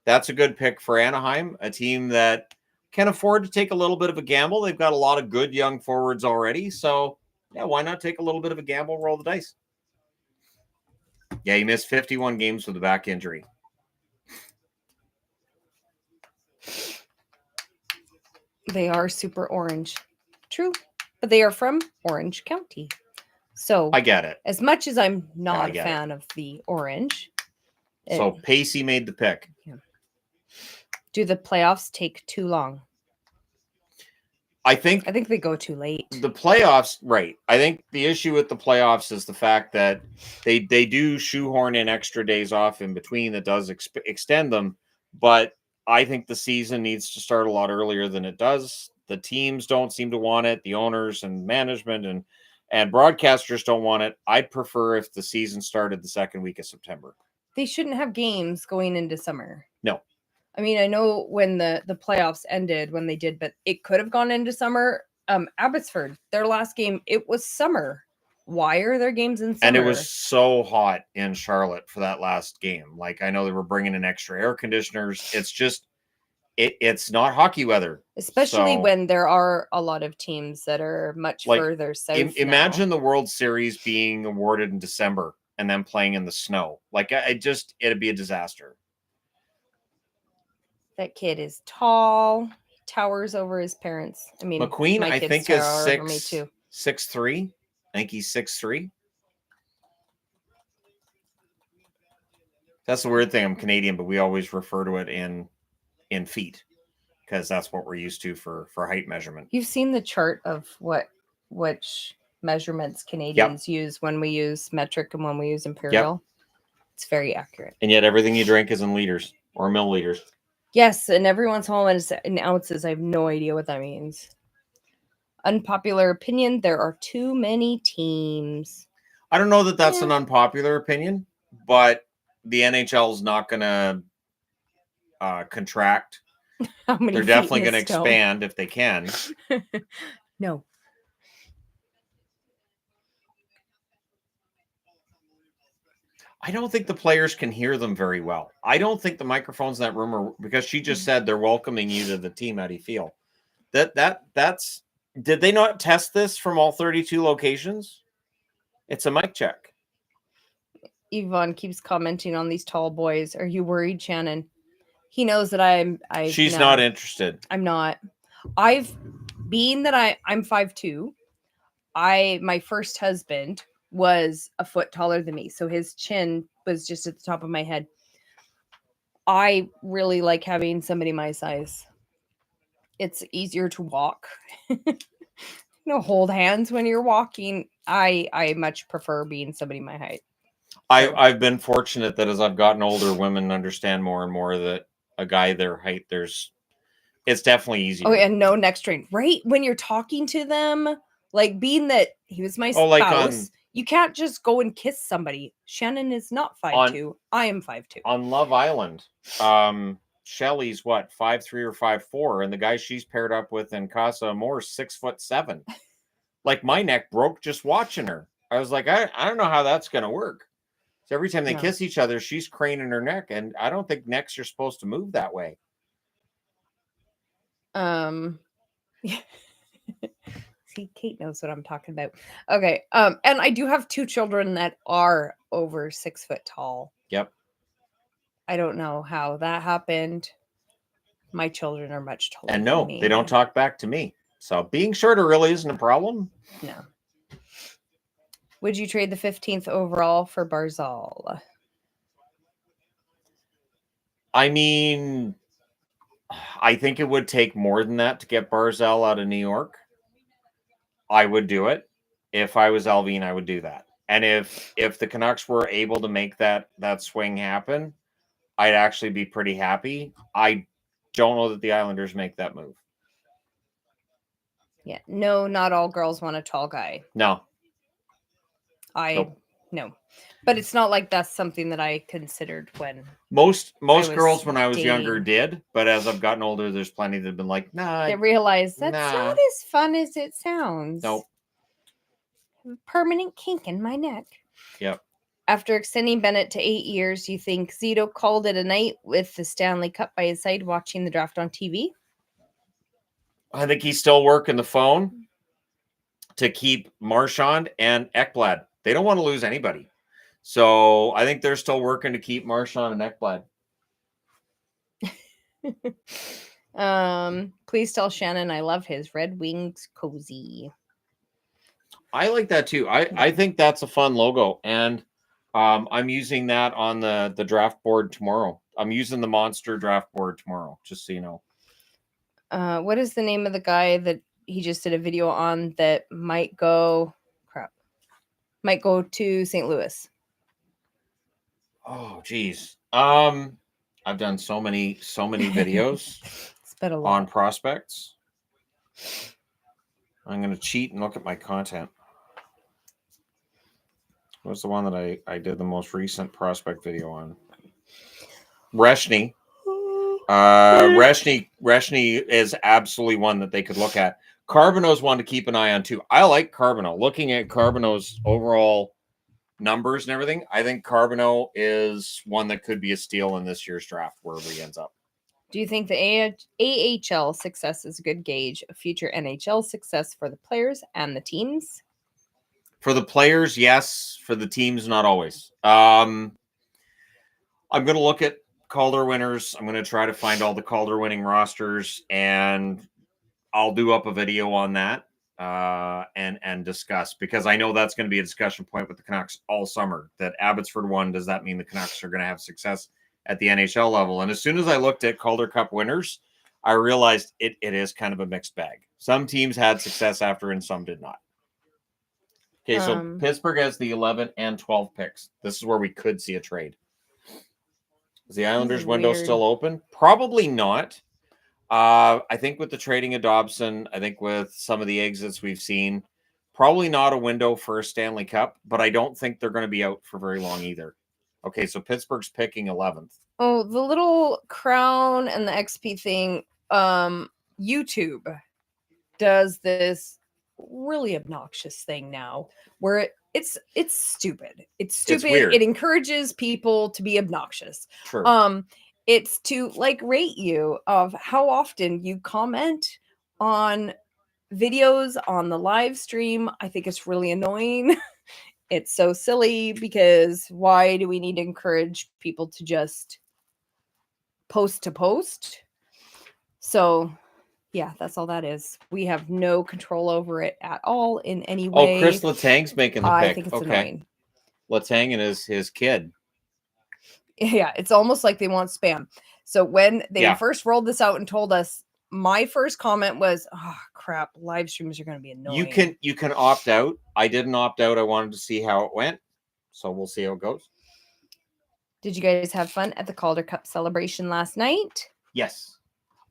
that's a good pick for Anaheim, a team that can afford to take a little bit of a gamble. They've got a lot of good young forwards already. So, yeah, why not take a little bit of a gamble, roll the dice? Yeah, he missed 51 games with a back injury. They are super orange. True. But they are from Orange County. So I get it. as much as I'm not Yeah, a fan of the orange. So Pacey made the pick. Yeah. Do the playoffs take too long? I think they go too late. The playoffs, right. I think the issue with the playoffs is the fact that they do shoehorn in extra days off in between that does extend them. But I think the season needs to start a lot earlier than it does. The teams don't seem to want it. The owners and management and broadcasters don't want it. I'd prefer if the season started the second week of September. They shouldn't have games going into summer. No. I mean, I know when the playoffs ended when they did, but it could have gone into summer. Abbotsford, their last game, it was summer. Why are their games in summer? And it was so hot in Charlotte for that last game. Like, I know they were bringing in extra air conditioners. It's just, it's not hockey weather. Especially when there are a lot of teams that are much further south. Imagine the World Series being awarded in December and then playing in the snow. Like, it'd be a disaster. That kid is tall, towers over his parents. I mean, McQueen, I think, is 6'3". I think he's 6'3". That's the weird thing. I'm Canadian, but we always refer to it in feet because that's what we're used to for height measurement. You've seen the chart of which measurements Canadians use when we use metric and when we use imperial. Yep. It's very accurate. And yet everything you drink is in liters or milliliters. Yes, and everyone's home is in ounces. I have no idea what that means. Unpopular opinion, there are too many teams. I don't know that that's an unpopular opinion, but the NHL is not going to contract. They're definitely going to expand if they can. No. I don't think the players can hear them very well. I don't think the microphones in that room are, because she just said they're welcoming you to the team. How do you feel? That's did they not test this from all 32 locations? It's a mic check. Yvonne keeps commenting on these tall boys. Are you worried, Shannon? He knows that She's not interested. I'm not. I'm 5'2". My first husband was a foot taller than me, so his chin was just at the top of my head. I really like having somebody my size. It's easier to walk. Hold hands when you're walking. I much prefer being somebody my height. I've been fortunate that as I've gotten older, women understand more and more that a guy their height, it's definitely easier. Oh, and no neck strain. Right? When you're talking to them, like being that he was my spouse, you can't just go and kiss somebody. Shannon is not 5'2". I am 5'2". On Love Island, Shelly's what, 5'3" or 5'4", and the guy she's paired up with in Casa Amor's 6'7". Like, my neck broke just watching her. I was like, I don't know how that's gonna work. So every time they kiss each other, she's craning her neck, and I don't think necks are supposed to move that way. See, Kate knows what I'm talking about. Okay. And I do have 2 children that are over 6 foot tall. Yep. I don't know how that happened. My children are much taller. And no, they don't talk back to me. So being shorter really isn't a problem. No. Would you trade the 15th overall for Barzal? I mean, I think it would take more than that to get Barzal out of New York. I would do it. If I was Alvin, I would do that. And if the Canucks were able to make that swing happen, I'd actually be pretty happy. I don't know that the Islanders make that move. Yeah. No, not all girls want a tall guy. No. No. But it's not like that's something that I considered when Most was girls when I was younger dating. did, but as I've gotten older, there's plenty that have been like, nah, they realized that's nah. not as fun as it sounds. Nope. Permanent kink in my neck. Yep. After extending Bennett to 8 years, you think Zito called it a night with the Stanley Cup by his side watching the draft on TV? I think he's still working the phone to keep Marchand and Ekblad. They don't want to lose anybody. So I think they're still working to keep Marchand and Ekblad. Please tell Shannon I love his Red Wings cozy. I like that too. I think that's a fun logo. And I'm using that on the draft board tomorrow. I'm using the monster draft board tomorrow, just so you know. What is the name of the guy that he just did a video on that might go to St. Louis? Oh, geez. I've done so many videos It's been a lot on prospects. I'm going to cheat and look at my content. What's the one that I did the most recent prospect video on? Reshny. Reshny is absolutely one that they could look at. Carbonneau's one to keep an eye on too. I like Carbonneau. Looking at Carbonneau's overall numbers and everything, I think Carbonneau is one that could be a steal in this year's draft wherever he ends up. Do you think the AHL success is a good gauge of future NHL success for the players and the teams? For the players, yes. For the teams, not always. I'm going to look at Calder winners. I'm going to try to find all the Calder winning rosters, and I'll do up a video on that and discuss, because I know that's going to be a discussion point with the Canucks all summer. That Abbotsford won, does that mean the Canucks are going to have success at the NHL level? And as soon as I looked at Calder Cup winners, I realized it is kind of a mixed bag. Some teams had success after and some did not. Okay, so Pittsburgh has the 11 and 12 picks. This is where we could see a trade. Is the Islanders window still open? Probably not. I think with the trading of Dobson, I think with some of the exits we've seen, probably not a window for a Stanley Cup, but I don't think they're going to be out for very long either. Okay, so Pittsburgh's picking 11th. Oh, the little crown and the XP thing. YouTube does this really obnoxious thing now where it's stupid. It's stupid. It encourages people to be obnoxious. Sure. It's to rate you of how often you comment on videos on the live stream. I think it's really annoying. It's so silly, because why do we need to encourage people to just post to post? So yeah, that's all that is. We have no control over it at all in any way. Oh, Chris Letang's making the pick. I think it's annoying. Letang and his kid. Yeah, it's almost like they want spam. So when they first rolled this out and told us, my first comment was, "Oh crap, live streams are going to be annoying." You can opt out. I didn't opt out. I wanted to see how it went, so we'll see how it goes. Did you guys have fun at the Calder Cup celebration last night? Yes.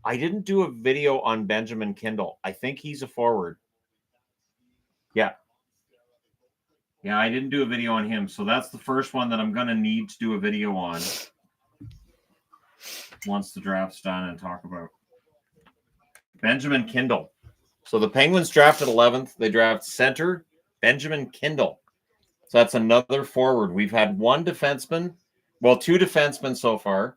I didn't do a video on Benjamin Kindle. I think he's a forward. Yeah. Yeah, I didn't do a video on him. So that's the first one that I'm going to need to do a video on once the draft's done and talk about. Benjamin Kindle. So the Penguins drafted 11th. They draft center Benjamin Kindle. So that's another forward. We've had one defenseman. Well, two defensemen so far.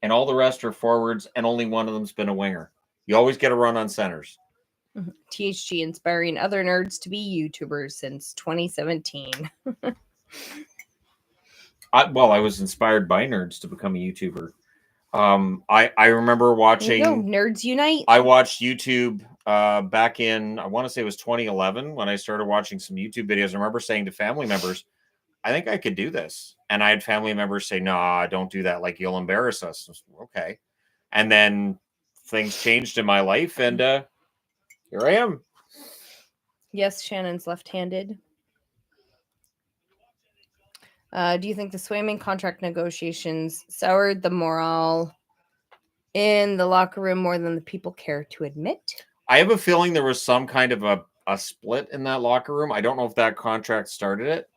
And all the rest are forwards, and only one of them's been a winger. You always get a run on centers. THG inspiring other nerds to be YouTubers since 2017. I was inspired by nerds to become a YouTuber. I remember watching Nerds Unite. I watched YouTube back in, I want to say it was 2011 when I started watching some YouTube videos. I remember saying to family members, I think I could do this. And I had family members say, "Nah, don't do that. Like, you'll embarrass us." Okay. And then things changed in my life, and here I am. Yes, Shannon's left-handed. Do you think the Swayman contract negotiations soured the morale in the locker room more than the people care to admit? I have a feeling there was some kind of a split in that locker room. I don't know if that contract started it.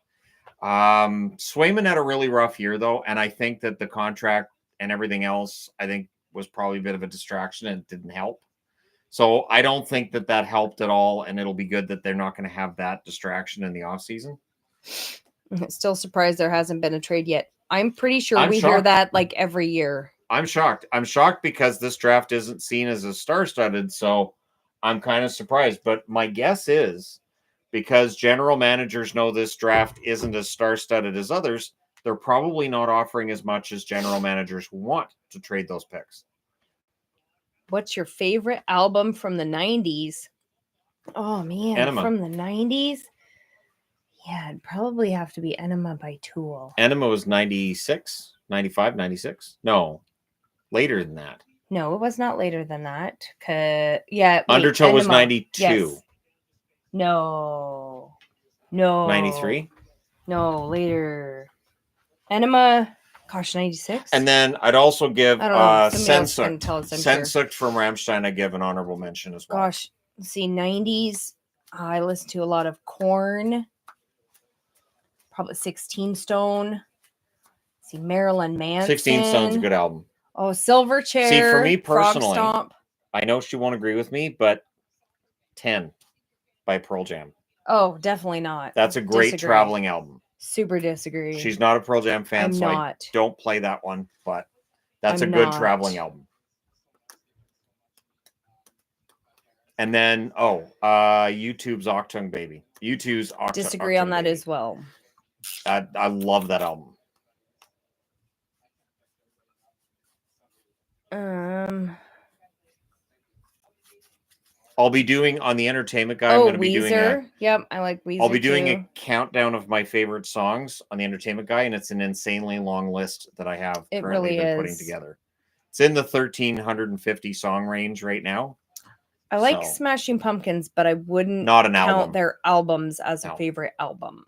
Swayman had a really rough year, though, and I think that the contract and everything else, I think, was probably a bit of a distraction and it didn't help. So I don't think that helped at all, and it'll be good that they're not going to have that distraction in the offseason. Still surprised there hasn't been a trade yet. I'm pretty sure we hear that like every year. I'm shocked. I'm shocked because this draft isn't seen as a star-studded, so I'm kind of surprised. But my guess is because general managers know this draft isn't as star-studded as others, they're probably not offering as much as general managers want to trade those picks. What's your favorite album from the 90s? Oh, man. Enema. From the 90s? Yeah, it'd probably have to be Enema by Tool. Enema was 96, 95, 96? No, later than that. No, it was not later than that. Yeah. Undertow was 92. Yes. No. 93? No, later. Enema, gosh, 96? And then I'd also give Sensucht. Sensucht from Rammstein, I give an honorable mention as well. Gosh, let's see, 90s. I listened to a lot of Korn. Probably 16 Stone. Let's see, Marilyn Manson. 16 Stone's a good album. Oh, Silverchair. See, for me personally, Frog Stomp. I know she won't agree with me, but 10 by Pearl Jam. Oh, definitely not. That's a great traveling album. Super disagree. She's not a Pearl Jam fan, so I don't play that one, but that's a good traveling album. And then, YouTube's Octung Baby. U2's Octung disagree on that Baby. as well. I love that album. I'll be doing on the Entertainment Guy. I'm going to be doing Yep, I like Weezer. I'll be doing a countdown of my favorite songs on the Entertainment Guy, and it's an insanely long list that I have currently been putting together. It's in the 1,350 song range right now. I like Smashing Pumpkins, but I wouldn't count their albums as a favorite album.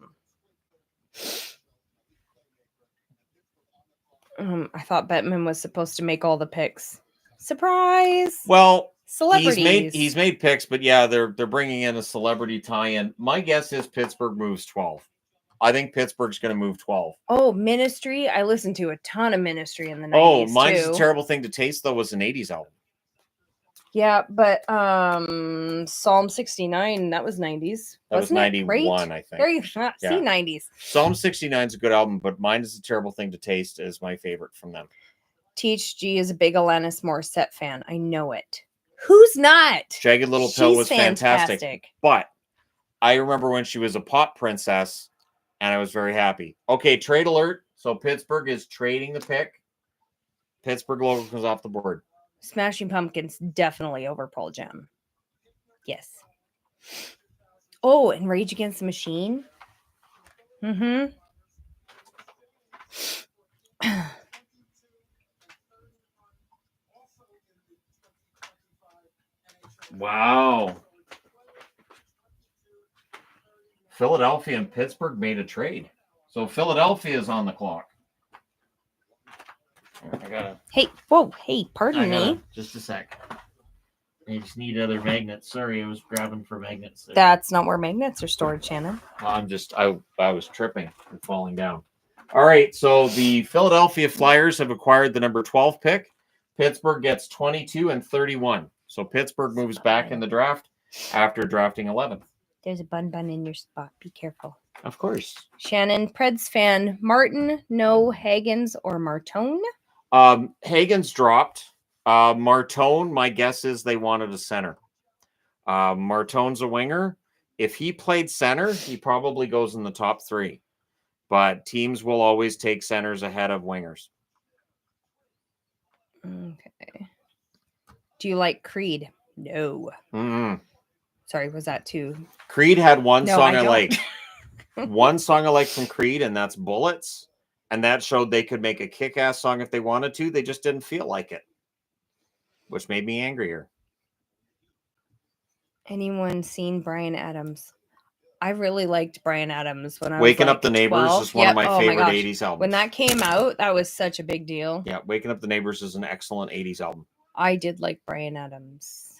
I thought Bettman was supposed to make all the picks. Surprise! Well, celebrities. He's made picks, but yeah, they're bringing in a celebrity tie-in. My guess is Pittsburgh moves 12. I think Pittsburgh's going to move 12. Oh, Ministry. I listened to a ton of Ministry in the 90s. Oh, Mine's a Terrible Thing to Taste, though, was an 80s album. Yeah, but Psalm 69, that was 90s. That was 91, I think. There you see, 90s. Psalm 69 is a good album, but Mine is a Terrible Thing to Taste is my favorite from them. THG is a big Alanis Morissette fan. I know it. Who's not? Jagged Little Pill was fantastic. But I remember when she was a pop princess, and I was very happy. Okay, trade alert. So Pittsburgh is trading the pick. Pittsburgh logo comes off the board. Smashing Pumpkins definitely over Pearl Jam. Yes. Oh, and Rage Against the Machine. Wow. Philadelphia and Pittsburgh made a trade. So Philadelphia is on the clock. Hey, pardon me. Just a sec. I just need other magnets. Sorry, I was grabbing for magnets there. That's not where magnets are stored, Shannon. I was tripping and falling down. All right, so the Philadelphia Flyers have acquired the number 12 pick. Pittsburgh gets 22 and 31. So Pittsburgh moves back in the draft after drafting 11th. There's a bun in your spot. Be careful. Of course. Shannon, Preds fan. Martin, no, Hagens, or Martone? Hagen's dropped. Martone, my guess is they wanted a center. Martone's a winger. If he played center, he probably goes in the top 3. But teams will always take centers ahead of wingers. Okay. Do you like Creed? No. Mm-mm. Sorry, was that too? Creed had one song I like. One song I like from Creed, and that's Bullets. And that showed they could make a kick-ass song if they wanted to. They just didn't feel like it, which made me angrier. Anyone seen Bryan Adams? I really liked Bryan Adams when I was Waking Up the Neighbors 12. is one of my favorite 80s albums. When that came out, that was such a big deal. Yeah, Waking Up the Neighbors is an excellent 80s album. I did like Bryan Adams.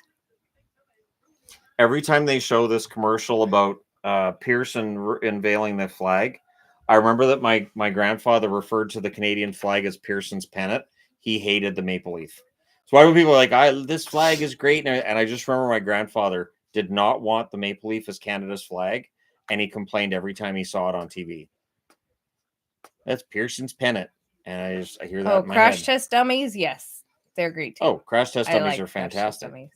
every time they show this commercial about Pearson unveiling the flag, I remember that my grandfather referred to the Canadian flag as Pearson's pennant. He hated the maple leaf. So why when people are like, this flag is great, and I just remember my grandfather did not want the maple leaf as Canada's flag, and he complained every time he saw it on TV. That's Pearson's pennant, and I hear that in my Crash head. Test Dummies, yes, they're great too. Oh, Crash Test Dummies like are fantastic. Dummies.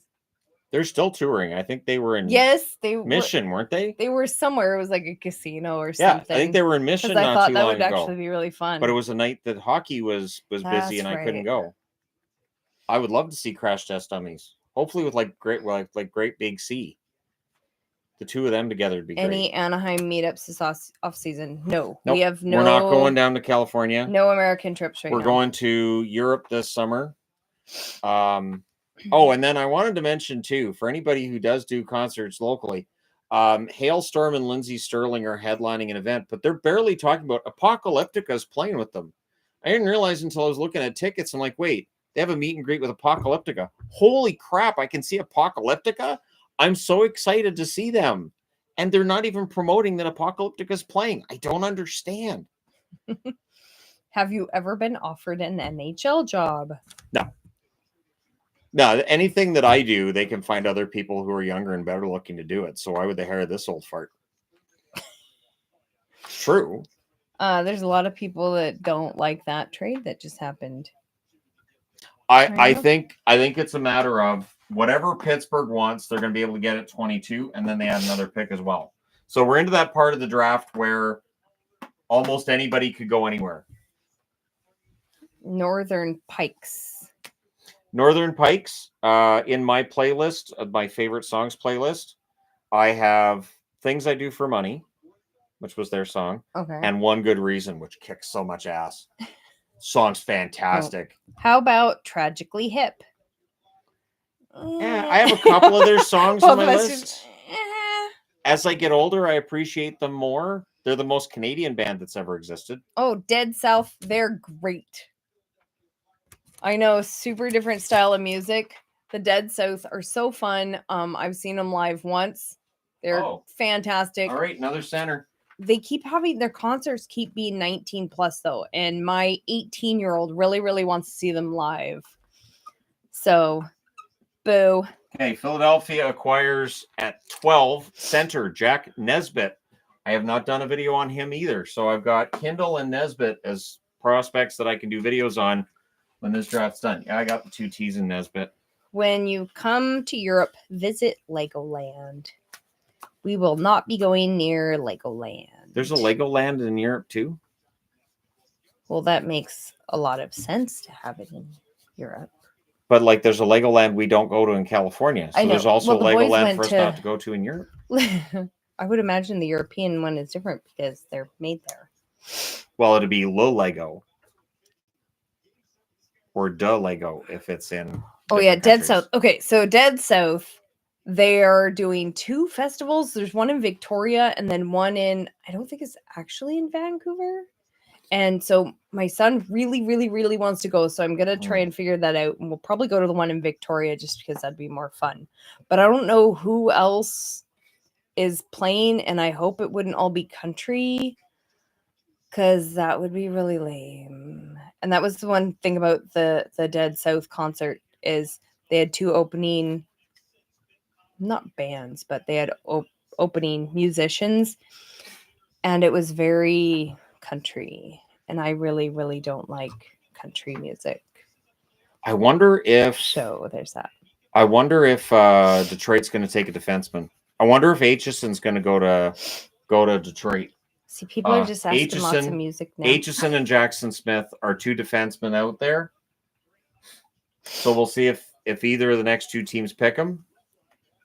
They're still touring. I think they were in Mission, weren't they? They were somewhere. It was like a casino or Yeah, something. I think they were in Mission I not thought too that long would ago. actually be really fun. But it was a night that hockey was busy and I couldn't go. I would love to see Crash Test Dummies. Hopefully with like Great Big C. The two of them together would be great. Any Anaheim meetups this off season? No. Nope. We have no. We're not going down to California. No American trips right now. We're going to Europe this summer. Oh, and then I wanted to mention too, for anybody who does do concerts locally, Hailstorm and Lindsey Sterling are headlining an event, but they're barely talking about Apocalyptica's playing with them. I didn't realize until I was looking at tickets. I'm like, wait, they have a meet and greet with Apocalyptica. Holy crap, I can see Apocalyptica. I'm so excited to see them. And they're not even promoting that Apocalyptica's playing. I don't understand. Have you ever been offered an NHL job? No, anything that I do, they can find other people who are younger and better looking to do it. So why would they hire this old fart? True. There's a lot of people that don't like that trade that just happened. I think it's a matter of whatever Pittsburgh wants, they're going to be able to get at 22, and then they add another pick as well. So we're into that part of the draft where almost anybody could go anywhere. Northern Pikes. Northern Pikes, in my playlist, my favorite songs playlist, I have Things I Do for Money, which was their song, and One Good Reason, which kicks so much ass. Song's fantastic. How about Tragically Hip? Yeah, I have a couple of their songs on my list. As I get older, I appreciate them more. They're the most Canadian band that's ever existed. Oh, Dead South, they're great. I know, super different style of music. The Dead South are so fun. I've seen them live once. They're fantastic. All right, another center. They keep having their concerts keep being 19 plus though, and my 18-year-old really, really wants to see them live. So, boo. Okay, Philadelphia acquires at 12 center Jack Nesbitt. I have not done a video on him either, so I've got Kindle and Nesbitt as prospects that I can do videos on when this draft's done. Yeah, I got the 2 T's in Nesbitt. When you come to Europe, visit Legoland. We will not be going near Legoland. There's a Legoland in Europe too? Well, that makes a lot of sense to have it in Europe. But like there's a Legoland we don't go to in California. So there's also a Legoland for us not to go to in Europe. I would imagine the European one is different because they're made there. Well, it'd be Lo Lego. Or Da Lego if it's in. Oh, yeah, Dead South. Okay, so Dead South, they are doing 2 festivals. There's one in Victoria and then one in, I don't think it's actually in Vancouver. And so my son really, really, really wants to go. So I'm going to try and figure that out. And we'll probably go to the one in Victoria just because that'd be more fun. But I don't know who else is playing. And I hope it wouldn't all be country because that would be really lame. And that was the one thing about the Dead South concert is they had 2 opening, not bands, but they had opening musicians. And it was very country. And I really, really don't like country music. I wonder if... So there's that. I wonder if Detroit's going to take a defenseman. I wonder if Aitchison's going to go to Detroit. See, people are just asking lots of music now. Aitchison and Jackson Smith are 2 defensemen out there. So we'll see if either of the next 2 teams pick them.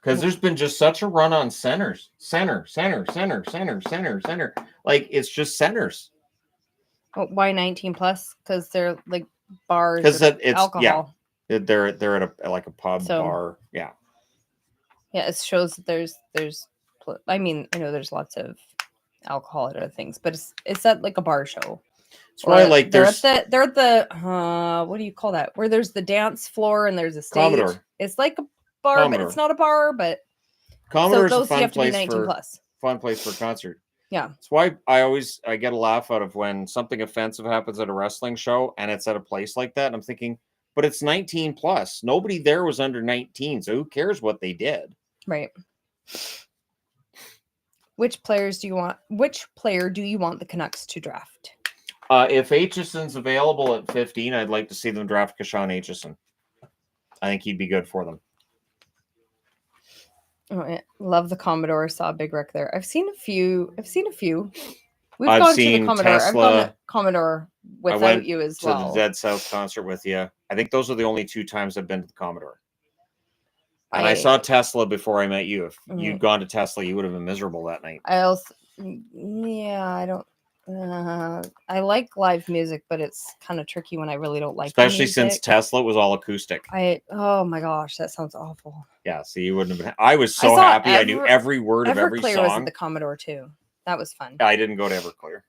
Because there's been just such a run on centers. Center. Like, it's just centers. Oh, why 19 plus? Because they're like bars. Because it's alcohol. Yeah, they're at a pub bar. Yeah. Yeah, it shows that there's. I mean, I know there's lots of alcohol and other things, but it's at like a bar show. That's why like they're at the what do you call that? Where there's the dance floor and there's a stage. Commodore. It's like a bar, but it's not a bar. But Commodore's so a those you fun have to be place 19 for plus. a concert. Yeah. That's why I get a laugh out of when something offensive happens at a wrestling show and it's at a place like that. And I'm thinking, but it's 19 plus. Nobody there was under 19, so who cares what they did? Right. Which player do you want the Canucks to draft? If Aitchison's available at 15, I'd like to see them draft Kashawn Aitchison. I think he'd be good for them. Oh, I love the Commodore. Saw a big wreck there. I've seen a few. We've I've gone to seen the Commodore. I've Tesla. gone to Commodore without you as to well. the Dead South concert with you. I think those are the only 2 times I've been to the Commodore. And I saw Tesla before I met you. If you'd gone to Tesla, you would have been miserable that night. I don't. I like live music, but it's kind of tricky when I really don't like. Especially since Tesla was all acoustic. Oh my gosh, that sounds awful. Yeah, so you wouldn't have been. I was so happy. I knew every word of every Everclear song. was at the Commodore too. That was fun. I didn't go to Everclear.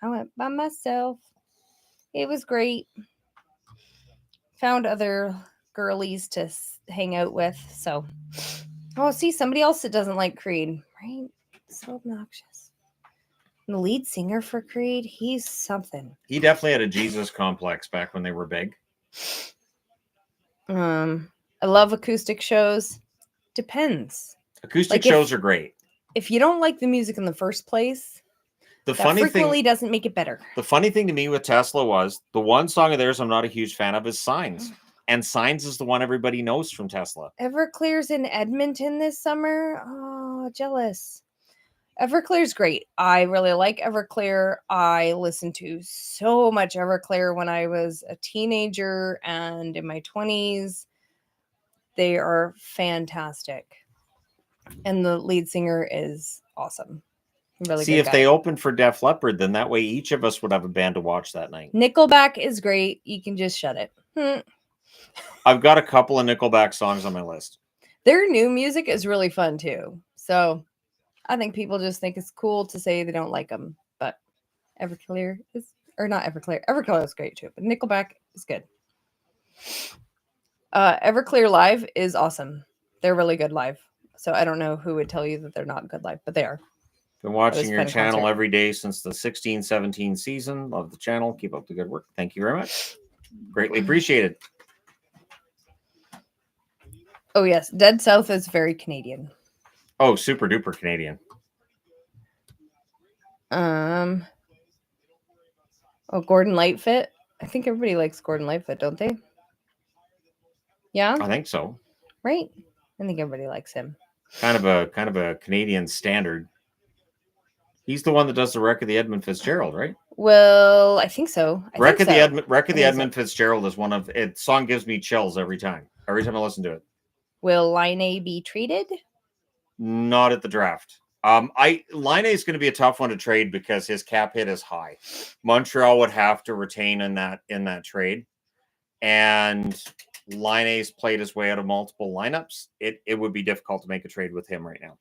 I went by myself. It was great. Found other girlies to hang out with. So, see somebody else that doesn't like Creed, right? So obnoxious. And the lead singer for Creed, he's something. He definitely had a Jesus complex back when they were big. I love acoustic shows. Depends. Acoustic shows are great. If you don't like the music in the first place, the that funny frequently thing doesn't make it better. The funny thing to me with Tesla was the one song of theirs I'm not a huge fan of is Signs. And Signs is the one everybody knows from Tesla. Everclear's in Edmonton this summer. Oh, jealous. Everclear's great. I really like Everclear. I listened to so much Everclear when I was a teenager and in my 20s. They are fantastic. And the lead singer is awesome. Really See, good if guy. they opened for Def Leppard, then that way each of us would have a band to watch that night. Nickelback is great. You can just shut it. I've got a couple of Nickelback songs on my list. Their new music is really fun too. So I think people just think it's cool to say they don't like them. But Everclear is, or not Everclear. Everclear is great too. But Nickelback is good. Everclear live is awesome. They're really good live. So I don't know who would tell you that they're not good live, but they are. Been watching your channel every day since the 16-17 season. Love the channel. Keep up the good work. Thank you very much. Greatly appreciated. Oh, yes. Dead South is very Canadian. Oh, super duper Canadian. Gordon Lightfoot. I think everybody likes Gordon Lightfoot, don't they? Yeah? I think so. Right? I think everybody likes him. Kind of a Canadian standard. He's the one that does the Wreck of the Edmund Fitzgerald, right? Well, I think so. Wreck of the Edmund Fitzgerald is one of it. Song gives me chills every time I listen to it. Will Laine be traded? Not at the draft. Laine is going to be a tough one to trade because his cap hit is high. Montreal would have to retain in that trade, and Laine's played his way out of multiple lineups. It would be difficult to make a trade with him right now.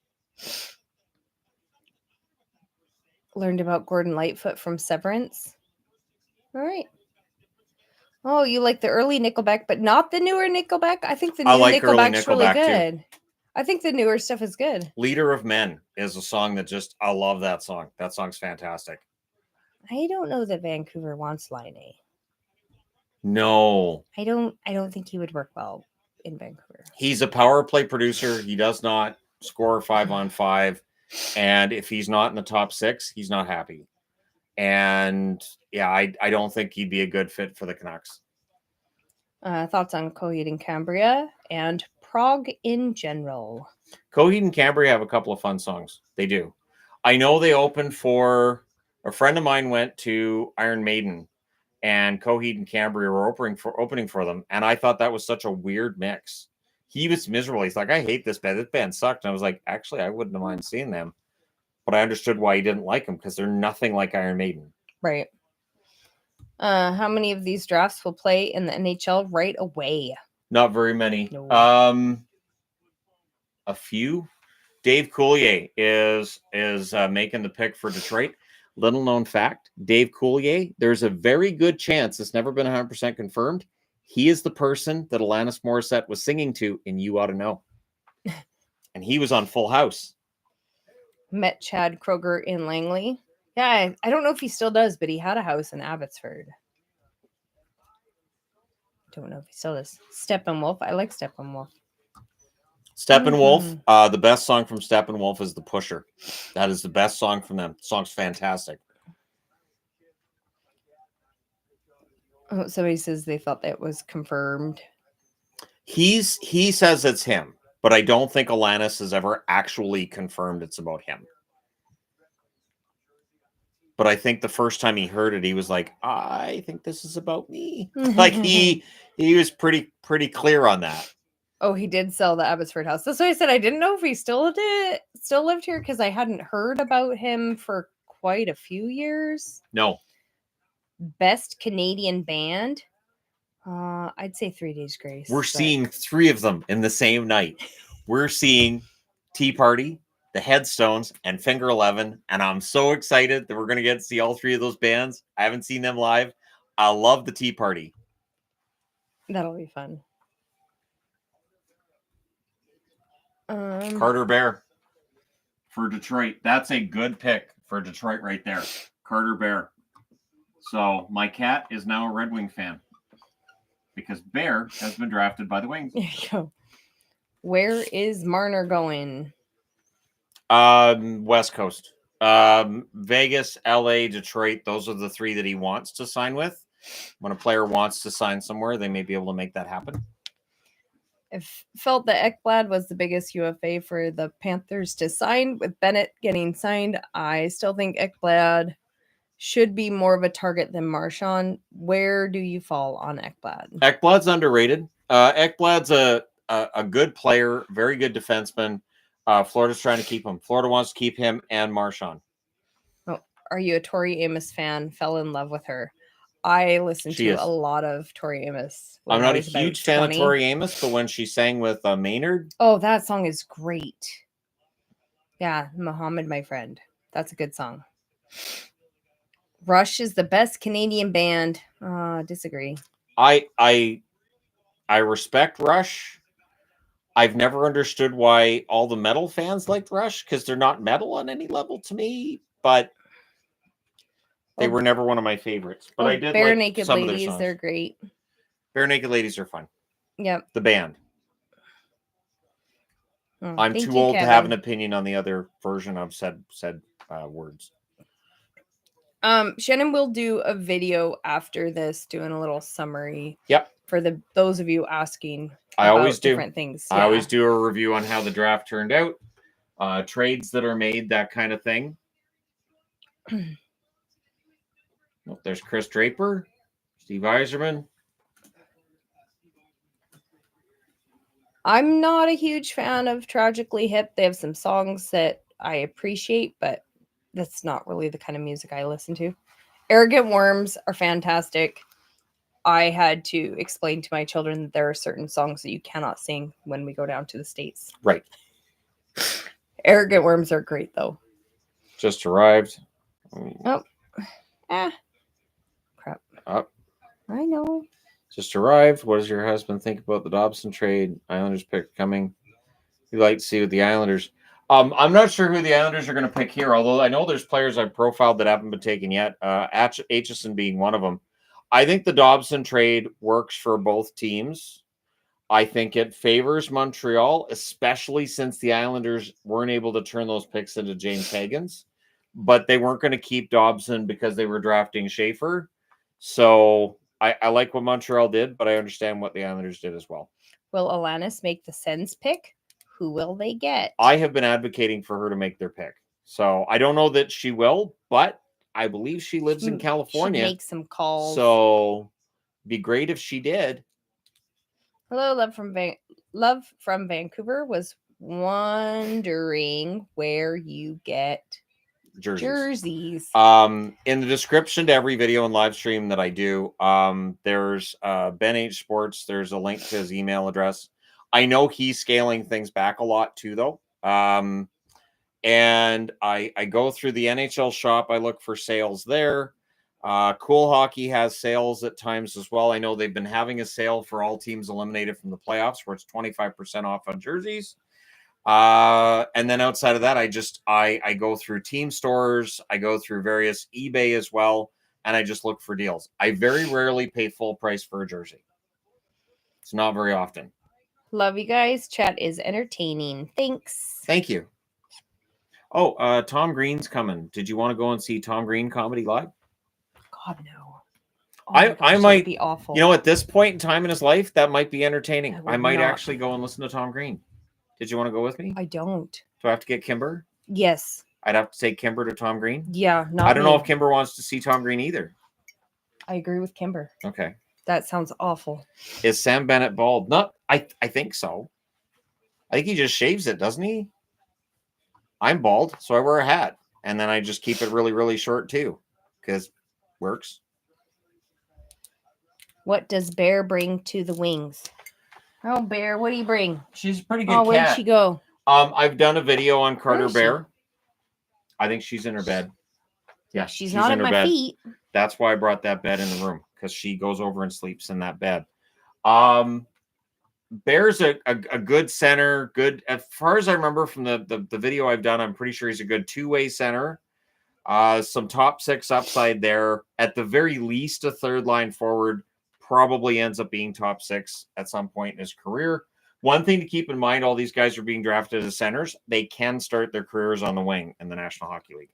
Learned about Gordon Lightfoot from Severance. All right. Oh, you like the early Nickelback, but not the newer Nickelback? I think the new Nickelback's really good. Too. I think the newer stuff is good. Leader of Men is a song that I love that song. That song's fantastic. I don't know that Vancouver wants Laine. No. I don't think he would work well in Vancouver. He's a power play producer. He does not score 5-on-5. And if he's not in the top 6, he's not happy. And yeah, I don't think he'd be a good fit for the Canucks. Thoughts on Coheed and Cambria and prog in general? Coheed and Cambria have a couple of fun songs. They do. I know they opened for a friend of mine went to Iron Maiden, and Coheed and Cambria were opening for them, and I thought that was such a weird mix. He was miserable. He's like, I hate this band. This band sucked. And I was like, actually, I wouldn't have mind seeing them. But I understood why he didn't like them because they're nothing like Iron Maiden. Right. How many of these drafts will play in the NHL right away? Not very many. No. A few. Dave Coulier is making the pick for Detroit. Little known fact, Dave Coulier, there's a very good chance, it's never been 100% confirmed, he is the person that Alanis Morissette was singing to in You Ought to Know. and he was on Full House. Met Chad Kroger in Langley. Yeah, I don't know if he still does, but he had a house in Abbotsford. Don't know if he still does. Steppenwolf. I like Steppenwolf. Steppenwolf. The best song from Steppenwolf is The Pusher. That is the best song from them. The song's fantastic. Oh, somebody says they thought that was confirmed. He says it's him, but I don't think Alanis has ever actually confirmed it's about him. But I think the first time he heard it, he was like, I think this is about me. Like he was pretty clear on that. Oh, he did sell the Abbotsford house. That's why I said I didn't know if he still lived here, because I hadn't heard about him for quite a few years. No. Best Canadian band. I'd say 3 Days Grace. We're seeing 3 of them in the same night. We're seeing Tea Party, the Headstones, and Finger 11, and I'm so excited that we're going to get to see all 3 of those bands. I haven't seen them live. I love the Tea Party. That'll be fun. Carter Bear for Detroit. That's a good pick for Detroit right there. Carter Bear. So my cat is now a Red Wing fan because Bear has been drafted by the Wings. There you go. Where is Marner going? West Coast. Vegas, LA, Detroit. Those are the 3 that he wants to sign with. When a player wants to sign somewhere, they may be able to make that happen. I felt that Ekblad was the biggest UFA for the Panthers to sign. With Bennett getting signed, I still think Ekblad should be more of a target than Marchand. Where do you fall on Ekblad? Ekblad's underrated. Ekblad's a good player, very good defenseman. Florida's trying to keep him. Florida wants to keep him and Marchand. Oh, are you a Tori Amos fan? Fell in love with her. I listened to a lot of Tori Amos. I'm not a huge fan of Tori Amos, but when she sang with Maynard. Oh, that song is great. Yeah, Muhammad, my friend. That's a good song. Rush is the best Canadian band. Disagree. I respect Rush. I've never understood why all the metal fans liked Rush, because they're not metal on any level to me, but they were never one of my favorites. But I did Bare like Naked some Ladies, of their songs. they're great. Bare Naked Ladies are fun. Yep. The band. I'm too old to have an opinion on the other version of said words. Shannon will do a video after this doing a little summary. Yep. For those of you asking I always do different things. I always do a review on how the draft turned out, trades that are made, that kind of thing. Oh, there's Chris Draper, Steve Yzerman. I'm not a huge fan of Tragically Hip. They have some songs that I appreciate, but that's not really the kind of music I listen to. Arrogant Worms are fantastic. I had to explain to my children that there are certain songs that you cannot sing when we go down to the States. Right. Arrogant Worms are great, though. Just arrived. Oh. Crap. Up. I know. Just arrived. What does your husband think about the Dobson trade? Islanders pick coming. You'd like to see with the Islanders. I'm not sure who the Islanders are going to pick here, although I know there's players I've profiled that haven't been taken yet. Aitchison being one of them. I think the Dobson trade works for both teams. I think it favors Montreal, especially since the Islanders weren't able to turn those picks into James Hagans, but they weren't going to keep Dobson because they were drafting Schaefer. So I like what Montreal did, but I understand what the Islanders did as well. Will Alanis make the Sens pick? Who will they get? I have been advocating for her to make their pick. So I don't know that she will, but I believe she lives in California. She'd make some calls. So it'd be great if she did. Hello, Love from Vancouver was wondering where you get jerseys. In the description to every video and live stream that I do, there's Ben H Sports. There's a link to his email address. I know he's scaling things back a lot too, though. And I go through the NHL shop. I look for sales there. Cool Hockey has sales at times as well. I know they've been having a sale for all teams eliminated from the playoffs where it's 25% off on jerseys. And then outside of that, I go through team stores. I go through various eBay as well, and I just look for deals. I very rarely pay full price for a jersey. It's not very often. Love you guys. Chat is entertaining. Thanks. Thank you. Oh, Tom Green's coming. Did you want to go and see Tom Green comedy live? God, no. Oh I my gosh, that might would be awful. You know, at this point in time in his life, that might be entertaining. I would I might not. actually go and listen to Tom Green. Did you want to go with me? I don't. Do I have to get Kimber? Yes. I'd have to take Kimber to Tom Green? Yeah, not I don't know me. if Kimber wants to see Tom Green either. I agree with Kimber. Okay. That sounds awful. Is Sam Bennett bald? Not. I think so. I think he just shaves it, doesn't he? I'm bald, so I wear a hat. And then I just keep it really, really short too. Because works. What does Bear bring to the Wings? Oh, Bear, what do you bring? She's a pretty good Oh, where'd she go? I've done a video on Carter is she? Bear. I think she's in her bed. Yeah, She's not at in her my bed. feet. That's why I brought that bed in the room, because she goes over and sleeps in that bed. Bear's a good center. Good, as far as I remember from the video I've done, I'm pretty sure he's a good two-way center. Some top six upside there. At the very least, a third line forward. Probably ends up being top six at some point in his career. One thing to keep in mind, all these guys are being drafted as centers. They can start their careers on the wing in the National Hockey League.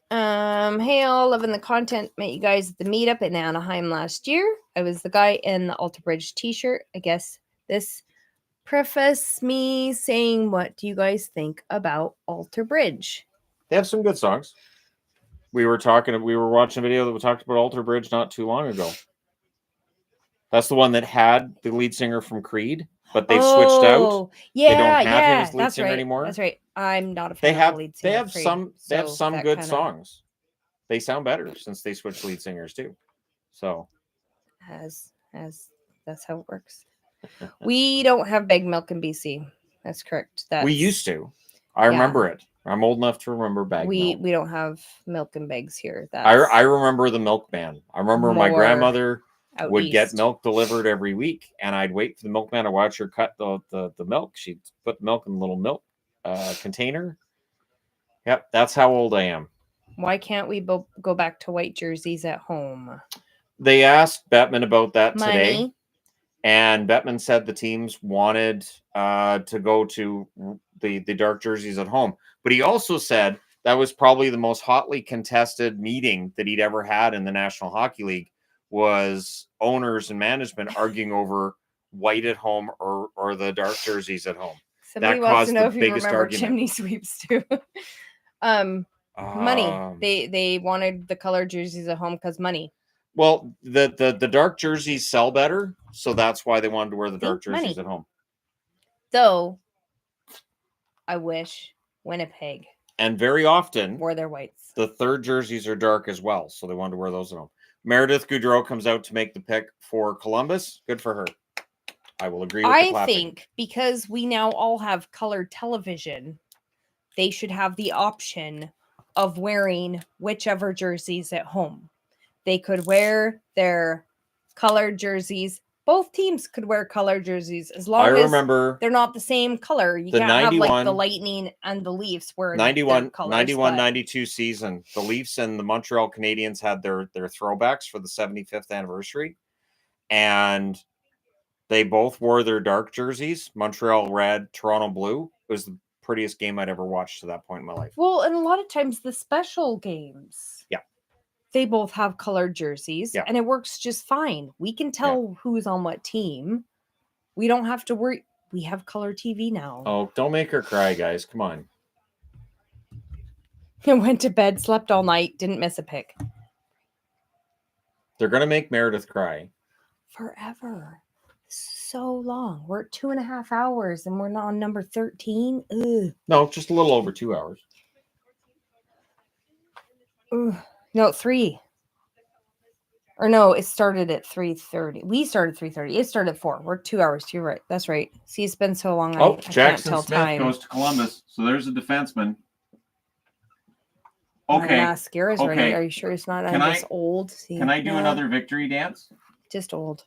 Hey all, loving the content. Met you guys at the meetup in Anaheim last year. I was the guy in the Alter Bridge t-shirt. I guess this preface me saying, what do you guys think about Alter Bridge? They have some good songs. We were watching a video that we talked about Alter Bridge not too long ago. That's the one that had the lead singer from Creed, but they've switched out. Yeah, they don't have him yeah, as lead that's singer right. anymore. That's right. I'm not a They fan have of the lead they singer. have some so they have some that good kinda- songs. They sound better since they switched lead singers too. So As that's how it works. We don't have bag milk in BC. That's correct. we used to. I remember it. I'm old enough to remember bag milk. We don't have milk in bags here. I remember the milkman. I remember my more grandmother out would get east. milk delivered every week, and I'd wait for the milkman to watch her cut the milk. She'd put the milk in a little milk container. Yep, that's how old I am. Why can't we go back to white jerseys at home? They asked Bettman about that today, Money. and Bettman said the teams wanted to go to the dark jerseys at home. But he also said that was probably the most hotly contested meeting that he'd ever had in the National Hockey League, was owners and management arguing over white at home or the dark jerseys at home. Somebody That wants caused to know the if you biggest remember argument. chimney sweeps too. Money. They wanted the color jerseys at home because money. Well, the dark jerseys sell better, so that's why they wanted to wear the dark jerseys money. at home. So, I wish Winnipeg And very often, wore their whites. the third jerseys are dark as well, so they wanted to wear those at home. Meredith Goudreau comes out to make the pick for Columbus. Good for her. I will agree with the clapping. I think because we now all have colored television, they should have the option of wearing whichever jerseys at home. They could wear their colored jerseys. Both teams could wear colored jerseys as long as they're not the same color. You can't have like the Lightning and the Leafs wearing 91-92 season. The Leafs and the Montreal Canadiens had their throwbacks for the 75th anniversary, and they both wore their dark jerseys. Montreal red, Toronto blue. It was the prettiest game I'd ever watched to that point in my life. Well, and a lot of times the special games. Yeah. They both have colored jerseys, and it works just fine. We can tell who's on what team. We don't have to worry. We have color TV now. Oh, don't make her cry, guys. Come on. I went to bed, slept all night, didn't miss a pick. They're going to make Meredith cry. Forever. So long. We're at 2.5 hours, and we're not on number 13. Ugh. No, just a little over 2 hours. Ugh. No, 3. Or no, it started at 3:30. We started 3:30. It started at 4. We're 2 hours. You're right. That's right. See, it's been so long. I Jackson can't tell Smith time. goes to Columbus. So there's a defenseman. My Okay. mascara's ready. Are you sure it's not? I'm just old. See, can I do another victory dance? Just old.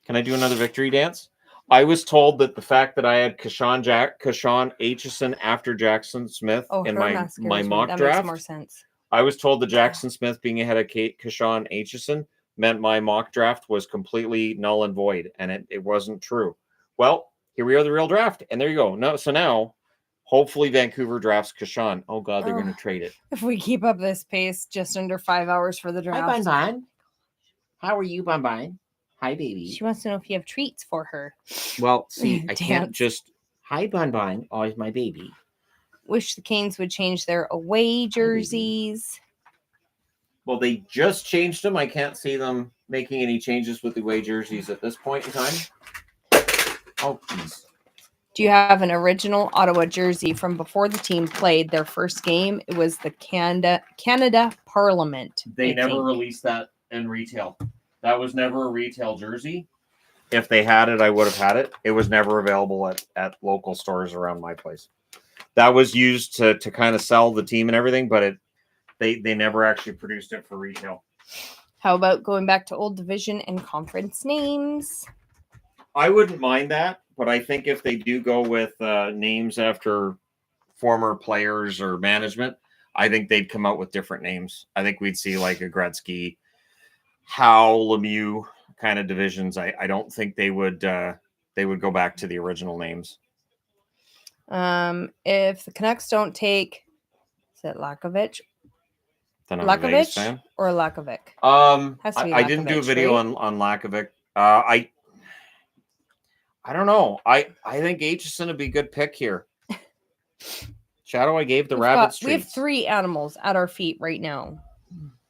Can I do another victory dance? I was told that the fact that I had Kashawn Aitchison after Jackson Smith in my mock that draft, makes more sense. I was told that Jackson Smith being ahead of Kashawn Aitchison meant my mock draft was completely null and void, and it wasn't true. Well, here we are, the real draft, and there you go. No, so now, hopefully Vancouver drafts Kashawn. Oh God, they're going to trade it. If we keep up this pace, just under 5 hours for the draft. Hi, Bon. How are you, Bon? Hi, baby. She wants to know if you have treats for her. Well, see, I can't Dance. just... Hi, Bon. Always my baby. Wish the Canes would change their away jerseys. Well, they just changed them. I can't see them making any changes with the away jerseys at this point in time. Oh, please. Do you have an original Ottawa jersey from before the team played their first game? It was the Canada Parliament. They never released that in retail. That was never a retail jersey. If they had it, I would have had it. It was never available at local stores around my place. That was used to kind of sell the team and everything, but they never actually produced it for retail. How about going back to old division and conference names? I wouldn't mind that, but I think if they do go with names after former players or management, I think they'd come out with different names. I think we'd see like a Gretzky, Howe, Lemieux kind of divisions. I don't think they would go back to the original names. If the Canucks don't take, is it Lakovic? Then I'm a Vegas Lakovic fan. or Lakovic? I Lakovic, didn't do a video right? on Lakovic. I don't know. I think Aitchison would be a good pick here. Shadow, I gave the rabbits treats. We have 3 animals at our feet right now.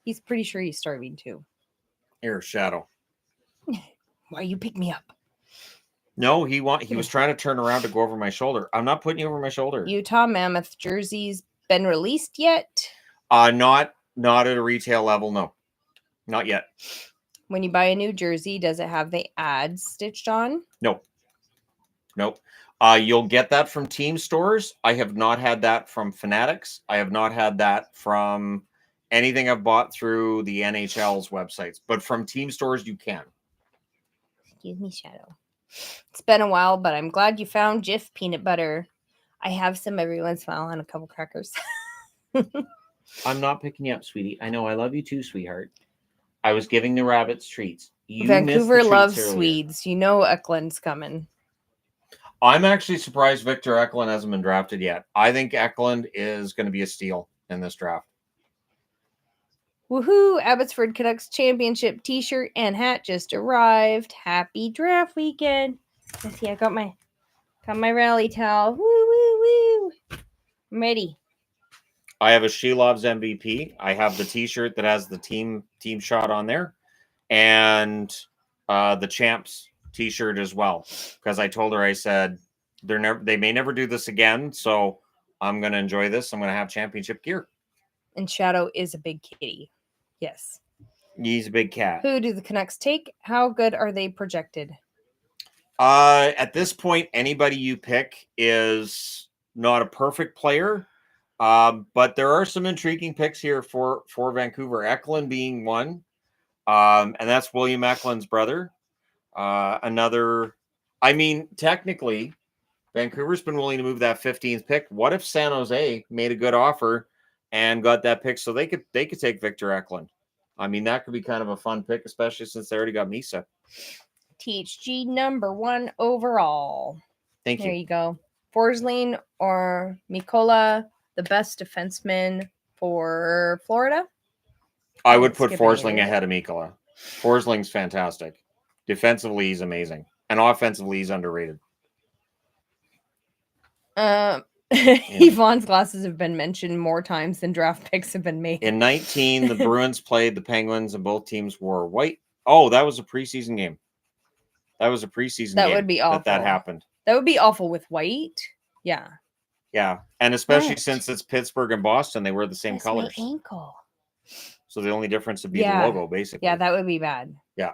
He's pretty sure he's starving too. Here, Shadow. Why you pick me up? No, he was trying to turn around to go over my shoulder. I'm not putting you over my shoulder. Utah Mammoth jerseys been released yet? Not at a retail level, no. Not yet. When you buy a new jersey, does it have the ads stitched on? Nope. You'll get that from team stores. I have not had that from Fanatics. I have not had that from anything I've bought through the NHL's websites. But from team stores, you can. Excuse me, Shadow. It's been a while, but I'm glad you found Jif peanut butter. I have some every once in a while on a couple crackers. I'm not picking you up, sweetie. I know I love you too, sweetheart. I was giving the rabbits treats. Vancouver loves Swedes. You know Eklund's coming. I'm actually surprised Victor Eklund hasn't been drafted yet. I think Eklund is going to be a steal in this draft. Woohoo! Abbotsford Canucks championship t-shirt and hat just arrived. Happy draft weekend. Let's see, I got my rally towel. Woo, woo, woo. I'm ready. I have a Shelov's MVP. I have the t-shirt that has the team shot on there. And the champs t-shirt as well. Because I told her, I said, they may never do this again. So I'm going to enjoy this. I'm going to have championship gear. And Shadow is a big kitty. Yes. He's a big cat. Who do the Canucks take? How good are they projected? At this point, anybody you pick is not a perfect player. But there are some intriguing picks here for Vancouver. Eklund being one. And that's William Eklund's brother. Another, I mean, technically, Vancouver's been willing to move that 15th pick. What if San Jose made a good offer and got that pick so they could take Victor Eklund? I mean, that could be kind of a fun pick, especially since they already got Misa. THG #1 overall. Thank you. There you go. Forsling or Mikola, the best defenseman for Florida? I would put Forsling ahead of Mikola. Forsling's fantastic. Defensively, he's amazing. And offensively, he's underrated. Yvonne's glasses have been mentioned more times than draft picks have been made. In 19, the Bruins played the Penguins and both teams wore white. Oh, that was a preseason game. That was a preseason game. That would be awful. That happened. That would be awful with white. Yeah. Yeah. And especially since it's Pittsburgh and Boston, they wear the same colors. My ankle. So the only difference would be the logo, basically. Yeah, that would be bad. Yeah.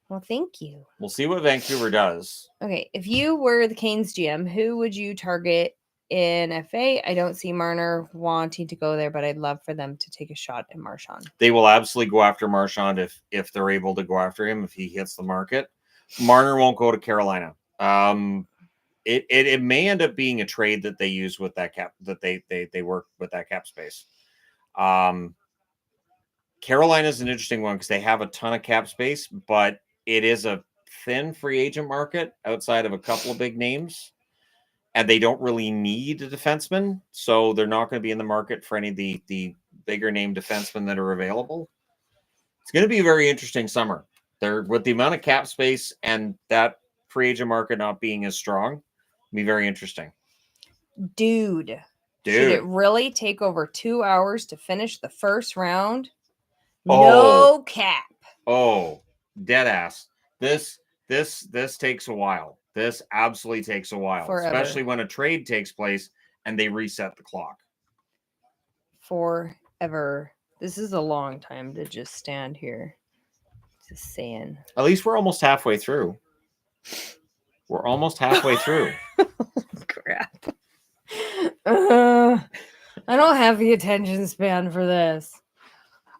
Well, thank you. We'll see what Vancouver does. Okay, if you were the Canes GM, who would you target in FA? I don't see Marner wanting to go there, but I'd love for them to take a shot at Marchand. They will absolutely go after Marchand if they're able to go after him, if he hits the market. Marner won't go to Carolina. It may end up being a trade that they use with that cap, that they work with that cap space. Carolina is an interesting one because they have a ton of cap space, but it is a thin free agent market outside of a couple of big names, and they don't really need a defenseman, so they're not going to be in the market for any of the bigger name defensemen that are available. It's going to be a very interesting summer. They're, with the amount of cap space and that free agent market not being as strong, it'll be very interesting. Dude, should it really take over 2 hours to finish the first round? No cap. Oh, dead ass. This takes a while. This absolutely takes a while, Forever. Especially when a trade takes place and they reset the clock. Forever. This is a long time to just stand here. Just saying. At least we're almost halfway through. We're almost halfway through. Crap. I don't have the attention span for this.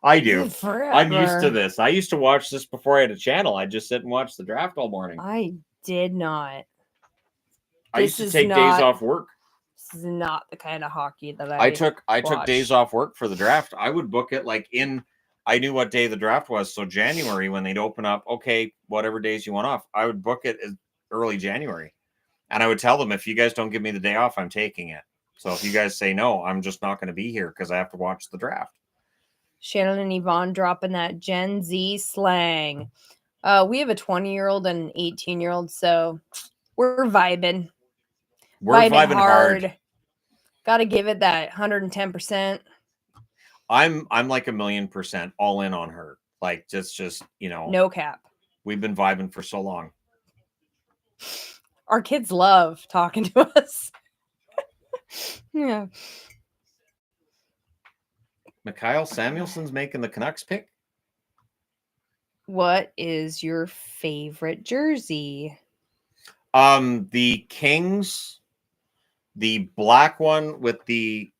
I do. Forever. I'm used to this. I used to watch this before I had a channel. I just sit and watch the draft all morning. I did not. I used to take days off work. This is not the kind of hockey that I took days off work for the draft. I would book it like I knew what day the draft was. So January, when they'd open up, okay, whatever days you want off, I would book it as early January. And I would tell them, if you guys don't give me the day off, I'm taking it. So if you guys say no, I'm just not going to be here because I have to watch the draft. Shannon and Yvonne dropping that Gen Z slang. We have a 20-year-old and an 18-year-old, so we're vibing. We're vibing hard. Got to give it that 110%. I'm like 1,000,000% all in on her. Like just no cap. We've been vibing for so long. Our kids love talking to us. Yeah. Mikhail Samuelson's making the Canucks pick. What is your favorite jersey? The Kings, the black one with the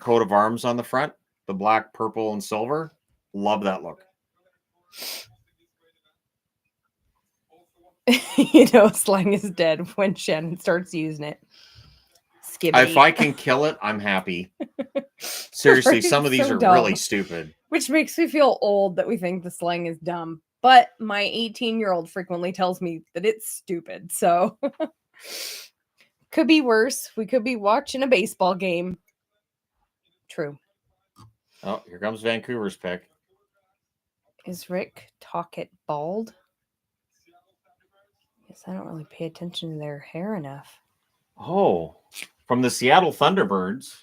coat of arms on the front, the black, purple, and silver. Love that look. Slang is dead when Shannon starts using it. If I can kill it, I'm happy. Seriously, some of these are dumb. Really stupid. Which makes me feel old that we think the slang is dumb. But my 18-year-old frequently tells me that it's stupid. So could be worse. We could be watching a baseball game. True. Oh, here comes Vancouver's pick. Is Rick Tocchet bald? Yes, I don't really pay attention to their hair enough. Oh, from the Seattle Thunderbirds,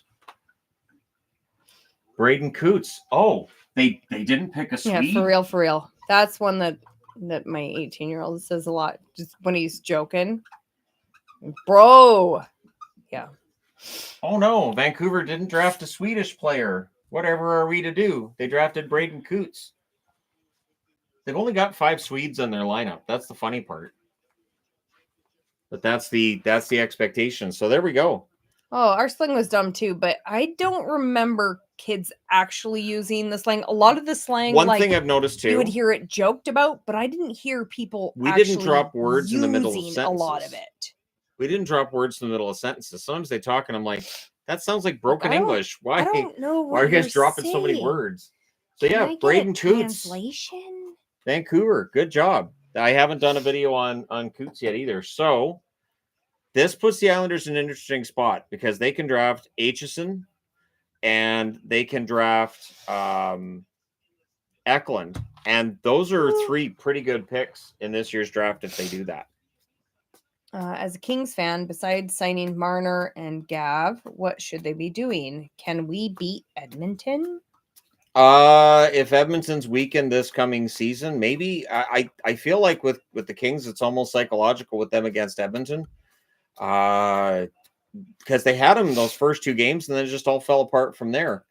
Braden Coots. Oh, they didn't pick a Swede. Yeah, for real. That's one that my 18-year-old says a lot, just when he's joking. Bro. Yeah. Oh no, Vancouver didn't draft a Swedish player. Whatever are we to do? They drafted Braden Coots. They've only got 5 Swedes in their lineup. That's the funny part. But that's the expectation. So there we go. Oh, our slang was dumb too, but I don't remember kids actually using the slang. A lot of the slang, one thing I've noticed too, you would hear it joked about, but I didn't hear people. We didn't drop words in the middle of sentences. A lot of it. We didn't drop words in the middle of sentences. Sometimes they talk, and I'm like, that sounds like broken English. Why? I don't know. Why are you guys dropping so many words? So yeah, Braden Coots. Translation. Vancouver, good job. I haven't done a video on Coots yet either. So this puts the Islanders in an interesting spot because they can draft Aitchison and they can draft Eklund. And those are 3 pretty good picks in this year's draft if they do that. As a Kings fan, besides signing Marner and Gav, what should they be doing? Can we beat Edmonton? If Edmonton's weakened this coming season, maybe. I feel like with the Kings, it's almost psychological with them against Edmonton. Because they had them those first 2 games and then it just all fell apart from there.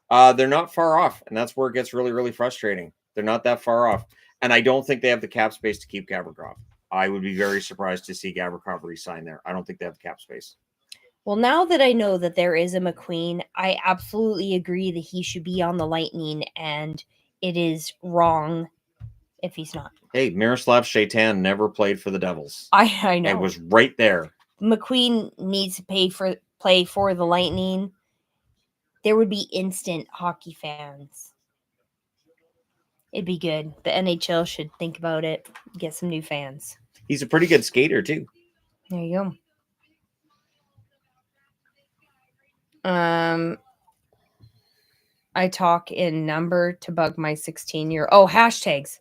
They're not far off, and that's where it gets really, really frustrating. They're not that far off. And I don't think they have the cap space to keep Gavrikov. I would be very surprised to see Gavrikov re-sign there. I don't think they have the cap space. Well, now that I know that there is a McQueen, I absolutely agree that he should be on the Lightning, and it is wrong. if he's not. Hey, Miroslav Shaitan never played for the Devils. I know. It was right there. McQueen needs to play for the Lightning. There would be instant hockey fans. It'd be good. The NHL should think about it. Get some new fans. He's a pretty good skater too. There you go. I talk in number to bug my 16-year. Oh, hashtags.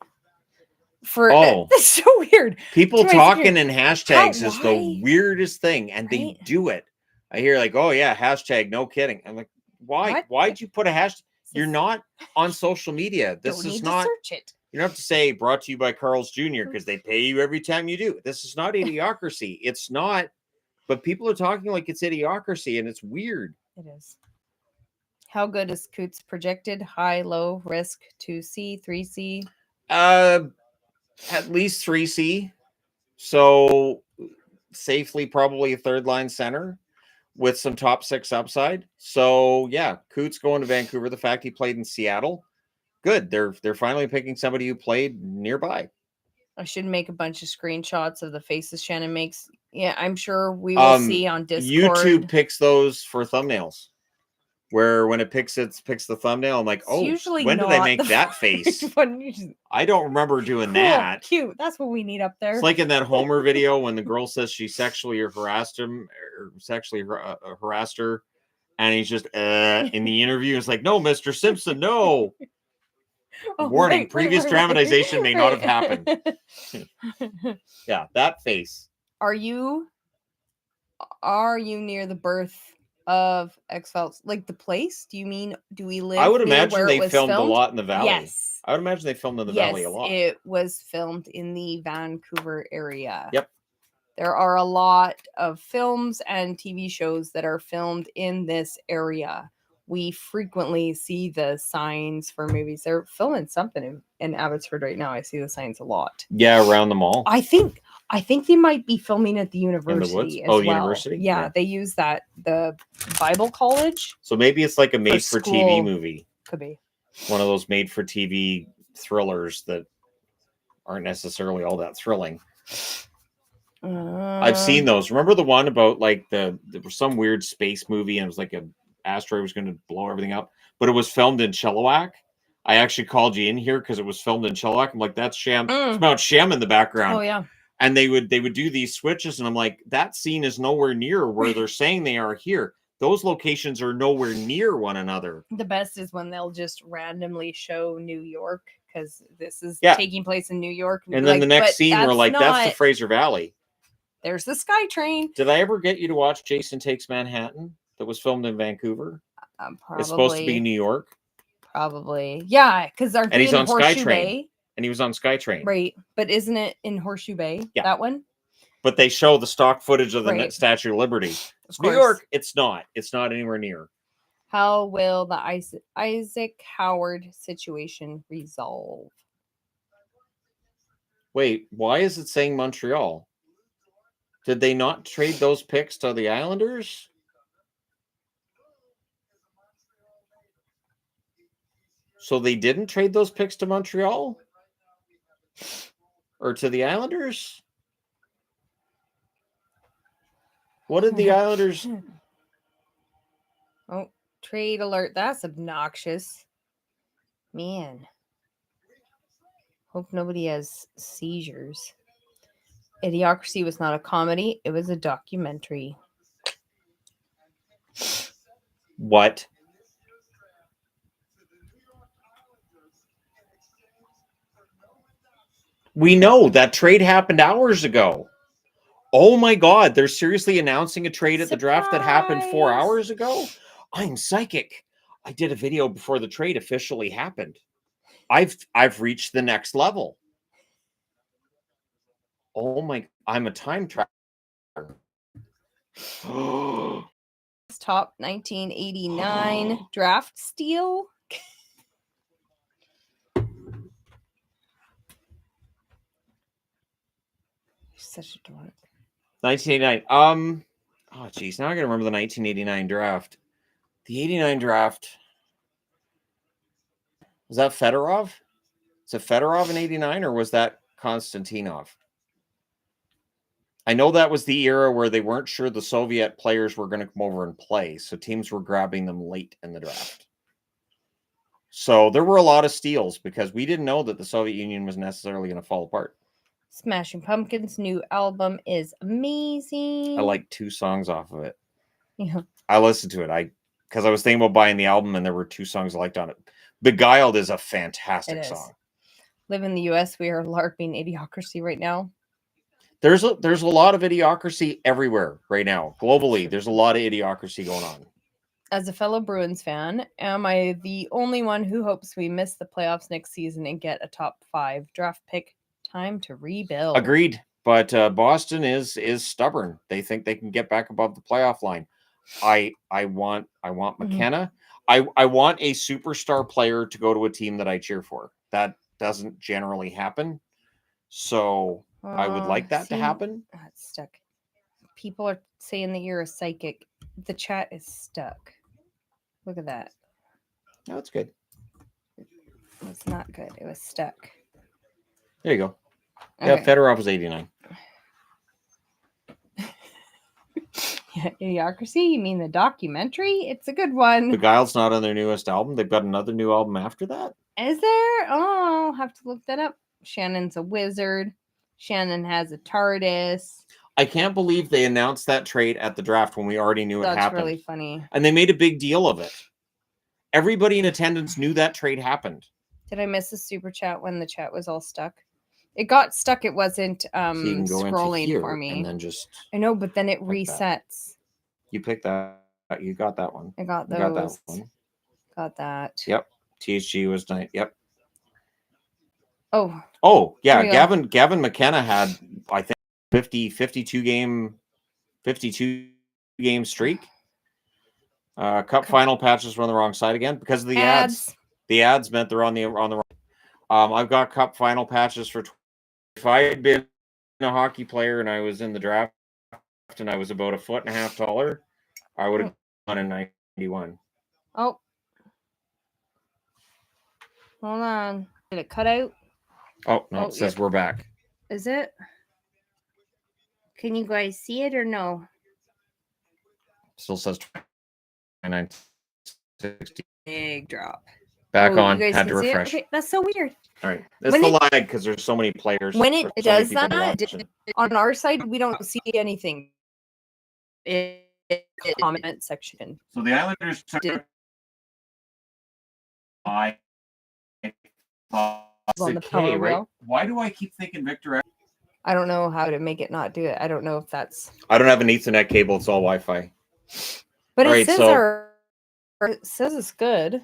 That's so weird. People talking in hashtags is the weirdest thing, and they do it. I hear like, oh yeah, hashtag, no kidding. I'm like, why? What? Why'd you put a hashtag? You're not on social media. This is not. Search it. You don't have to say brought to you by Carl's Jr. because they pay you every time you do. This is not idiocracy. It's not. But people are talking like it's idiocracy, and it's weird. It is. How good is Coots projected? High, low, risk, 2C, 3C? At least 3C. So safely probably a third line center with some top 6 upside. So yeah, Coots going to Vancouver. The fact he played in Seattle, good. They're finally picking somebody who played nearby. I should make a bunch of screenshots of the faces Shannon makes. Yeah, I'm sure we will see on Discord. YouTube picks those for thumbnails. Where when it picks the thumbnail, I'm like, oh, when did I make that face? I don't remember doing that. Cute. That's what we need up there. It's like in that Homer video when the girl says she sexually harassed him or sexually harassed her, and he's just in the interview. It's like, no, Mr. Simpson, no. Warning: previous dramatization may not have happened. Yeah, that face. Are you near the birth of X-Files, like the place? Do we live? I would imagine they filmed a lot in the valley. Yes, I would imagine they filmed in the valley a lot. It was filmed in the Vancouver area. Yep. There are a lot of films and TV shows that are filmed in this area. We frequently see the signs for movies. They're filming something in Abbotsford right now. I see the signs a lot. Yeah, around the mall. I think they might be filming at the university as well. University? Yeah, they use the Bible college. So maybe it's like a made-for-TV movie. Could be. One of those made-for-TV thrillers that aren't necessarily all that thrilling. I've seen those. Remember the one about like there was some weird space movie and it was like a asteroid was going to blow everything up, but it was filmed in Chilliwack. I actually called you in here because it was filmed in Chilliwack. I'm like, that's Sham. It's about Sham in the background. Oh yeah. And they would do these switches, and I'm like, that scene is nowhere near where they're saying they are here. Those locations are nowhere near one another. The best is when they'll just randomly show New York because this is taking place in New York. And then the next scene, we're like, that's the Fraser Valley. There's the SkyTrain. Did I ever get you to watch Jason Takes Manhattan that was filmed in Vancouver? Probably. It's supposed to be New York. Probably. Yeah, because and he's on SkyTrain. And he was on SkyTrain. Right. But isn't it in Horseshoe Bay? Yeah. That one? But they show the stock footage of the Statue of Liberty. New York, it's not. It's not anywhere near. How will the Isaac Howard situation resolve? Wait, why is it saying Montreal? Did they not trade those picks to the Islanders? So they didn't trade those picks to Montreal? Or to the Islanders? What did the Islanders... Oh, trade alert. That's obnoxious. Man. Hope nobody has seizures. Idiocracy was not a comedy. It was a documentary. What? We know that trade happened hours ago. Oh my God, they're seriously announcing a trade at the draft that happened 4 hours ago? I'm psychic. I did a video before the trade officially happened. I've reached the next level. Oh my, I'm a time traveler. Top 1989 draft steal. Such a dork. 1989. Oh geez, now I gotta remember the 1989 draft. The 89 draft. Was that Fedorov? Is it Fedorov in 89 or was that Konstantinov? I know that was the era where they weren't sure the Soviet players were going to come over and play, so teams were grabbing them late in the draft. So there were a lot of steals because we didn't know that the Soviet Union was necessarily going to fall apart. Smashing Pumpkins' new album is amazing. I like 2 songs off of it. Yeah. I listened to it. Because I was thinking about buying the album, and there were 2 songs I liked on it. Beguiled is a fantastic song. Live in the U.S., we are LARPing Idiocracy right now. There's a lot of idiocracy everywhere right now. Globally, there's a lot of idiocracy going on. As a fellow Bruins fan, am I the only one who hopes we miss the playoffs next season and get a top 5 draft pick? Time to rebuild. Agreed. But Boston is stubborn. They think they can get back above the playoff line. I want McKenna. I want a superstar player to go to a team that I cheer for. That doesn't generally happen. So I would like that to happen. It's stuck. People are saying that you're a psychic. The chat is stuck. Look at that. No, it's good. It's not good. It was stuck. There you go. Okay. Yeah, Fedorov was 89. Yeah, Idiocracy? You mean the documentary? It's a good one. Beguiled's not on their newest album. They've got another new album after that. Is there? Oh, I'll have to look that up. Shannon's a wizard. Shannon has a TARDIS. I can't believe they announced that trade at the draft when we already knew it happened. That's really funny. And they made a big deal of it. Everybody in attendance knew that trade happened. Did I miss a super chat when the chat was all stuck? It got stuck. It wasn't So you can go scrolling into here for me. and then just I know, but then it like resets. that. You picked that. You got that one. I got those. You got that one. Got that. Yep. THG was nice. Yep. Oh, yeah. Gavin McKenna had, I think, 52 game streak. Cup final patches were on the wrong side again because of the ads. The ads meant they're on the wrong. I've got cup final patches for. If I had been a hockey player and I was in the draft and I was about 1.5 feet taller, I would have gone in 91. Oh, hold on. Did it cut out? Oh no! It says we're back. Is it? Can you guys see it or no? Still says 2960. Big drop. Back on. Had to refresh. Okay, that's so weird. All right. It's the lag because there's so many players. When it does that, on our side, we don't see anything in the comment section. So the Islanders took I thought on the power wheel. Why do I keep thinking Victor? I don't know how to make it not do it. I don't know if that's. I don't have an Ethernet cable. It's all Wi-Fi. But it says it says it's good.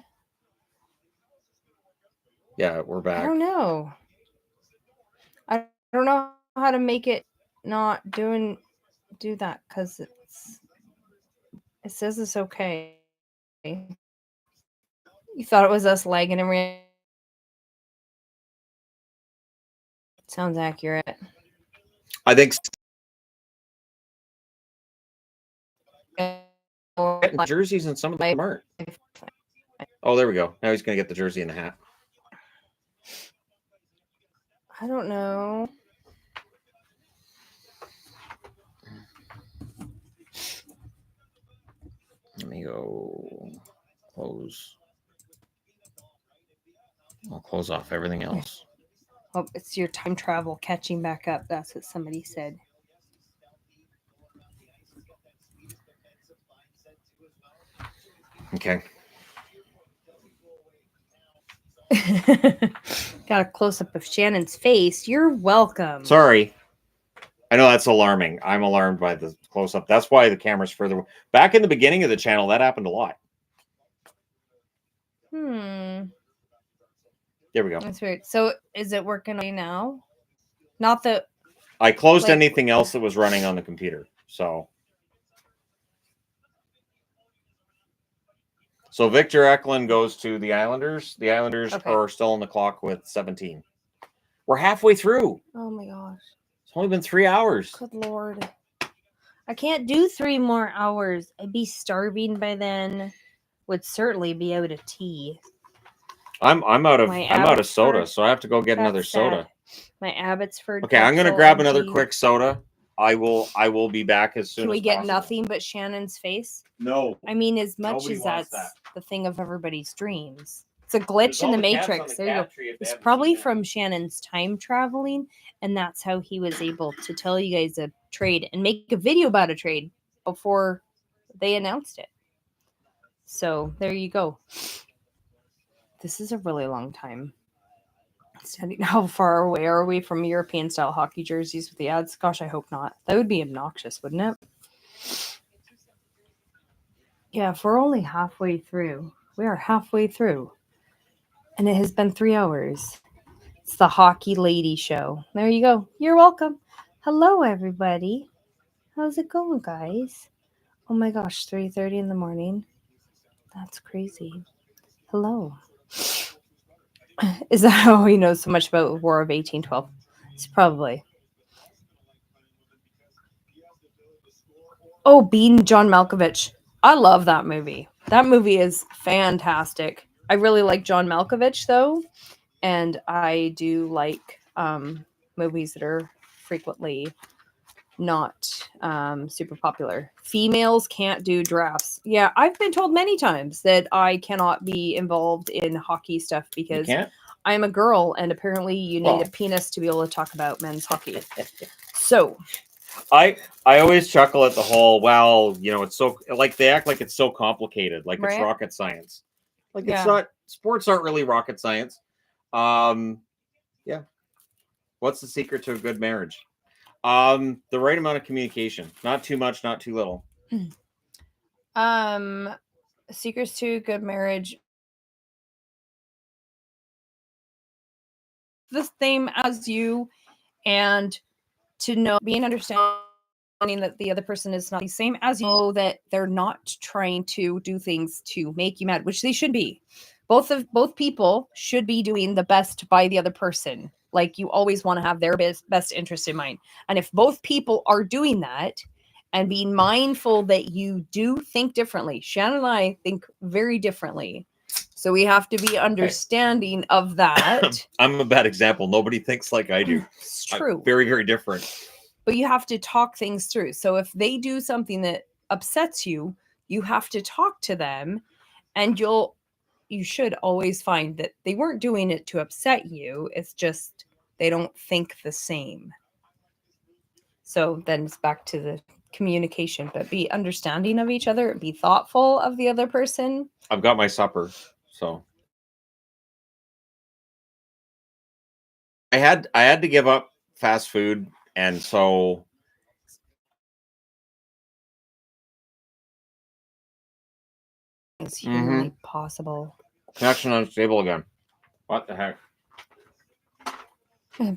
Yeah, we're back. I don't know. I don't know how to make it not do that because it says it's okay. You thought it was us lagging and sounds accurate. I think jerseys and some of them aren't. Oh, there we go. Now he's going to get the jersey and the hat. I don't know. Let me go close. I'll close off everything else. Oh, it's your time travel catching back up. That's what somebody said. Okay. Got a close-up of Shannon's face. You're welcome. Sorry. I know that's alarming. I'm alarmed by the close-up. That's why the camera's further. Back in the beginning of the channel, that happened a lot. There we go. That's weird. So is it working right now? Not that I closed anything else that was running on the computer. So Victor Eklund goes to the Islanders. The Islanders are still on the clock with 17. We're halfway through. Oh my gosh. It's only been 3 hours. Good Lord. I can't do 3 more hours. I'd be starving by then. Would certainly be out of tea. I'm out of My soda, Abbotsford- so I have to go get another That's sad. soda. My Abbotsford. Okay, I'm gonna pretzel grab another empty. quick soda. I will be back as soon Can as we get possible. nothing but Shannon's face? No. I mean, as much Nobody as wants that's that. the thing of everybody's dreams. It's a glitch in the Matrix. There you go. It's probably from Shannon's time traveling, and that's how he was able to tell you guys a trade and make a video about a trade before they announced it. So there you go. This is a really long time. Standing, how far away are we from European style hockey jerseys with the ads? Gosh, I hope not. That would be obnoxious, wouldn't it? Yeah, if we're only halfway through, we are halfway through. And it has been 3 hours. It's the Hockey Lady Show. There you go. You're welcome. Hello, everybody. How's it going, guys? Oh my gosh, 3:30 in the morning. That's crazy. Hello. Is that how he knows so much about War of 1812? It's probably. Oh, Being John Malkovich. I love that movie. That movie is fantastic. I really like John Malkovich, though. And I do like movies that are frequently not super popular. Females can't do drafts. Yeah, I've been told many times that I cannot be involved in hockey stuff because I'm a girl, and apparently you need a penis to be able to talk about men's hockey. So I always chuckle at the whole, well, you know, it's so, like, they act like it's so complicated, like it's rocket science. Like, it's not, sports aren't really rocket science. Yeah. What's the secret to a good marriage? The right amount of communication. Not too much, not too little. Secrets to a good marriage. The same as you, and to know, being understanding that the other person is not the same as you, know that they're not trying to do things to make you mad, which they should be. Both people should be doing the best by the other person. Like, you always want to have their best interest in mind. And if both people are doing that and being mindful that you do think differently, Shannon and I think very differently. So we have to be understanding of that. I'm a bad example. Nobody thinks like I do. It's true. I'm very, very different. But you have to talk things through. So if they do something that upsets you, you have to talk to them, and you should always find that they weren't doing it to upset you. It's just they don't think the same. So then it's back to the communication, but be understanding of each other, be thoughtful of the other person. I've got my supper, so I had to give up fast food, and so it's humanly possible. Connection unstable again. What the heck?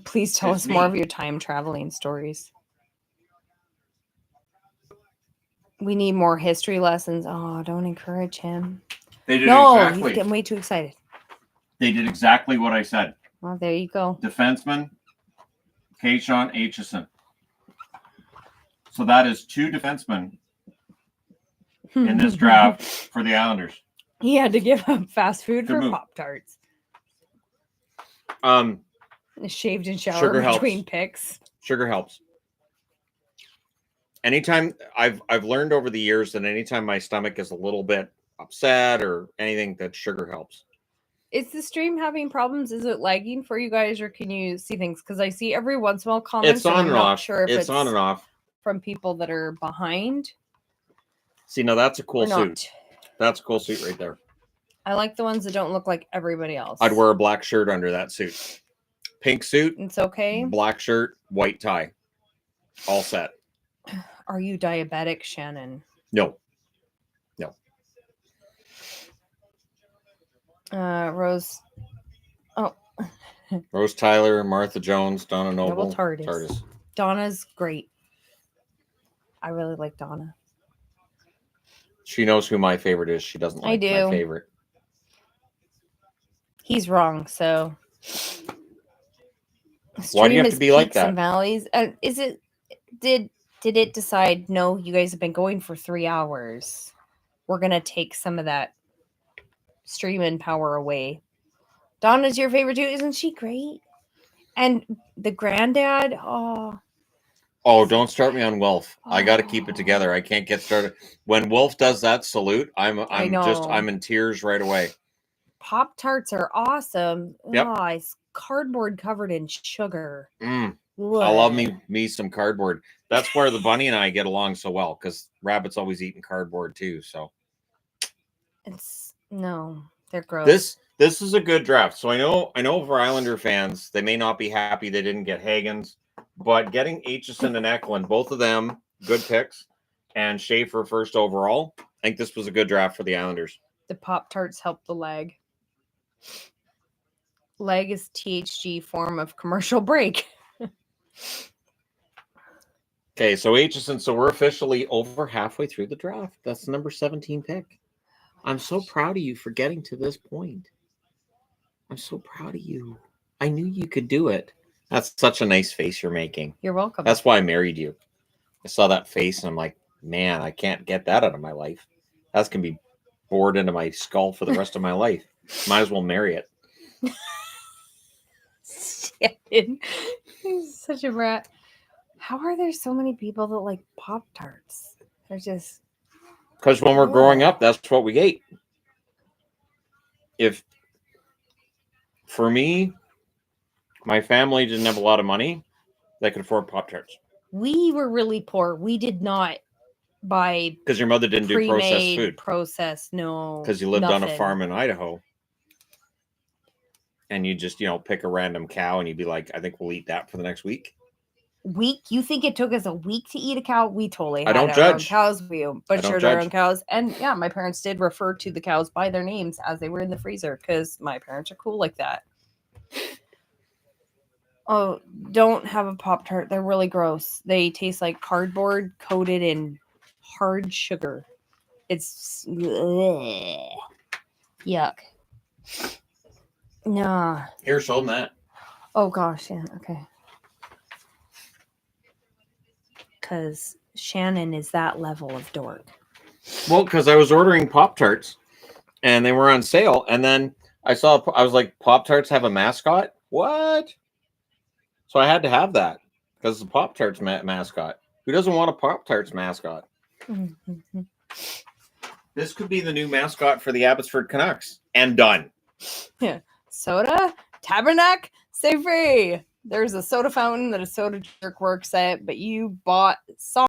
Please tell us more of your time traveling stories. We need more history lessons. Oh, don't encourage him. They did exactly. He's getting way too excited. They did exactly what I said. Well, there you go. Defenseman, Keishon Aitchison. So that is 2 defensemen in this draft for the Islanders. He had to give up fast food for Pop-Tarts. Shaved and showered between picks. Sugar helps. Anytime I've learned over the years that anytime my stomach is a little bit upset or anything, that sugar helps. Is the stream having problems? Is it lagging for you guys, or can you see things? Because I see every once in a while comments. It's on and off. Sure if it's on and off from people that are behind. See, now that's a cool suit. That's a cool suit right there. I like the ones that don't look like everybody else. I'd wear a black shirt under that suit. Pink suit. It's okay. Black shirt, white tie. All set. Are you diabetic, Shannon? No. Rose. Oh. Rose Tyler, Martha Jones, Donna Noble. TARDIS. Donna's great. I really like Donna. She knows who my favorite is. She doesn't like my favorite. He's wrong, so. Why do you have to be like that? And valleys. Is it? Did it decide? No, you guys have been going for 3 hours. We're gonna take some of that streaming power away. Donna's your favorite too. Isn't she great? And the granddad, oh. Oh, don't start me on Wolf. I got to keep it together. I can't get started. When Wolf does that salute, I'm in tears right away. Pop-Tarts are awesome. Yep. Oh, it's cardboard covered in sugar. I love me some cardboard. That's where the bunny and I get along so well, because Rabbit's always eating cardboard too. So they're gross. This is a good draft. So I know for Islander fans, they may not be happy they didn't get Hagens, but getting Aitchison and Eklund, both of them good picks, and Schaefer first overall, I think this was a good draft for the Islanders. The Pop-Tarts help the leg. Leg is THG form of commercial break. Okay, so Aitchison, so we're officially over halfway through the draft. That's the number 17 pick. I'm so proud of you for getting to this point. I'm so proud of you. I knew you could do it. That's such a nice face you're making. You're welcome. That's why I married you. I saw that face and I'm like, man, I can't get that out of my life. That's going to be bored into my skull for the rest of my life. Might as well marry it. Shannon, he's such a brat. How are there so many people that like Pop-Tarts? They're just... Because when we're growing up, that's what we ate. For me, my family didn't have a lot of money. They could afford Pop-Tarts. We were really poor. We did not buy... Because your mother didn't do processed food. No. Because you lived on a farm in Idaho. And you just, pick a random cow and you'd be like, I think we'll eat that for the next week. Week? You think it took us a week to eat a cow? We totally had our own cows. We butchered our own cows. And yeah, my parents did refer to the cows by their names as they were in the freezer because my parents are cool like that. Oh, don't have a Pop-Tart. They're really gross. They taste like cardboard coated in hard sugar. It's yuck. Nah. Here, show them that. Oh gosh, yeah, okay. Because Shannon is that level of dork. Well, because I was ordering Pop-Tarts and they were on sale. And then I was like, Pop-Tarts have a mascot? What? So I had to have that because it's a Pop-Tarts mascot. Who doesn't want a Pop-Tarts mascot? Mm-hmm. This could be the new mascot for the Abbotsford Canucks. And done. Yeah. Soda? Tabernacle? Stay free. There's a soda fountain that a soda jerk works at, but you bought